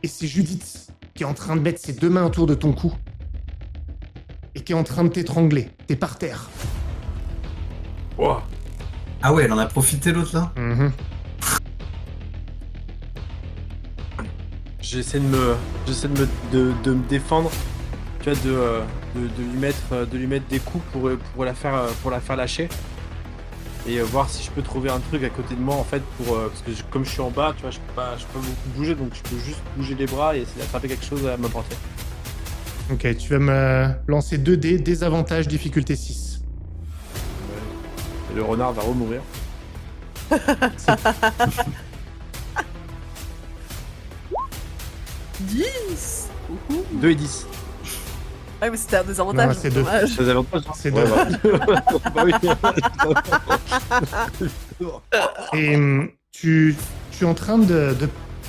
c'est Judith qui est en train de mettre ses 2 mains autour de ton cou. Et qui est en train de t'étrangler. T'es par terre. Wow. Ah ouais, elle en a profité l'autre là. Mhm. J'essaie de me défendre, tu vois, de lui mettre des coups pour la faire lâcher et voir si je peux trouver un truc à côté de moi en fait parce que comme je suis en bas, tu vois, je peux pas beaucoup bouger, donc je peux juste bouger les bras et essayer d'attraper quelque chose à ma portée. Ok, tu vas me lancer 2 dés, désavantage, difficulté 6. Et le renard va remourir. 10. 2 et 10. Ah mais c'était un désavantage. Non, c'est 2. dommage. C'est des avantages, hein. C'est Ouais, deux. bah oui. Et tu es en train de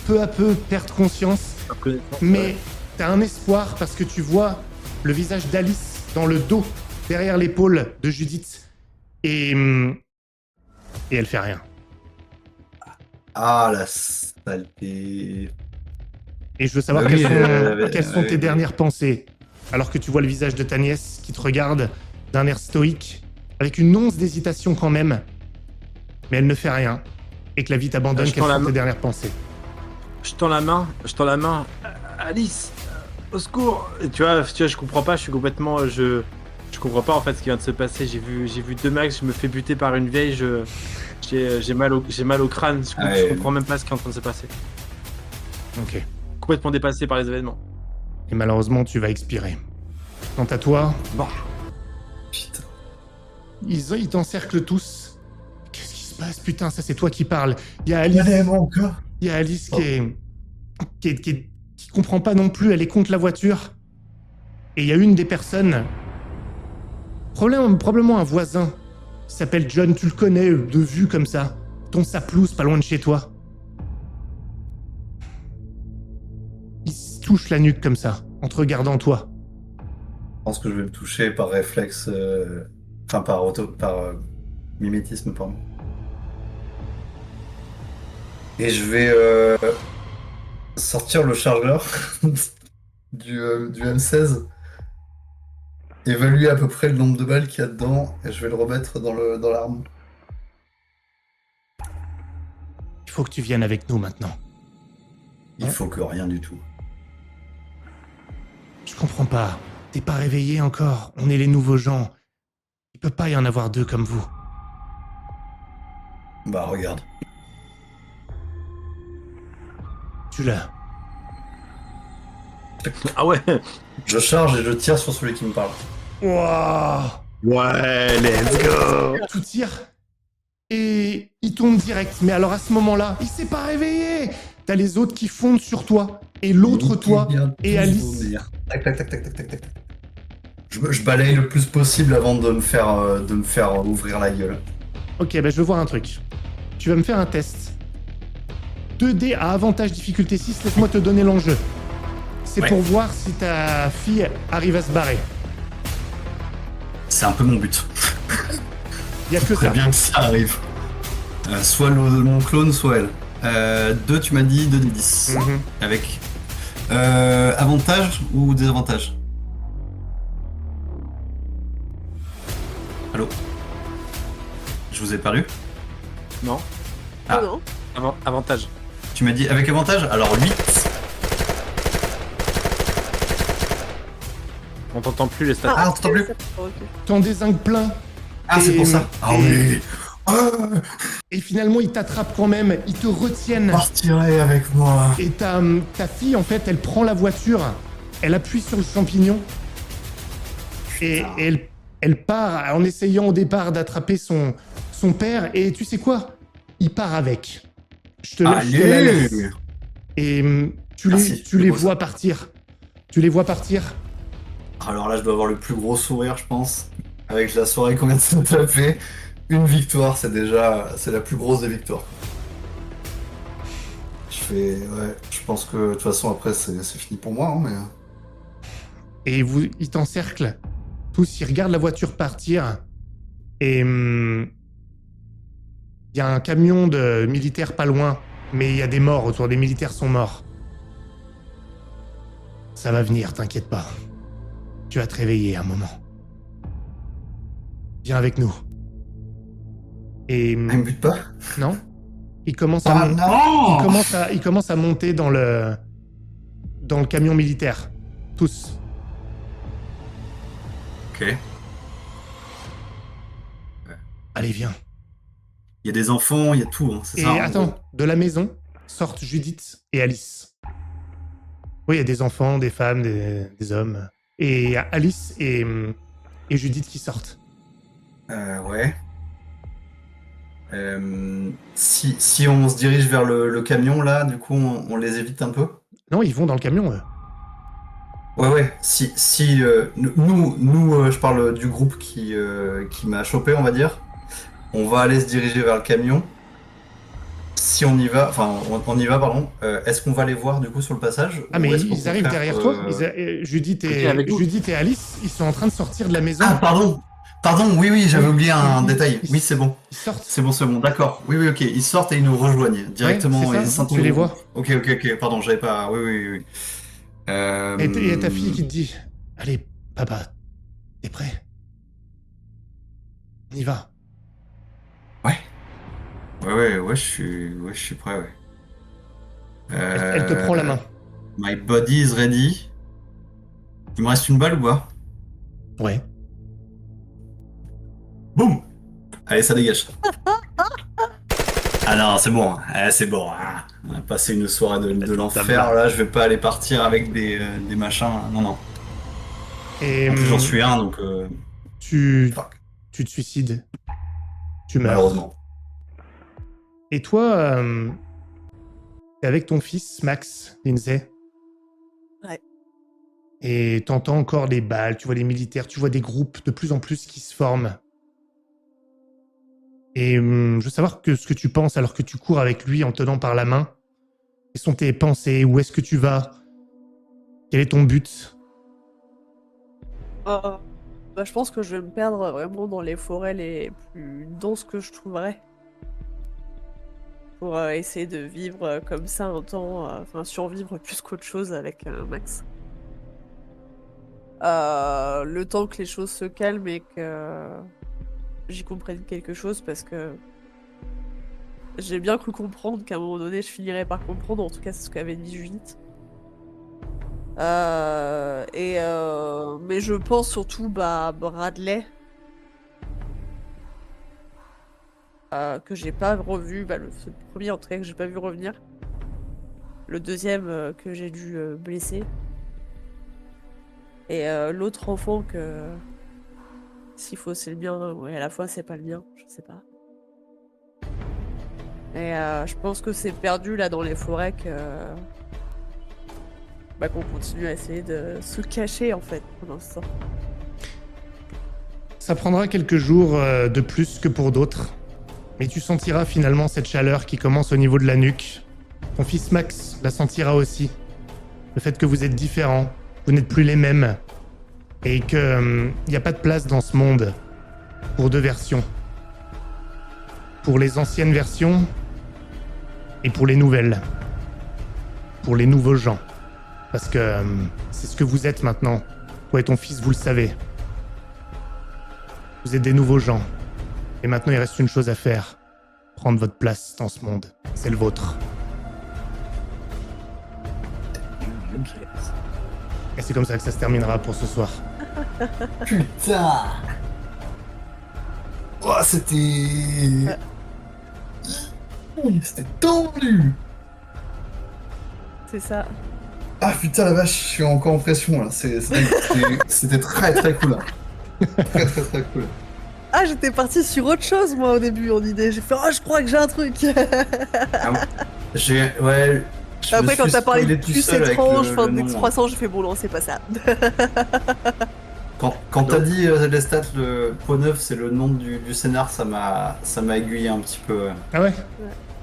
peu à peu perdre conscience. Mais t'as un espoir parce que tu vois le visage d'Alice dans le dos, derrière l'épaule de Judith. Et elle fait rien. Ah la saleté. Et je veux savoir Oui, quelles sont tes dernières pensées, alors que tu vois le visage de ta nièce qui te regarde d'un air stoïque, avec une once d'hésitation quand même, mais elle ne fait rien, et que la vie t'abandonne. Quelles sont tes dernières pensées? Je tends la main. Alice, au secours. Et tu vois, je comprends pas, je suis complètement... Je comprends pas en fait ce qui vient de se passer. J'ai vu 2 mecs, je me fais buter par une vieille, j'ai mal au crâne, je comprends même pas ce qui est en train de se passer. Ok. Complètement dépassé par les événements. Et malheureusement, tu vas expirer. Quant à toi, Bon. Putain. ils t'encerclent tous. Qu'est-ce qui se passe? Putain, ça c'est toi qui parles. Il y a Alice qui comprend pas non plus, elle est contre la voiture. Et il y a une des personnes, probablement un voisin, qui s'appelle John, tu le connais de vue comme ça, ton saplouse pas loin de chez toi. Il se touche la nuque comme ça, en te regardant toi. Je pense que je vais me toucher par réflexe, par mimétisme, pardon. Et je vais sortir le chargeur du M16, évaluer à peu près le nombre de balles qu'il y a dedans, et je vais le remettre dans l'arme. Il faut que tu viennes avec nous maintenant. Il faut que rien du tout. Je comprends pas. T'es pas réveillé encore. On est les nouveaux gens. Il peut pas y en avoir deux comme vous. Bah regarde. Tu l'as. Ah ouais. Je charge et je tire sur celui qui me parle. Wouah. Ouais, let's go. Tu tires et il tombe direct. Mais alors à ce moment-là, il s'est pas réveillé. T'as les autres qui fondent sur toi et l'autre toi et Alice. Tac, tac, tac, tac, tac, tac, tac. Je balaye le plus possible avant de me faire ouvrir la gueule. Ok, bah je veux voir un truc. Tu vas me faire un test. 2D à avantage difficulté 6, laisse-moi te donner l'enjeu. C'est Ouais. pour voir si ta fille arrive à se barrer. C'est un peu mon but. Il y a que Très ça. bien que ça arrive. Soit mon clone, soit elle. 2, tu m'as dit 2d10. Mhm. Avec avantage ou désavantage? Allô? Je vous ai perdu? Non. Ah. Non, non. Avantage. Tu m'as dit avec avantage? Alors 8. On t'entend plus les stats. Ah, on t'entend plus? Ok. T'en dézingues plein. Ah, c'est pour ça. Ah oui. Et finalement, ils t'attrapent quand même. Ils te retiennent. Partirez avec moi. Et ta fille, en fait, elle prend la voiture. Elle appuie sur le champignon. Et elle part en essayant au départ d'attraper son père. Et tu sais quoi? Il part avec. Je te la laisse. Allez. Et tu Merci, les c'est beau, vois partir. Tu les vois partir. Alors là, je dois avoir le plus gros sourire, je pense. Avec la soirée qu'on vient de se taper. Une victoire, c'est la plus grosse des victoires. Je pense que de toute façon, après, c'est fini pour moi, hein, mais. Et ils t'encerclent. Tous, ils regardent la voiture partir. Et il y a un camion de militaires pas loin. Mais il y a des morts autour. Des militaires sont morts. Ça va venir, t'inquiète pas. Tu vas te réveiller un moment. Viens avec nous. Et Il me bute pas? non, il commence Ah à non! il commence à monter dans le camion militaire. Tous. Ok. Allez, viens. Il y a des enfants, il y a tout, hein, c'est Et ça? en attends, gros. de la maison sortent Judith et Alice. Oui, il y a des enfants, des femmes, des hommes. Et Alice et Judith qui sortent. Ouais. Si on se dirige vers le camion, là, du coup, on les évite un peu? Non, ils vont dans le camion, eux. Ouais. Nous, je parle du groupe qui m'a chopé, on va dire. On va aller se diriger vers le camion. Si on y va, enfin, on y va, pardon. Est-ce qu'on va les voir du coup sur le passage? Ah, mais ou est-ce qu'au ils arrivent contraire, derrière toi. Judith, Ok, avec nous. Judith et Alice, ils sont en train de sortir de la maison. Ah, pardon, oui, j'avais oublié un Ils- détail. ils- Oui, c'est bon. Ils sortent. C'est bon, d'accord. Oui, ok. Ils sortent et ils nous rejoignent directement. Ouais, c'est et ça, s'introduisent. tu les vois. Ok, pardon, j'avais pas. Oui. Et il y a ta fille qui te dit allez, papa, t'es prêt? On y va. Ouais, je suis prêt, ouais. Elle te prend la main. My body is ready. Il me reste une balle ou pas? Ouais. Boum! Allez, ça dégage. Ah non, c'est bon. C'est bon. Ah, on a passé une soirée de l'enfer. Là, je vais pas aller partir avec des machins. Non. Et En plus, j'en suis un, donc. tu Fuck. te suicides. Tu meurs. Malheureusement. Et toi, t'es avec ton fils, Max Lindsay. Ouais. Et t'entends encore les balles, tu vois les militaires, tu vois des groupes de plus en plus qui se forment. Et je veux savoir ce que tu penses alors que tu cours avec lui en tenant par la main. Quelles sont tes pensées? Où est-ce que tu vas? Quel est ton but? Je pense que je vais me perdre vraiment dans les forêts les plus denses que je trouverai. pour essayer de vivre comme ça un temps, enfin survivre plus qu'autre chose avec Max. Le temps que les choses se calment et que j'y comprenne quelque chose, parce que j'ai bien cru comprendre qu'à un moment donné je finirais par comprendre, en tout cas c'est ce qu'avait dit Judith. Mais je pense surtout Bradley, que j'ai pas revu, c'est le premier en tout cas que j'ai pas vu revenir, le deuxième que j'ai dû blesser, et l'autre enfant que s'il faut c'est le mien, ouais, à la fois c'est pas le mien, je sais pas. Et je pense que c'est perdu là dans les forêts qu'on continue à essayer de se cacher en fait pour l'instant. Ça prendra quelques jours de plus que pour d'autres, mais tu sentiras finalement cette chaleur qui commence au niveau de la nuque. Ton fils Max la sentira aussi. Le fait que vous êtes différents, vous n'êtes plus les mêmes, et qu'il n'y a pas de place dans ce monde pour deux versions. Pour les anciennes versions et pour les nouvelles. Pour les nouveaux gens. Parce que c'est ce que vous êtes maintenant. Toi et ton fils, vous le savez. Vous êtes des nouveaux gens. Et maintenant, il reste une chose à faire. Prendre votre place dans ce monde. C'est le vôtre. Et c'est comme ça que ça se terminera pour ce soir. Putain. Oh, c'était tendu. C'est ça. Ah putain la vache, je suis encore en pression là. C'était très très cool. Là. Très très très cool. Ah, j'étais partie sur autre chose moi au début en idée. J'ai fait je crois que j'ai un truc. Après quand t'as parlé de plus étrange, fin d'X300, j'ai fait bon non c'est pas ça. Quand t'as dit les stats, le Peau Neuve c'est le nom du scénar, ça m'a aiguillé un petit peu. Ah ouais?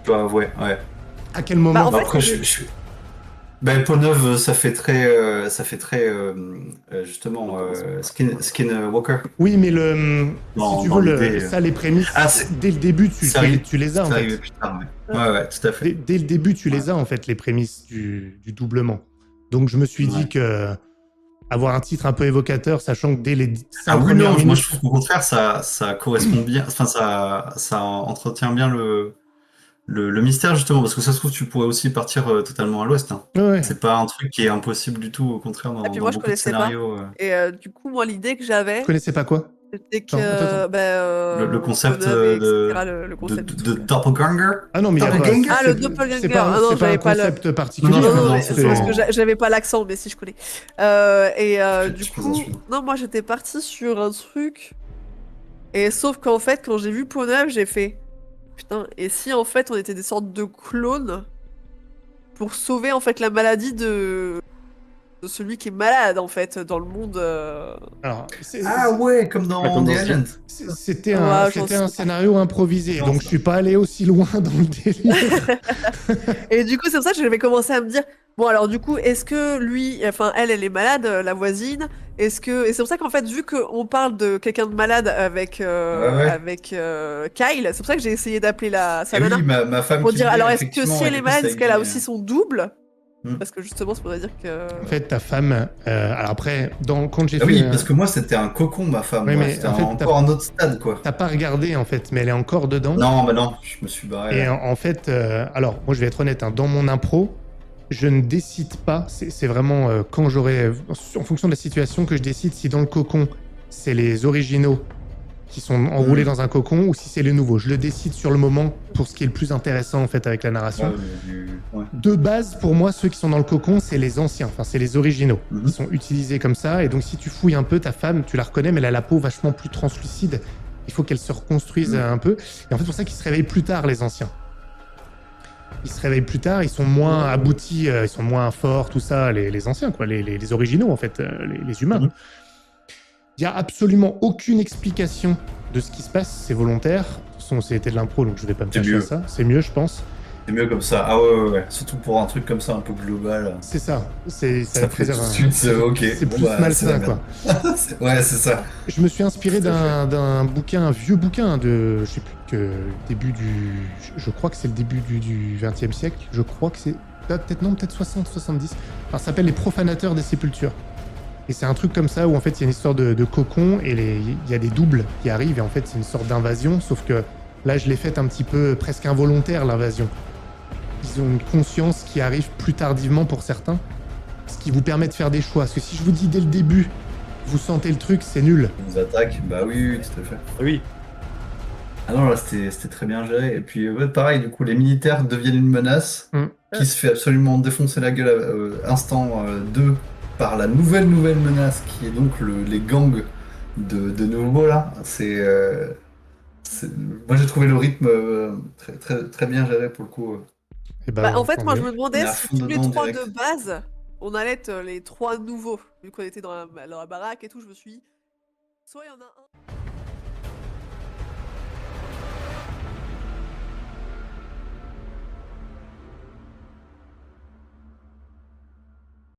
Je dois avouer, ouais. À quel moment? En fait, après Peau Neuve, ça fait très justement Skinwalker. Oui, mais si tu veux, ça, les prémices, dès le début, tu les as en fait. Plus tard, ouais, tout à fait. Dès le début, tu les as en fait, les prémices du doublement. Donc je me suis dit que avoir un titre un peu évocateur, sachant que dès les 5 premières minutes... Moi je trouve qu'au contraire, ça correspond bien, enfin ça entretient bien le mystère justement, parce que ça se trouve tu pourrais aussi partir totalement à l'ouest. Hein. Ouais. C'est pas un truc qui est impossible du tout, au contraire dans moi, beaucoup de scénarios. Et du coup moi l'idée que j'avais... Tu connaissais pas quoi? C'était que le concept de Doppelganger. Ah non mais le Doppelganger. C'est pas un concept particulier. Non, c'est parce que j'avais pas l'accent, mais si je connais. Du coup, non, moi j'étais partie sur un truc. Et sauf qu'en fait, quand j'ai vu Peau Neuve, j'ai fait putain. Et si en fait on était des sortes de clones pour sauver en fait la maladie de celui qui est malade en fait dans le monde. Alors, ouais, comme dans The Agent. C'était un scénario improvisé, donc je suis pas allé aussi loin dans le délire. Et du coup, c'est pour ça que j'avais commencé à me dire bon alors du coup, est-ce que lui, enfin elle est malade, la voisine, et c'est pour ça qu'en fait vu qu'on parle de quelqu'un de malade avec Kyle, c'est pour ça que j'ai essayé d'appeler sa nana ma femme pour dire alors est-ce que si elle est malade, est-ce qu'elle a aussi son double? Parce que justement, ça voudrait dire que... En fait, ta femme... alors après, quand j'ai fait... Oui, parce que moi, c'était un cocon, ma femme. Oui, mais c'était encore un autre stade, quoi. T'as pas regardé, en fait, mais elle est encore dedans. Non, je me suis barré. Et en fait, alors, moi, je vais être honnête, dans mon impro, je ne décide pas, c'est vraiment quand j'aurai... En fonction de la situation, que je décide si dans le cocon, c'est les originaux qui sont enroulés dans un cocon ou si c'est les nouveaux. Je le décide sur le moment pour ce qui est le plus intéressant en fait avec la narration. De base, pour moi, ceux qui sont dans le cocon, c'est les anciens, enfin c'est les originaux. Ils sont utilisés comme ça et donc si tu fouilles un peu, ta femme, tu la reconnais mais elle a la peau vachement plus translucide. Il faut qu'elle se reconstruise un peu. Et en fait, c'est pour ça qu'ils se réveillent plus tard, les anciens. Ils se réveillent plus tard, ils sont moins aboutis, ils sont moins forts, tout ça, les anciens, quoi, les originaux en fait, les humains. Il n'y a absolument aucune explication de ce qui se passe, c'est volontaire. De toute façon, c'était de l'impro, donc je ne vais pas me cacher à ça. C'est mieux, je pense. C'est mieux comme ça. Ah ouais. Surtout pour un truc comme ça, un peu global. C'est ça. Ça Ça fait tout de suite, ok. C'est Bon, plus bah, c'est la malsain, quoi. merde. Ouais, c'est ça. Je me suis inspiré Tout à d'un bouquin, un vieux bouquin de, je sais plus que début du, je crois que c'est le début du XXe siècle. Je crois que c'est peut-être non, peut-être 60, 70. Enfin, ça s'appelle Les Profanateurs des Sépultures. Et c'est un truc comme ça où en fait il y a une histoire de cocon et il y a des doubles qui arrivent et en fait c'est une sorte d'invasion. Sauf que là je l'ai faite un petit peu presque involontaire l'invasion. Ils ont une conscience qui arrive plus tardivement pour certains, ce qui vous permet de faire des choix. Parce que si je vous dis dès le début, vous sentez le truc, c'est nul. Ils nous attaquent. Bah oui, tout à fait. Oui. Ah non, là, c'était très bien géré. Et puis, ouais, pareil, du coup, les militaires deviennent une menace qui se fait absolument défoncer la gueule instant 2 par la nouvelle menace qui est donc les gangs de nouveau, là. Moi, j'ai trouvé le rythme très bien géré pour le coup. Et Bah, en fait, tant moi, je mieux. me On est demandais à si fond tous les dedans, trois direct. de base, on allait être les trois nouveaux. Vu qu'on était dans la baraque et tout, je me suis dit, soit il y en a un.